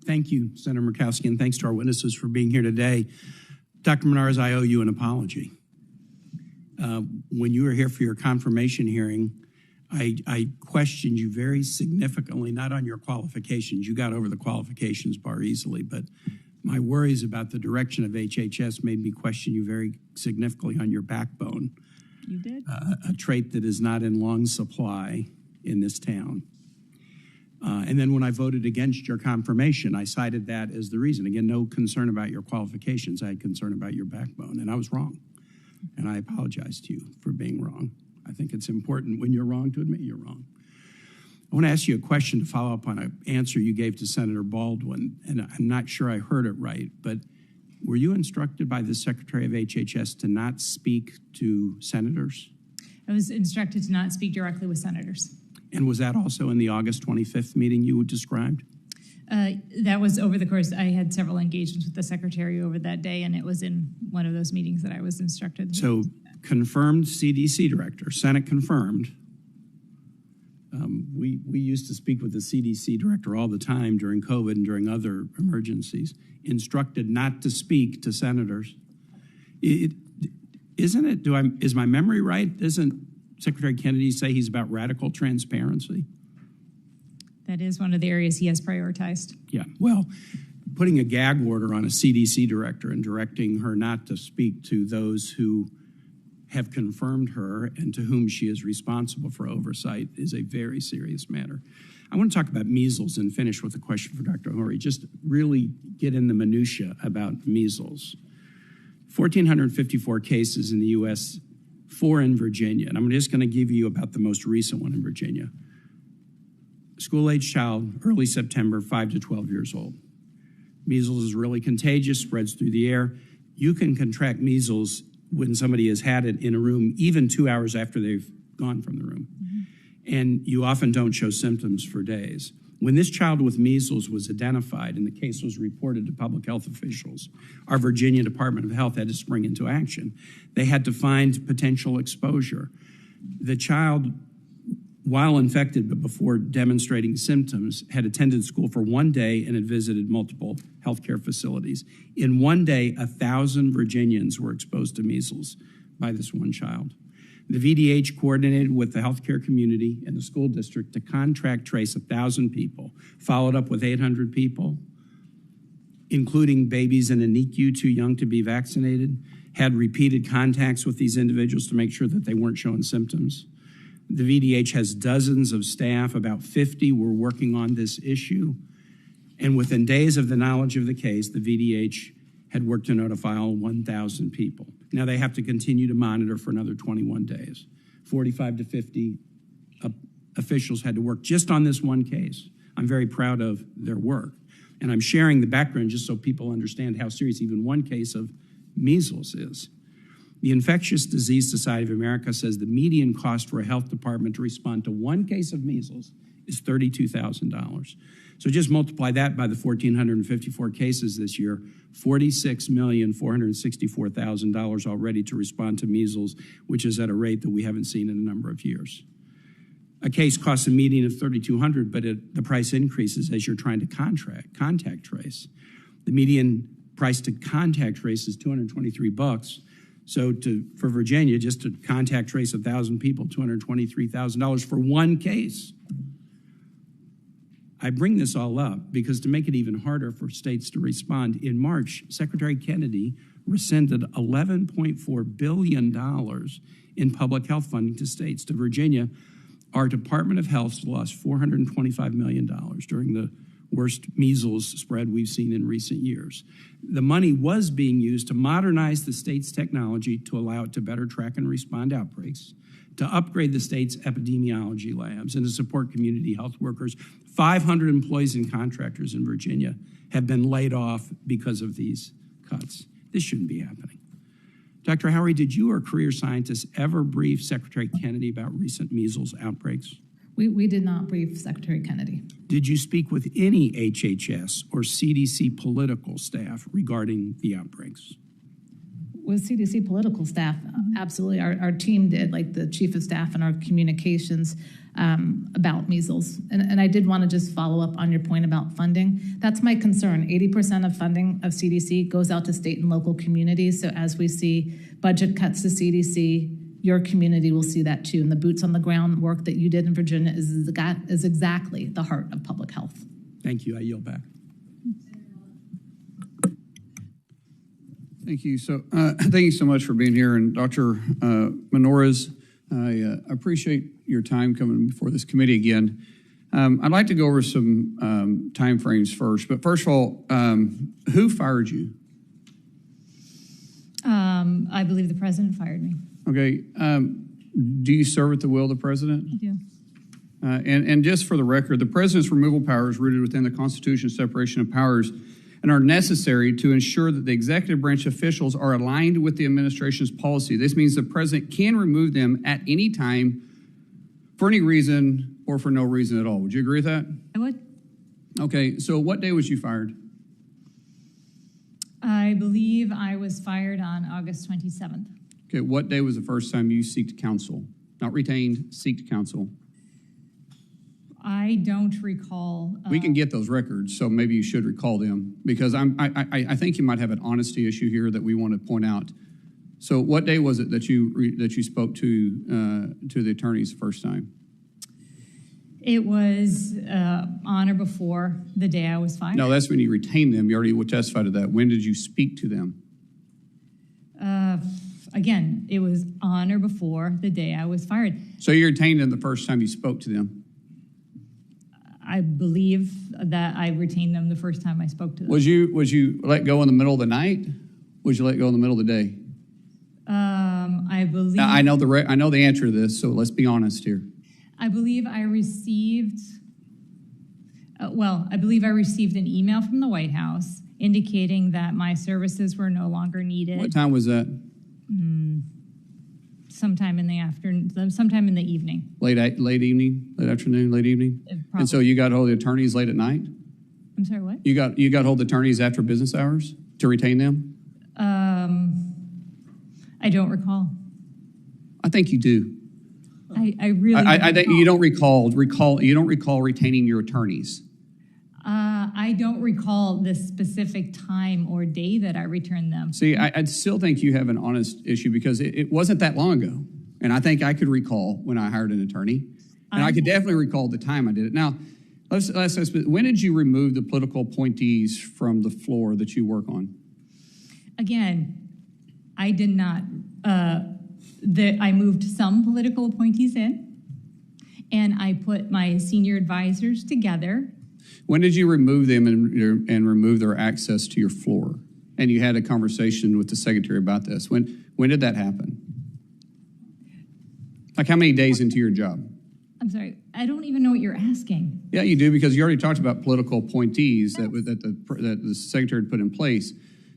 Thank you, Senator Murkowski, and thanks to our witnesses for being here today. Dr. Monarez, I owe you an apology. When you were here for your confirmation hearing, I questioned you very significantly, not on your qualifications. You got over the qualifications bar easily, but my worries about the direction of HHS made me question you very significantly on your backbone. You did? A trait that is not in long supply in this town. And then when I voted against your confirmation, I cited that as the reason. Again, no concern about your qualifications. I had concern about your backbone, and I was wrong. And I apologize to you for being wrong. I think it's important when you're wrong to admit you're wrong. I want to ask you a question to follow up on an answer you gave to Senator Baldwin, and I'm not sure I heard it right, but were you instructed by the Secretary of HHS to not speak to senators? I was instructed to not speak directly with senators. And was that also in the August 25th meeting you described? That was over the course. I had several engagements with the Secretary over that day, and it was in one of those meetings that I was instructed. So confirmed CDC director, Senate confirmed. We used to speak with the CDC director all the time during COVID and during other emergencies, instructed not to speak to senators. Is my memory right? Doesn't Secretary Kennedy say he's about radical transparency? That is one of the areas he has prioritized. Yeah, well, putting a gag order on a CDC director and directing her not to speak to those who have confirmed her and to whom she is responsible for oversight is a very serious matter. I want to talk about measles and finish with a question for Dr. Howry. Just really get in the minutia about measles. 1,454 cases in the U.S., 4 in Virginia. And I'm just going to give you about the most recent one in Virginia. School-age child, early September, 5 to 12 years old. Measles is really contagious, spreads through the air. You can contract measles when somebody has had it in a room, even 2 hours after they've gone from the room. Mm-hmm. And you often don't show symptoms for days. When this child with measles was identified and the case was reported to public health officials, our Virginia Department of Health had to spring into action. They had to find potential exposure. The child, while infected but before demonstrating symptoms, had attended school for 1 day and had visited multiple healthcare facilities. In 1 day, 1,000 Virginians were exposed to measles by this one child. The VDH coordinated with the healthcare community and the school district to contract trace 1,000 people, followed up with 800 people, including babies in a NICU too young to be vaccinated, had repeated contacts with these individuals to make sure that they weren't showing symptoms. The VDH has dozens of staff, about 50 were working on this issue. And within days of the knowledge of the case, the VDH had worked to notify all 1,000 people. Now they have to continue to monitor for another 21 days. 45 to 50 officials had to work just on this one case. I'm very proud of their work. And I'm sharing the background just so people understand how serious even one case of measles is. The Infectious Disease Society of America says the median cost for a health department to respond to one case of measles is $32,000. So just multiply that by the 1,454 cases this year, $46,464,000 already to respond to measles, which is at a rate that we haven't seen in a number of years. A case costs a median of $3,200, but the price increases as you're trying to contact trace. The median price to contact trace is $223. So for Virginia, just to contact trace 1,000 people, $223,000 for one case. I bring this all up because to make it even harder for states to respond, in March, Secretary Kennedy rescinded $11.4 billion in public health funding to states. To Virginia, our Department of Health lost $425 million during the worst measles spread we've seen in recent years. The money was being used to modernize the state's technology to allow it to better track and respond to outbreaks, to upgrade the state's epidemiology labs, and to support community health workers. 500 employees and contractors in Virginia have been laid off because of these cuts. This shouldn't be happening. Dr. Howry, did you or career scientists ever brief Secretary Kennedy about recent measles outbreaks? We did not brief Secretary Kennedy. Did you speak with any HHS or CDC political staff regarding the outbreaks? with CDC political staff, absolutely. Our team did, like the chief of staff and our communications about measles. And I did want to just follow up on your point about funding. That's my concern. 80% of funding of CDC goes out to state and local communities. So as we see budget cuts to CDC, your community will see that too. And the boots on the ground work that you did in Virginia is exactly the heart of public health. Thank you. I yield back. Thank you. Thank you so much for being here. And Dr. Monarez, I appreciate your time coming before this committee again. I'd like to go over some time frames first. But first of all, who fired you? I believe the president fired me. Okay. Do you serve at the will of the president? I do. And just for the record, the president's removal power is rooted within the Constitution's separation of powers and are necessary to ensure that the executive branch officials are aligned with the administration's policy. This means the president can remove them at any time for any reason or for no reason at all. Would you agree with that? I would. Okay, so what day was you fired? I believe I was fired on August 27th. Okay, what day was the first time you seeked counsel? Not retained, seeked counsel. I don't recall. We can get those records, so maybe you should recall them, because I think you might have an honesty issue here that we want to point out. So, what day was it that you spoke to the attorneys the first time? It was on or before the day I was fired. No, that's when you retained them. You already testified to that. When did you speak to them? Again, it was on or before the day I was fired. So you retained them the first time you spoke to them? I believe that I retained them the first time I spoke to them. Was you let go in the middle of the night? Was you let go in the middle of the day? I believe. Now, I know the answer to this, so let's be honest here. I believe I received. I believe I received an email from the White House indicating that my services were no longer needed. What time was that? Sometime in the afternoon, sometime in the evening. Late evening, late afternoon, late evening. Probably. And so you got hold of the attorneys late at night? I'm sorry, what? You got hold of the attorneys after business hours to retain them? I don't recall. I think you do. I really. I think you don't recall. You don't recall retaining your attorneys. I don't recall the specific time or day that I returned them. See, I still think you have an honest issue because it wasn't that long ago. And I think I could recall when I hired an attorney. And I could definitely recall the time I did it. Now, let's ask, when did you remove the political appointees from the floor that you work on? Again, I did not. I moved some political appointees in, and I put my senior advisors together. When did you remove them and remove their access to your floor? And you had a conversation with the secretary about this. When did that happen? Like how many days into your job? I'm sorry, I don't even know what you're asking. Yeah, you do, because you already talked about political appointees that the secretary had put in place.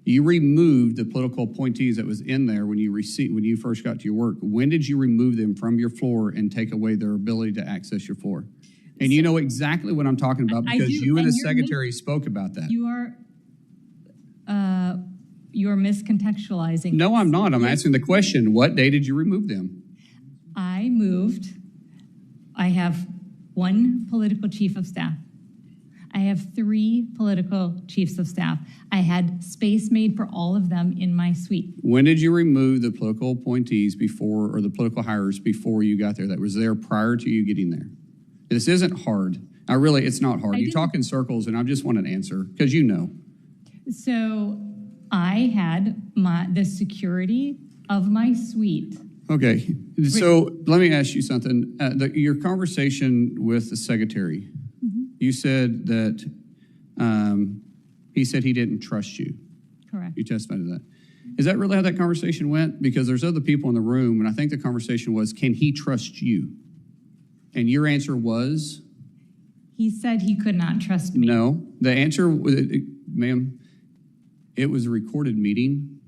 You removed the political appointees that was in there when you first got to your work. When did you remove them from your floor and take away their ability to access your floor? And you know exactly what I'm talking about because you and the secretary spoke about that. You're miscontextualizing. No, I'm not. I'm asking the question, what day did you remove them? I have one political chief of staff. I have 3 political chiefs of staff. I had space made for all of them in my suite. When did you remove the political appointees or the political hires before you got there? That was there prior to you getting there. This isn't hard. It's not hard. You talk in circles, and I just want an answer because you know. So I had the security of my suite. Okay. So let me ask you something. Your conversation with the secretary, you said that he said he didn't trust you. Correct. You testified to that. Is that really how that conversation went? Because there's other people in the room, and I think the conversation was, can he trust you? And your answer was? He said he could not trust me. No. The answer, ma'am, it was a recorded meeting.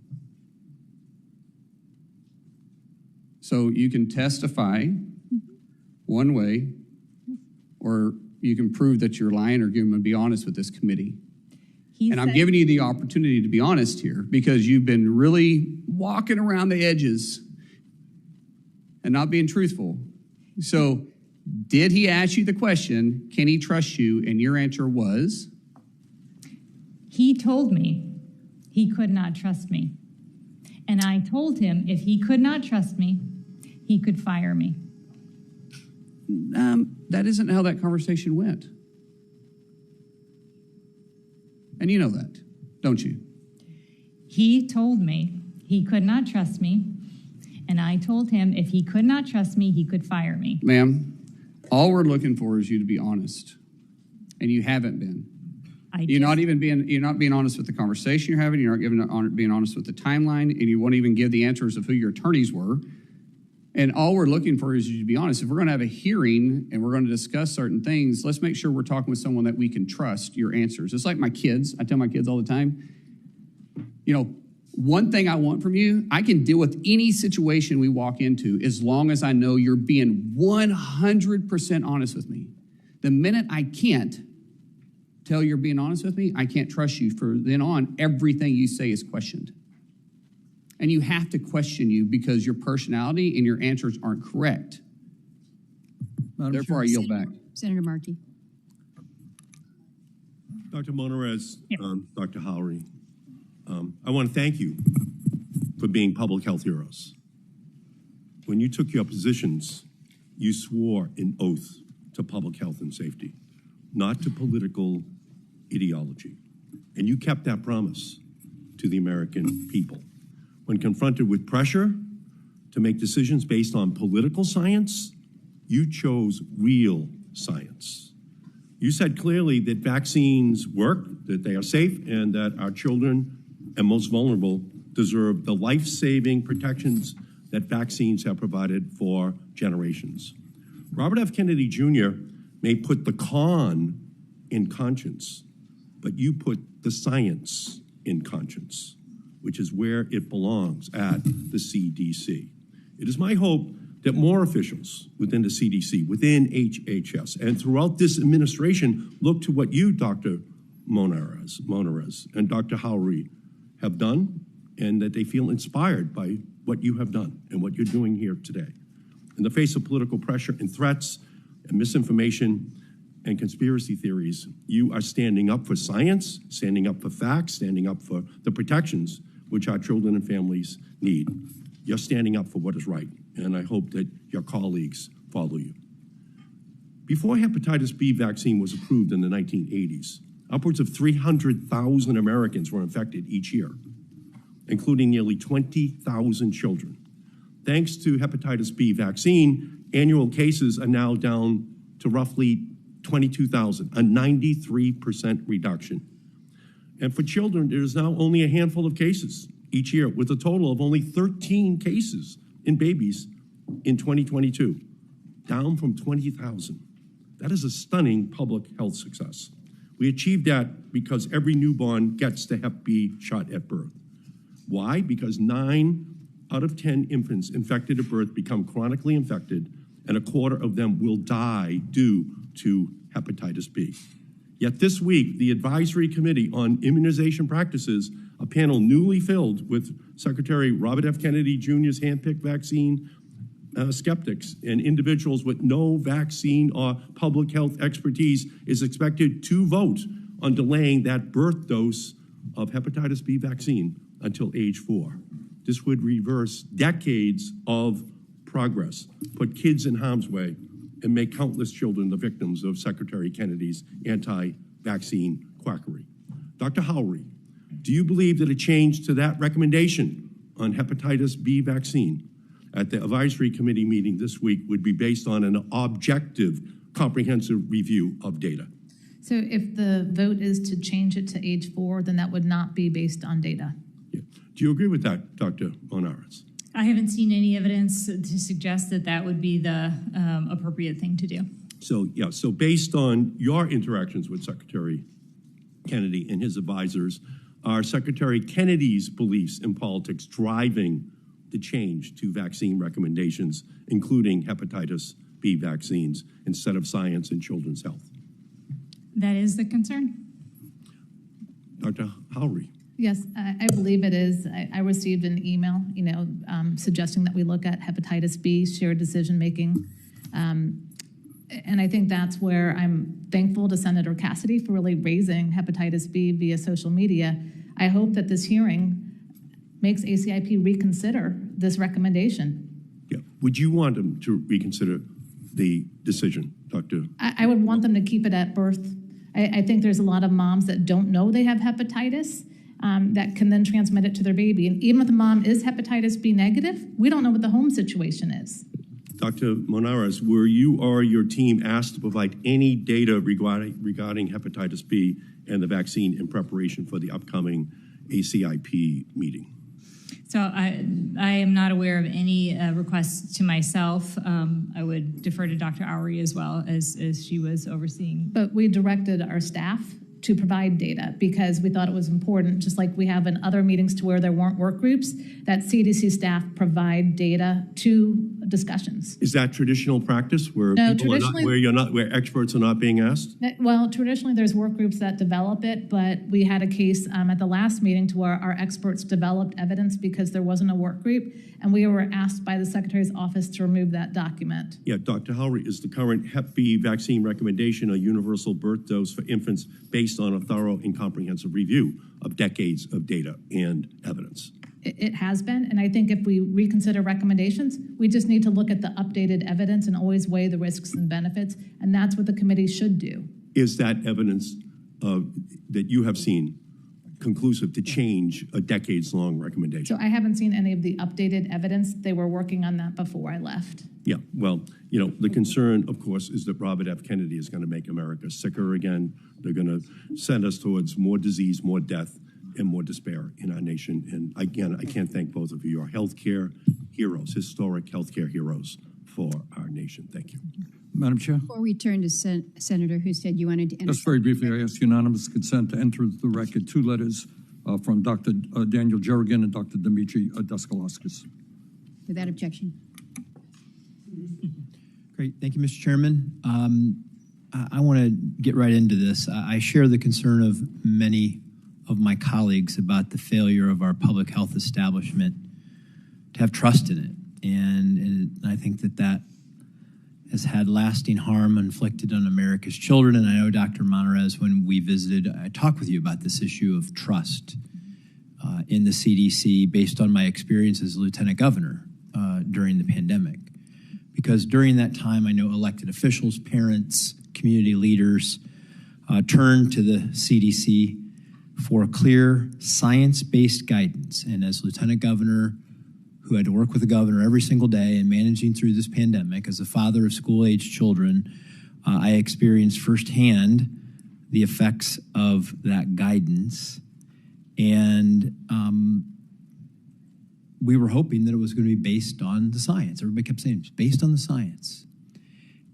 So you can testify one way, or you can prove that you're lying or be honest with this committee. And I'm giving you the opportunity to be honest here because you've been really walking around the edges and not being truthful. So did he ask you the question, can he trust you? And your answer was? He told me he could not trust me. And I told him if he could not trust me, he could fire me. That isn't how that conversation went. And you know that, don't you? He told me he could not trust me, and I told him if he could not trust me, he could fire me. Ma'am, all we're looking for is you to be honest, and you haven't been. You're not being honest with the conversation you're having. You're not being honest with the timeline, and you won't even give the answers of who your attorneys were. And all we're looking for is you to be honest. If we're going to have a hearing and we're going to discuss certain things, let's make sure we're talking with someone that we can trust your answers. It's like my kids. I tell my kids all the time, you know, one thing I want from you, I can deal with any situation we walk into as long as I know you're being 100% honest with me. The minute I can't tell you're being honest with me, I can't trust you. From then on, everything you say is questioned. And you have to question you because your personality and your answers aren't correct. Therefore, I yield back. Senator Markey. Dr. Monarez, Dr. Howry, I want to thank you for being public health heroes. When you took your positions, you swore an oath to public health and safety, not to political ideology. And you kept that promise to the American people. When confronted with pressure to make decisions based on political science, you chose real science. You said clearly that vaccines work, that they are safe, and that our children and most vulnerable deserve the life-saving protections that vaccines have provided for generations. Robert F. Kennedy Jr. may put the con in conscience, but you put the science in conscience, which is where it belongs at the CDC. It is my hope that more officials within the CDC, within HHS, and throughout this administration look to what you, Dr. Monarez, and Dr. Howry have done, and that they feel inspired by what you have done and what you're doing here today. In the face of political pressure and threats and misinformation and conspiracy theories, you are standing up for science, standing up for facts, standing up for the protections which our children and families need. You're standing up for what is right, and I hope that your colleagues follow you. Before hepatitis B vaccine was approved in the 1980s, upwards of 300,000 Americans were infected each year, including nearly 20,000 children. Thanks to hepatitis B vaccine, annual cases are now down to roughly 22,000, a 93% reduction. And for children, there is now only a handful of cases each year, with a total of only 13 cases in babies in 2022, down from 20,000. That is a stunning public health success. We achieved that because every newborn gets the Hep B shot at birth. Why? Because 9 out of 10 infants infected at birth become chronically infected, and a quarter of them will die due to hepatitis B. Yet this week, the Advisory Committee on Immunization Practices, a panel newly filled with Secretary Robert F. Kennedy Jr.'s handpicked vaccine skeptics and individuals with no vaccine or public health expertise, is expected to vote on delaying that birth dose of hepatitis B vaccine until age 4. This would reverse decades of progress, put kids in harm's way, and make countless children the victims of Secretary Kennedy's anti-vaccine quackery. Dr. Howry, do you believe that a change to that recommendation on hepatitis B vaccine at the advisory committee meeting this week would be based on an objective, comprehensive review of data? So if the vote is to change it to age 4, then that would not be based on data. Yeah. Do you agree with that, Dr. Monarez? I haven't seen any evidence to suggest that that would be the appropriate thing to do. So based on your interactions with Secretary Kennedy and his advisors, are Secretary Kennedy's beliefs in politics driving the change to vaccine recommendations, including hepatitis B vaccines, instead of science and children's health? That is the concern. Dr. Howry. Yes, I believe it is. I received an email, suggesting that we look at hepatitis B, shared decision-making. And I think that's where I'm thankful to Senator Cassidy for really raising hepatitis B via social media. I hope that this hearing makes ACIP reconsider this recommendation. Yeah. Would you want them to reconsider the decision, Dr.? I would want them to keep it at birth. I think there's a lot of moms that don't know they have hepatitis that can then transmit it to their baby. And even if the mom is hepatitis B negative, we don't know what the home situation is. Dr. Monarez, were you or your team asked to provide any data regarding hepatitis B and the vaccine in preparation for the upcoming ACIP meeting? So I am not aware of any requests to myself. I would defer to Dr. Howry as well, as she was overseeing. But we directed our staff to provide data because we thought it was important, just like we have in other meetings to where there weren't work groups, that CDC staff provide data to discussions. Is that traditional practice where No, people are not, where experts are not being asked? Well, traditionally there's work groups that develop it, but we had a case at the last meeting to where our experts developed evidence because there wasn't a work group, and we were asked by the Secretary's office to remove that document. Yeah, Dr. Howry, is the current Hep B vaccine recommendation a universal birth dose for infants based on a thorough and comprehensive review of decades of data and evidence? It has been, and I think if we reconsider recommendations, we just need to look at the updated evidence and always weigh the risks and benefits, and that's what the committee should do. Is that evidence that you have seen conclusive to change a decades-long recommendation? So I haven't seen any of the updated evidence. They were working on that before I left. Yeah, well, the concern, of course, is that Robert F. Kennedy is going to make America sicker again. They're going to send us towards more disease, more death, and more despair in our nation. And again, I can't thank both of you. You're healthcare heroes, historic healthcare heroes for our nation. Thank you. Madam Chair? Before we turn to Senator Ousted, you wanted to enter. Just very briefly, I ask unanimous consent to enter the record 2 letters from Dr. Daniel Jerrigan and Dr. Dimitri Daskalauskas. Without objection. Great. Thank you, Mr. Chairman. I want to get right into this. I share the concern of many of my colleagues about the failure of our public health establishment to have trust in it. And I think that has had lasting harm inflicted on America's children. And I know, Dr. Monarez, when we visited, I talked with you about this issue of trust in the CDC based on my experience as Lieutenant Governor during the pandemic. Because during that time, I know elected officials, parents, community leaders turned to the CDC for clear science-based guidance. And as Lieutenant Governor, who had to work with the governor every single day and managing through this pandemic, as a father of school-aged children, I experienced firsthand the effects of that guidance. And we were hoping that it was going to be based on the science. Everybody kept saying it's based on the science.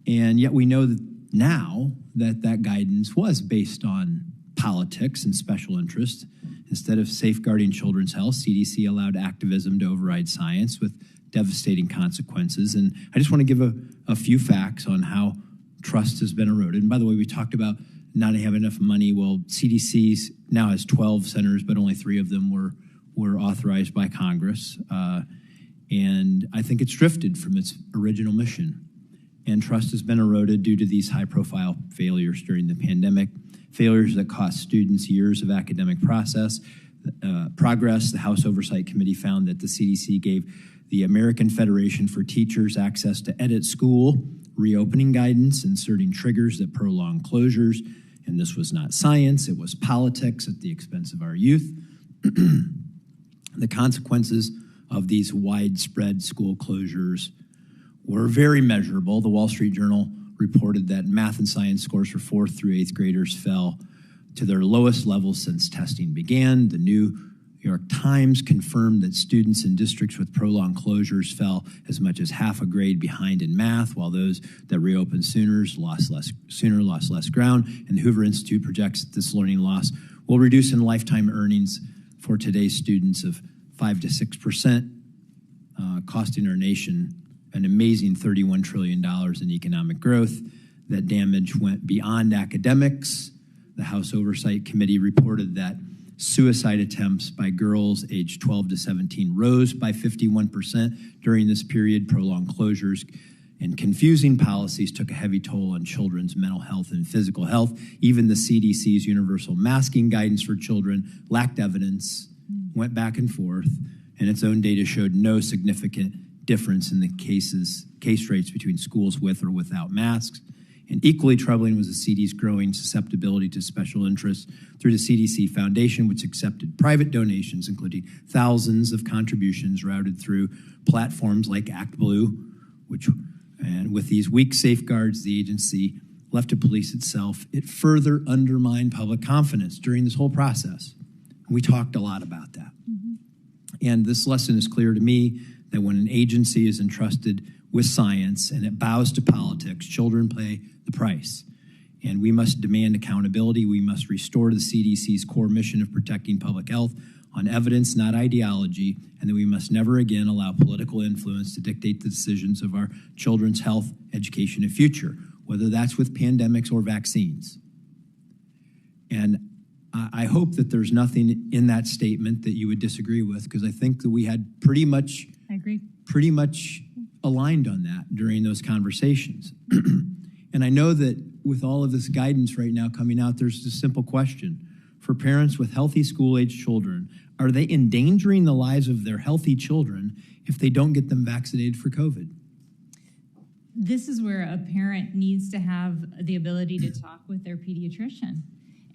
And yet we know that now that guidance was based on politics and special interest. Instead of safeguarding children's health, CDC allowed activism to override science with devastating consequences. And I just want to give a few facts on how trust has been eroded. And by the way, we talked about not having enough money. Well, CDC now has 12 centers, but only 3 of them were authorized by Congress. And I think it's drifted from its original mission. And trust has been eroded due to these high-profile failures during the pandemic, failures that cost students years of academic progress. The House Oversight Committee found that the CDC gave the American Federation for Teachers access to edit school reopening guidance, inserting triggers that prolong closures. And this was not science, it was politics at the expense of our youth. The consequences of these widespread school closures were very measurable. The Wall Street Journal reported that math and science scores for 4th through 8th graders fell to their lowest levels since testing began. The New York Times confirmed that students in districts with prolonged closures fell as much as half a grade behind in math, while those that reopened sooner lost less ground. And the Hoover Institute projects that this learning loss will reduce in lifetime earnings for today's students of 5 to 6%, costing our nation an amazing $31 trillion in economic growth. That damage went beyond academics. The House Oversight Committee reported that Suicide attempts by girls aged 12 to 17 rose by 51% during this period. Prolonged closures and confusing policies took a heavy toll on children's mental health and physical health. Even the CDC's universal masking guidance for children lacked evidence, went back and forth, and its own data showed no significant difference in the case rates between schools with or without masks. And equally troubling was the CDC's growing susceptibility to special interests through the CDC Foundation, which accepted private donations, including thousands of contributions routed through platforms like ActBlue, and with these weak safeguards, the agency left to police itself. It further undermined public confidence during this whole process. We talked a lot about that. And this lesson is clear to me that when an agency is entrusted with science and it bows to politics, children pay the price. And we must demand accountability. We must restore the CDC's core mission of protecting public health on evidence, not ideology, and that we must never again allow political influence to dictate the decisions of our children's health, education, and future, whether that's with pandemics or vaccines. And I hope that there's nothing in that statement that you would disagree with, because I think that we had pretty much aligned on that during those conversations. And I know that with all of this guidance right now coming out, there's a simple question. For parents with healthy school-age children, are they endangering the lives of their healthy children if they don't get them vaccinated for COVID? This is where a parent needs to have the ability to talk with their pediatrician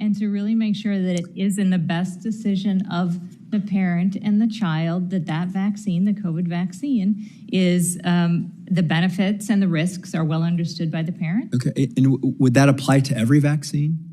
and to really make sure that it is in the best decision of the parent and the child that vaccine, the COVID vaccine, is the benefits and the risks are well understood by the parent. Okay, and would that apply to every vaccine?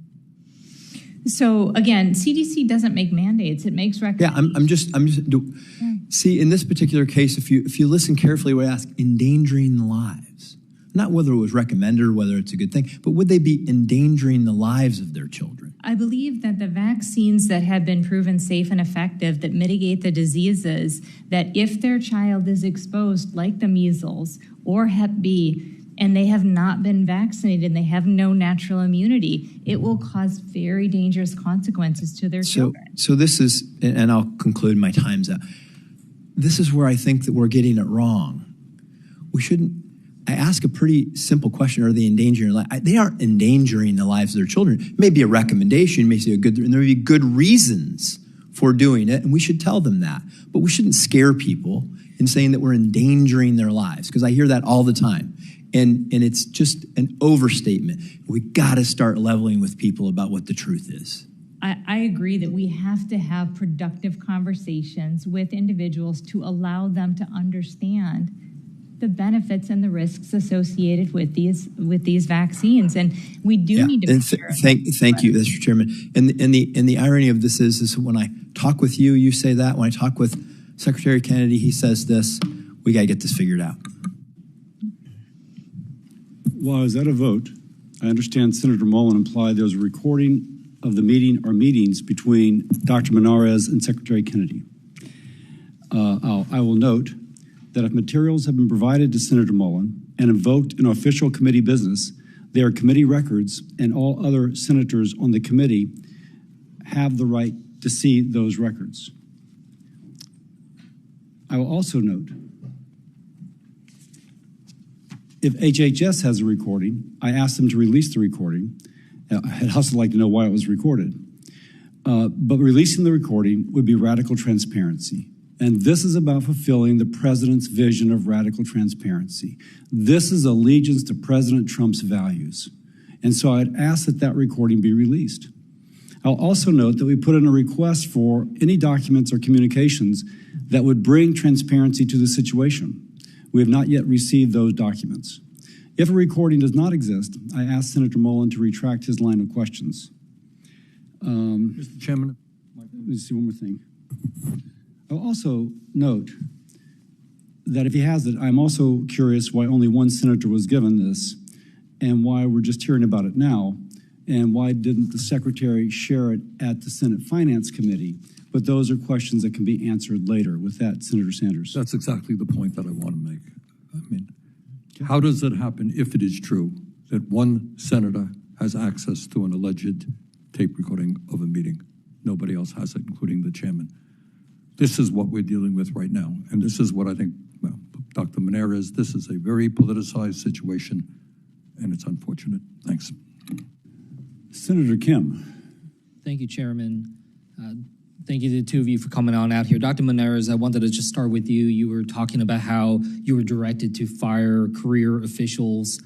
So again, CDC doesn't make mandates; it makes recommendations. Yeah, see, in this particular case, if you listen carefully, we ask endangering the lives, not whether it was recommended or whether it's a good thing, but would they be endangering the lives of their children? I believe that the vaccines that have been proven safe and effective that mitigate the diseases, that if their child is exposed, like the measles or Hep B, and they have not been vaccinated and they have no natural immunity, it will cause very dangerous consequences to their children. So this is, and I'll conclude, my time's up. This is where I think that we're getting it wrong. We shouldn't, I ask a pretty simple question, are they endangering their life? They aren't endangering the lives of their children. Maybe a recommendation, maybe and there may be good reasons for doing it, and we should tell them that. But we shouldn't scare people in saying that we're endangering their lives, because I hear that all the time. And it's just an overstatement. We got to start leveling with people about what the truth is. I agree that we have to have productive conversations with individuals to allow them to understand the benefits and the risks associated with these vaccines, and we do need to. Thank you, Mr. Chairman. And the irony of this is when I talk with you, you say that. When I talk with Secretary Kennedy, he says this. We got to get this figured out. While I was at a vote, I understand Senator Mullen implied there was a recording of the meeting or meetings between Dr. Monarez and Secretary Kennedy. I will note that if materials have been provided to Senator Mullen and invoked in official committee business, they are committee records, and all other senators on the committee have the right to see those records. I will also note, if HHS has a recording, I asked them to release the recording. I'd also like to know why it was recorded. But releasing the recording would be radical transparency. And this is about fulfilling the president's vision of radical transparency. This is allegiance to President Trump's values. And so I'd ask that that recording be released. I'll also note that we put in a request for any documents or communications that would bring transparency to the situation. We have not yet received those documents. If a recording does not exist, I ask Senator Mullen to retract his line of questions. Mr. Chairman. Let me see one more thing. I'll also note that if he has it, I'm also curious why only one senator was given this and why we're just hearing about it now, and why didn't the secretary share it at the Senate Finance Committee? But those are questions that can be answered later. With that, Senator Sanders. That's exactly the point that I want to make. I mean, how does it happen, if it is true, that one senator has access to an alleged tape recording of a meeting? Nobody else has it, including the chairman. This is what we're dealing with right now. And this is what I think, well, Dr. Monarez, this is a very politicized situation, and it's unfortunate. Thanks. Senator Kim. Thank you, Chairman. Thank you to the two of you for coming on out here. Dr. Monarez, I wanted to just start with you. You were talking about how you were directed to fire career officials.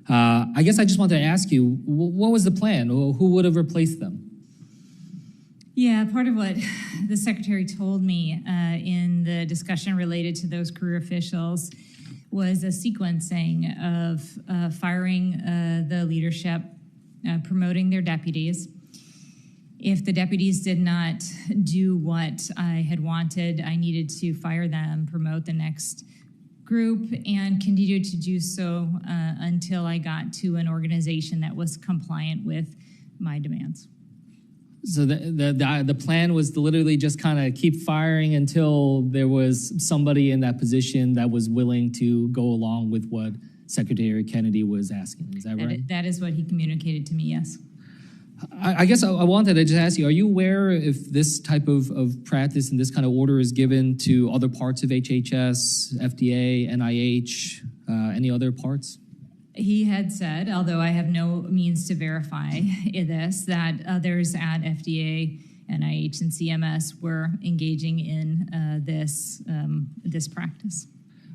I guess I just wanted to ask you, what was the plan? Who would have replaced them? Yeah, part of what the secretary told me in the discussion related to those career officials was a sequencing of firing the leadership, promoting their deputies. If the deputies did not do what I had wanted, I needed to fire them, promote the next group, and continue to do so until I got to an organization that was compliant with my demands. So the plan was to literally just kind of keep firing until there was somebody in that position that was willing to go along with what Secretary Kennedy was asking. Is that right? That is what he communicated to me, yes. I guess I wanted to just ask you, are you aware if this type of practice and this kind of order is given to other parts of HHS, FDA, NIH, any other parts? He had said, although I have no means to verify this, that others at FDA, NIH, and CMS were engaging in this practice.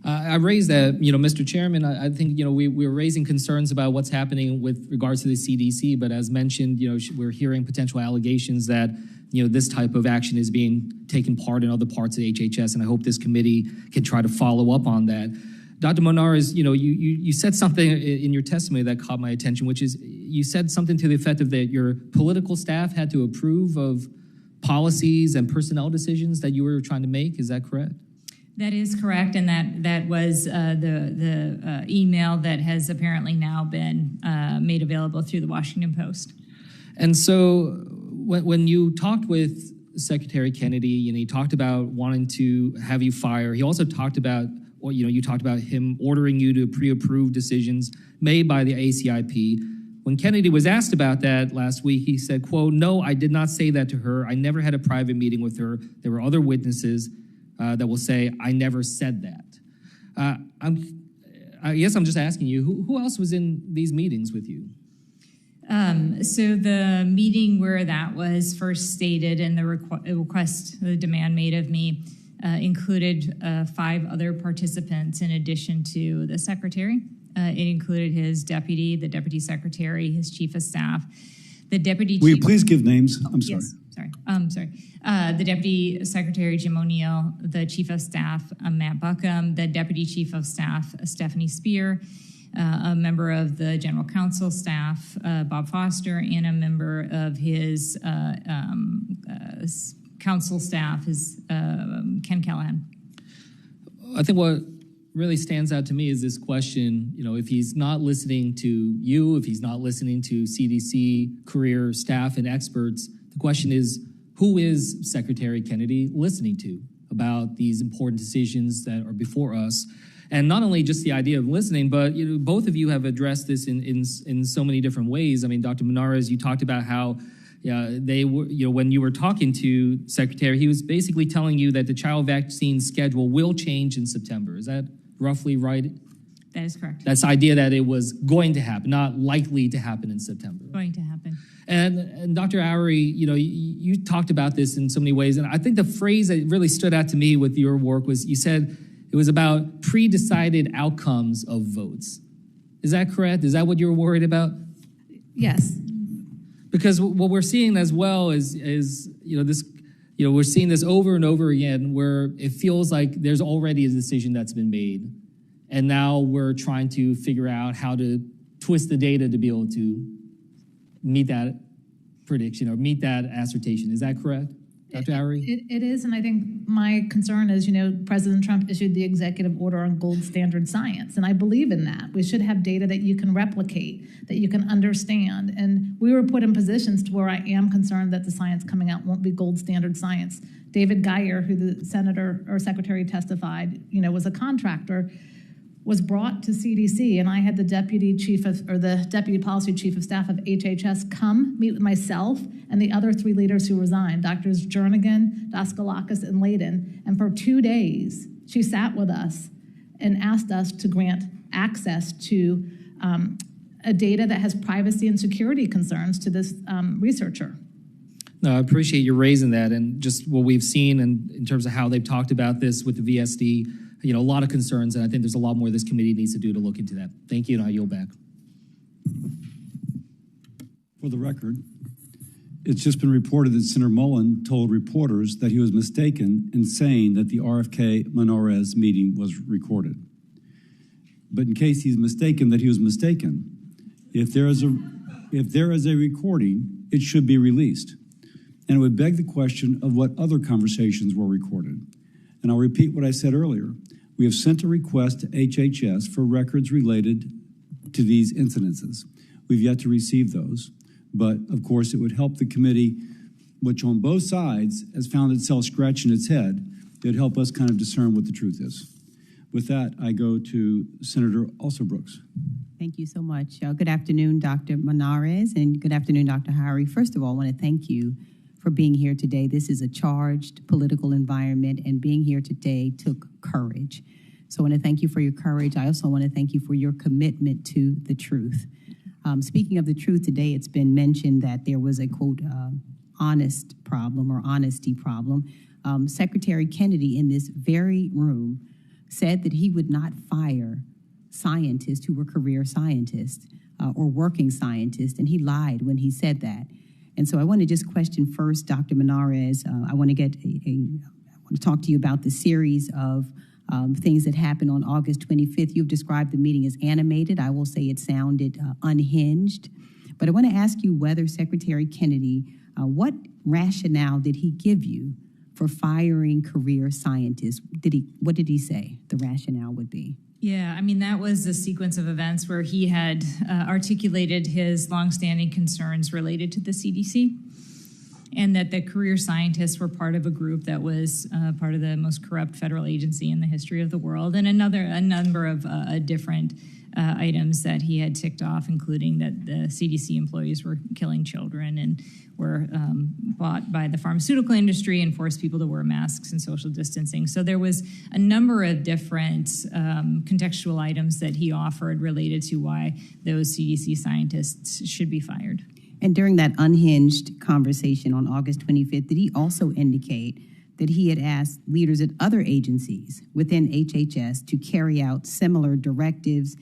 I raised that, Mr. Chairman, I think, we were raising concerns about what's happening with regards to the CDC, but as mentioned, we're hearing potential allegations that, this type of action is being taken part in other parts of HHS, and I hope this committee can try to follow up on that. Dr. Monarez, you said something in your testimony that caught my attention, which is you said something to the effect of that your political staff had to approve of policies and personnel decisions that you were trying to make. Is that correct? That is correct, and that was the email that has apparently now been made available through the Washington Post. And so when you talked with Secretary Kennedy, he talked about wanting to have you fire. He also talked about, you talked about him ordering you to pre-approve decisions made by the ACIP. When Kennedy was asked about that last week, he said, quote, "No, I did not say that to her. I never had a private meeting with her. There were other witnesses that will say, I never said that." I guess I'm just asking you, who else was in these meetings with you? So the meeting where that was first stated and the request, the demand made of me, included 5 other participants in addition to the secretary. It included his deputy, the deputy secretary, his chief of staff, the deputy chief. Will you please give names? I'm sorry. Yes, sorry. The deputy secretary, Jim O'Neill, the chief of staff, Matt Buckham, the deputy chief of staff, Stephanie Spear, a member of the general counsel staff, Bob Foster, and a member of his council staff is Ken Callahan. I think what really stands out to me is this question, if he's not listening to you, if he's not listening to CDC career staff and experts, the question is, who is Secretary Kennedy listening to about these important decisions that are before us? And not only just the idea of listening, but both of you have addressed this in so many different ways. I mean, Dr. Monarez, you talked about how they were, when you were talking to Secretary, he was basically telling you that the child vaccine schedule will change in September. Is that roughly right? That is correct. That's the idea that it was going to happen, not likely to happen in September. Going to happen. And Dr. Howry, you talked about this in so many ways, and I think the phrase that really stood out to me with your work was you said it was about pre-decided outcomes of votes. Is that correct? Is that what you were worried about? Yes. Because what we're seeing as well is this, we're seeing this over and over again where it feels like there's already a decision that's been made, and now we're trying to figure out how to twist the data to be able to meet that prediction or meet that assertion. Is that correct, Dr. Howry? It is, and I think my concern is, President Trump issued the executive order on gold standard science, and I believe in that. We should have data that you can replicate, that you can understand, and we were put in positions to where I am concerned that the science coming out won't be gold standard science. David Geyer, who the senator or secretary testified, was a contractor. was brought to CDC, and I had the deputy policy chief of staff of HHS come meet with myself and the other 3 leaders who resigned, Drs. Jernigan, Daskalakis, and Layden. And for 2 days, she sat with us and asked us to grant access to a data that has privacy and security concerns to this researcher. No, I appreciate you raising that, and just what we've seen in terms of how they've talked about this with the VSD, a lot of concerns, and I think there's a lot more this committee needs to do to look into that. Thank you, and I yield back. For the record, it's just been reported that Senator Mullen told reporters that he was mistaken in saying that the RFK Monarez meeting was recorded. But in case he's mistaken that he was mistaken, if there is a recording, it should be released. And it would beg the question of what other conversations were recorded. And I'll repeat what I said earlier. We have sent a request to HHS for records related to these incidences. We've yet to receive those. But of course, it would help the committee, which on both sides has found itself scratching its head. It'd help us kind of discern what the truth is. With that, I go to Senator Alsobrooks. Thank you so much. Good afternoon, Dr. Monarez, and good afternoon, Dr. Howry. First of all, I want to thank you for being here today. This is a charged political environment, and being here today took courage. So I want to thank you for your courage. I also want to thank you for your commitment to the truth. Speaking of the truth, today it's been mentioned that there was a, quote, honest problem or honesty problem. Secretary Kennedy in this very room said that he would not fire scientists who were career scientists or working scientists, and he lied when he said that. And so I want to just question first, Dr. Monarez. I want to talk to you about the series of things that happened on August 25th. You've described the meeting as animated. I will say it sounded unhinged. But I want to ask you whether Secretary Kennedy, what rationale did he give you for firing career scientists? What did he say the rationale would be? Yeah, I mean, that was a sequence of events where he had articulated his longstanding concerns related to the CDC, and that the career scientists were part of a group that was part of the most corrupt federal agency in the history of the world, and a number of different items that he had ticked off, including that the CDC employees were killing children and were bought by the pharmaceutical industry and forced people to wear masks and social distancing. So there was a number of different contextual items that he offered related to why those CDC scientists should be fired. And during that unhinged conversation on August 25th, did he also indicate that he had asked leaders at other agencies within HHS to carry out similar directives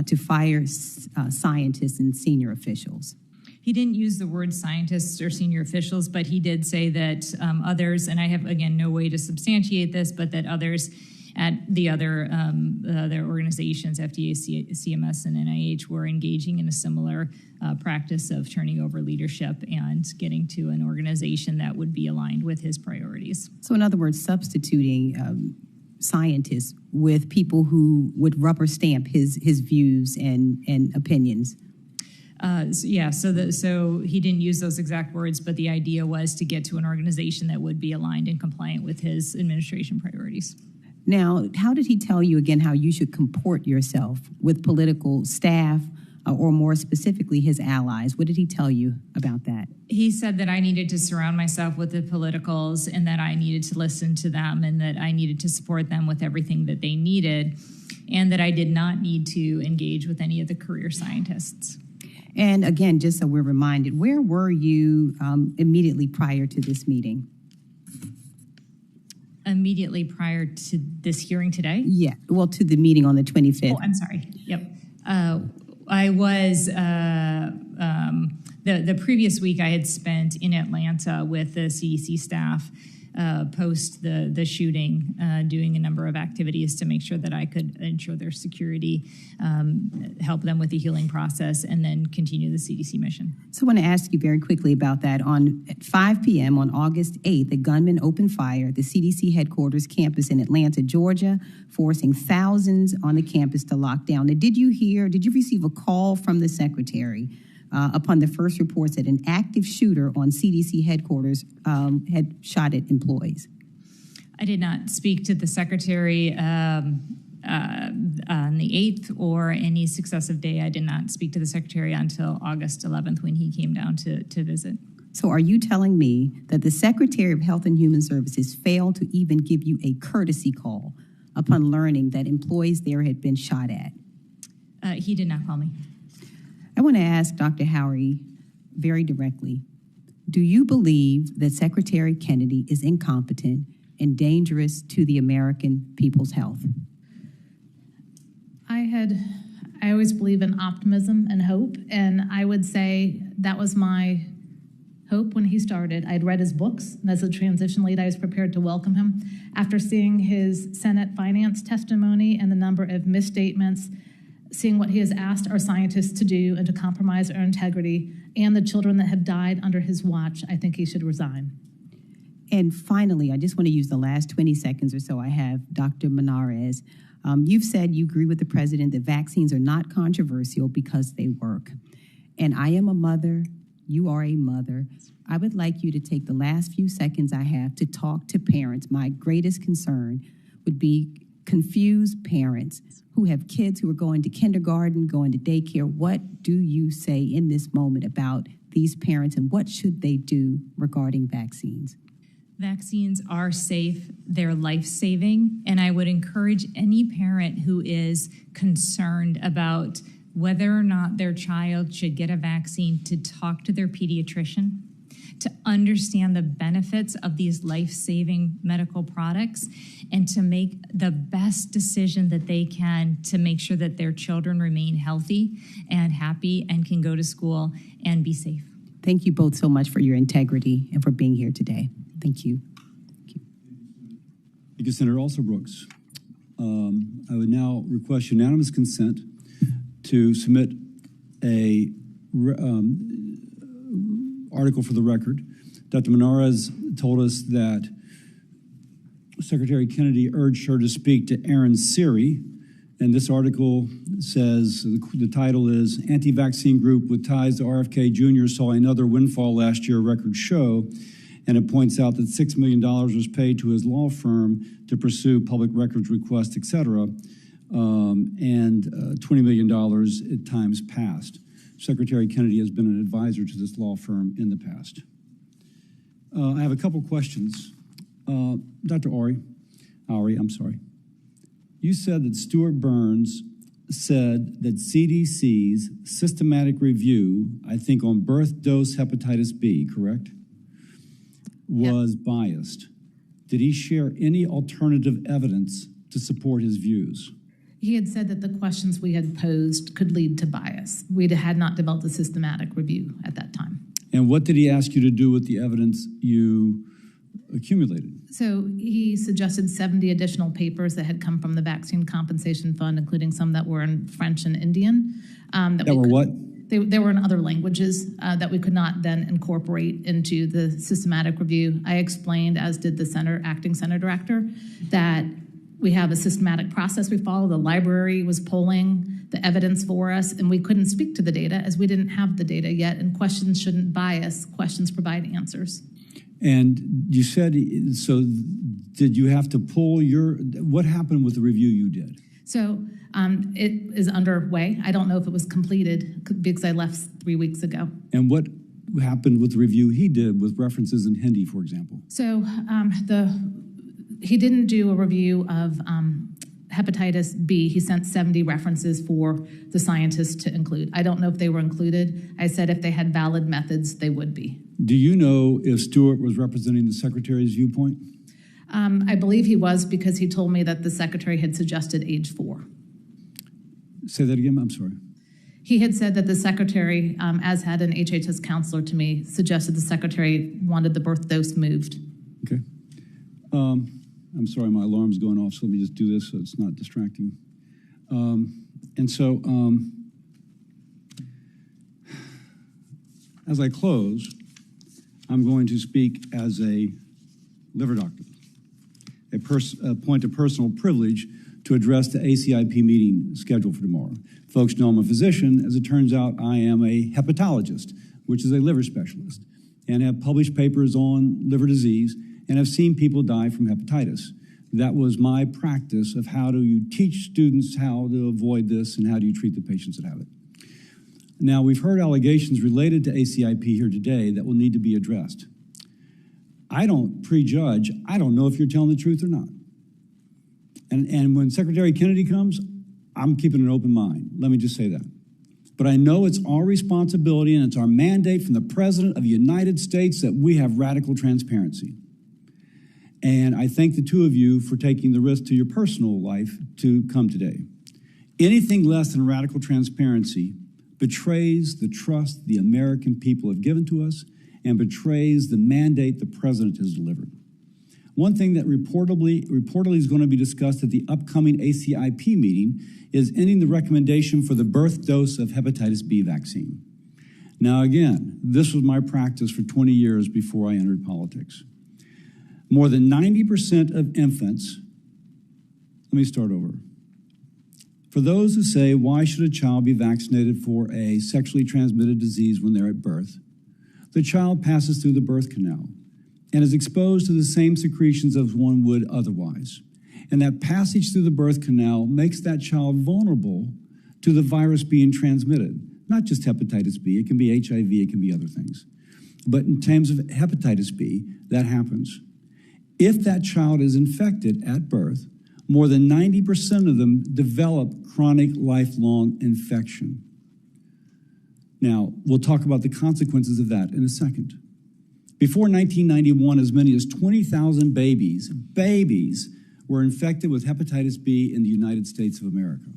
to fire scientists and senior officials? He didn't use the word scientists or senior officials, but he did say that others, and I have, again, no way to substantiate this, but that others at the other organizations, FDA, CMS, and NIH, were engaging in a similar practice of turning over leadership and getting to an organization that would be aligned with his priorities. So in other words, substituting scientists with people who would rubber stamp his views and opinions. So he didn't use those exact words, but the idea was to get to an organization that would be aligned and compliant with his administration priorities. Now, how did he tell you, again, how you should comport yourself with political staff or more specifically his allies? What did he tell you about that? He said that I needed to surround myself with the politicals and that I needed to listen to them and that I needed to support them with everything that they needed and that I did not need to engage with any of the career scientists. And again, just so we're reminded, where were you immediately prior to this meeting? Immediately prior to this hearing today? Yeah, well, to the meeting on the 25th. Oh, I'm sorry. Yep. I was, the previous week I had spent in Atlanta with the CDC staff post the shooting, doing a number of activities to make sure that I could ensure their security, help them with the healing process, and then continue the CDC mission. So I want to ask you very quickly about that. At 5 p.m. on August 8th, a gunman opened fire at the CDC headquarters campus in Atlanta, Georgia, forcing thousands on the campus to lock down. Now, did you receive a call from the secretary upon the first reports that an active shooter on CDC headquarters had shot at employees? I did not speak to the secretary on the 8th or any successive day. I did not speak to the Secretary until August 11th when he came down to visit. So are you telling me that the Secretary of Health and Human Services failed to even give you a courtesy call upon learning that employees there had been shot at? He did not call me. I want to ask Dr. Howry very directly, do you believe that Secretary Kennedy is incompetent and dangerous to the American people's health? I always believe in optimism and hope, and I would say that was my hope when he started. I'd read his books, and as a transition lead, I was prepared to welcome him. After seeing his Senate finance testimony and the number of misstatements, seeing what he has asked our scientists to do and to compromise our integrity, and the children that have died under his watch, I think he should resign. And finally, I just want to use the last 20 seconds or so I have, Dr. Monarez. You've said you agree with the president that vaccines are not controversial because they work. And I am a mother. You are a mother. I would like you to take the last few seconds I have to talk to parents. My greatest concern would be confused parents who have kids who are going to kindergarten, going to daycare. What do you say in this moment about these parents, and what should they do regarding vaccines? Vaccines are safe, they're life-saving, and I would encourage any parent who is concerned about whether or not their child should get a vaccine to talk to their pediatrician, to understand the benefits of these life-saving medical products, and to make the best decision that they can to make sure that their children remain healthy and happy and can go to school and be safe. Thank you both so much for your integrity and for being here today. Thank you. Thank you, Senator Alsobrooks. I would now request unanimous consent to submit a article for the record. Dr. Monarez told us that Secretary Kennedy urged her to speak to Aaron Siri, and this article says, the title is, Anti-Vaccine Group with Ties to RFK Jr. Saw Another Windfall Last Year Record Show, and it points out that $6 million was paid to his law firm to pursue public records requests, et cetera, and $20 million at times past. Secretary Kennedy has been an advisor to this law firm in the past. I have a couple questions. Dr. Howry, you said that Stuart Burns said that CDC's systematic review, I think on birth dose hepatitis B, correct, was biased. Did he share any alternative evidence to support his views? He had said that the questions we had posed could lead to bias. We had not developed a systematic review at that time. And what did he ask you to do with the evidence you accumulated? So he suggested 70 additional papers that had come from the Vaccine Compensation Fund, including some that were in French and Indian. That were what? They were in other languages that we could not then incorporate into the systematic review. I explained, as did the acting center director, that we have a systematic process we follow. The library was polling the evidence for us, and we couldn't speak to the data as we didn't have the data yet, and questions shouldn't bias. Questions provide answers. And you said, so did you have to pull what happened with the review you did? So it is underway. I don't know if it was completed because I left 3 weeks ago. And what happened with the review he did with references in Hindi, for example? So he didn't do a review of hepatitis B. He sent 70 references for the scientists to include. I don't know if they were included. I said if they had valid methods, they would be. Do you know if Stuart was representing the secretary's viewpoint? I believe he was, because he told me that the secretary had suggested age 4. Say that again, I'm sorry. He had said that the secretary, as had an HHS counselor to me, suggested the secretary wanted the birth dose moved. Okay. I'm sorry, my alarm's going off, so let me just do this so it's not distracting. As I close, I'm going to speak as a liver doctor, a point of personal privilege to address the ACIP meeting scheduled for tomorrow. Folks know I'm a physician. As it turns out, I am a hepatologist, which is a liver specialist, and have published papers on liver disease and have seen people die from hepatitis. That was my practice of how do you teach students how to avoid this and how do you treat the patients that have it. Now, we've heard allegations related to ACIP here today that will need to be addressed. I don't prejudge. I don't know if you're telling the truth or not. And when Secretary Kennedy comes, I'm keeping an open mind. Let me just say that. But I know it's our responsibility and it's our mandate from the President of the United States that we have radical transparency. And I thank the two of you for taking the risk to your personal life to come today. Anything less than radical transparency betrays the trust the American people have given to us and betrays the mandate the President has delivered. One thing that reportedly is going to be discussed at the upcoming ACIP meeting is ending the recommendation for the birth dose of hepatitis B vaccine. Now, again, this was my practice for 20 years before I entered politics. More than 90% of infants, let me start over. For those who say, why should a child be vaccinated for a sexually transmitted disease when they're at birth? The child passes through the birth canal and is exposed to the same secretions as one would otherwise. And that passage through the birth canal makes that child vulnerable to the virus being transmitted. Not just hepatitis B, it can be HIV, it can be other things. But in terms of hepatitis B, that happens. If that child is infected at birth, more than 90% of them develop chronic lifelong infection. Now, we'll talk about the consequences of that in a second. Before 1991, as many as 20,000 babies were infected with hepatitis B in the United States of America.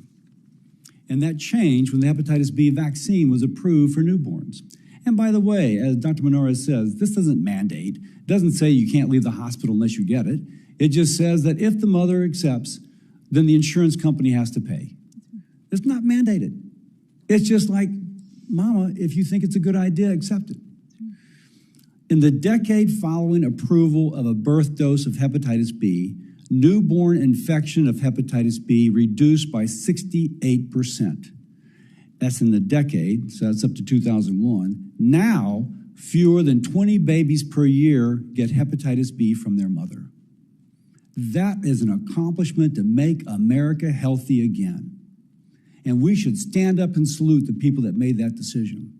And that changed when the hepatitis B vaccine was approved for newborns. And by the way, as Dr. Monarez says, this doesn't mandate. It doesn't say you can't leave the hospital unless you get it. It just says that if the mother accepts, then the insurance company has to pay. It's not mandated. It's just like, mama, if you think it's a good idea, accept it. In the decade following approval of a birth dose of hepatitis B, newborn infection of hepatitis B reduced by 68%. That's in the decade, so that's up to 2001. Now, fewer than 20 babies per year get hepatitis B from their mother. That is an accomplishment to make America healthy again. And we should stand up and salute the people that made that decision.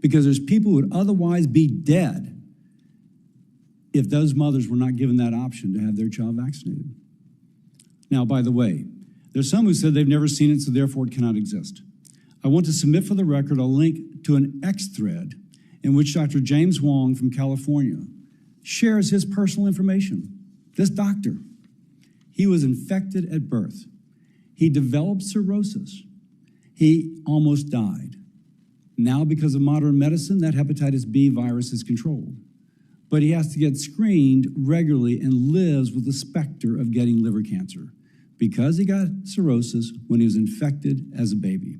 Because there's people who would otherwise be dead if those mothers were not given that option to have their child vaccinated. Now, by the way, there's some who said they've never seen it, so therefore it cannot exist. I want to submit for the record a link to an X thread in which Dr. James Wong from California shares his personal information. This doctor, he was infected at birth. He developed cirrhosis. He almost died. Now, because of modern medicine, that hepatitis B virus is controlled. But he has to get screened regularly and lives with the specter of getting liver cancer because he got cirrhosis when he was infected as a baby.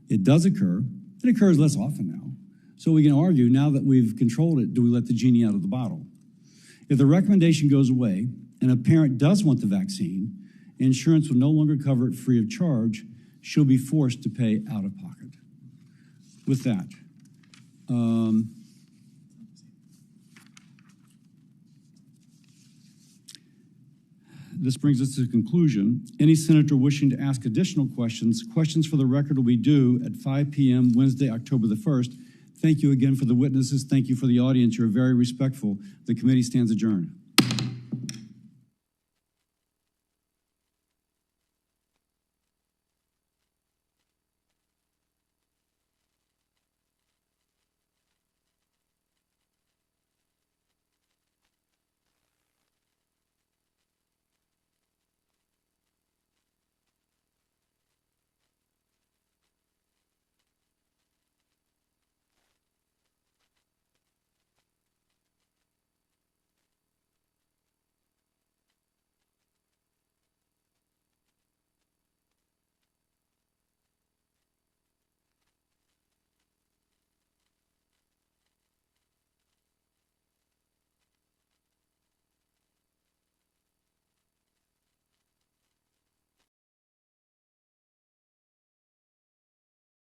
It does occur. It occurs less often now. So we can argue, now that we've controlled it, do we let the genie out of the bottle? If the recommendation goes away and a parent does want the vaccine, insurance will no longer cover it free of charge. She'll be forced to pay out of pocket. With that, this brings us to the conclusion. Any senator wishing to ask additional questions for the record will be due at 5 p.m. Wednesday, October the 1st. Thank you again for the witnesses. Thank you for the audience. You're very respectful. The committee stands adjourned.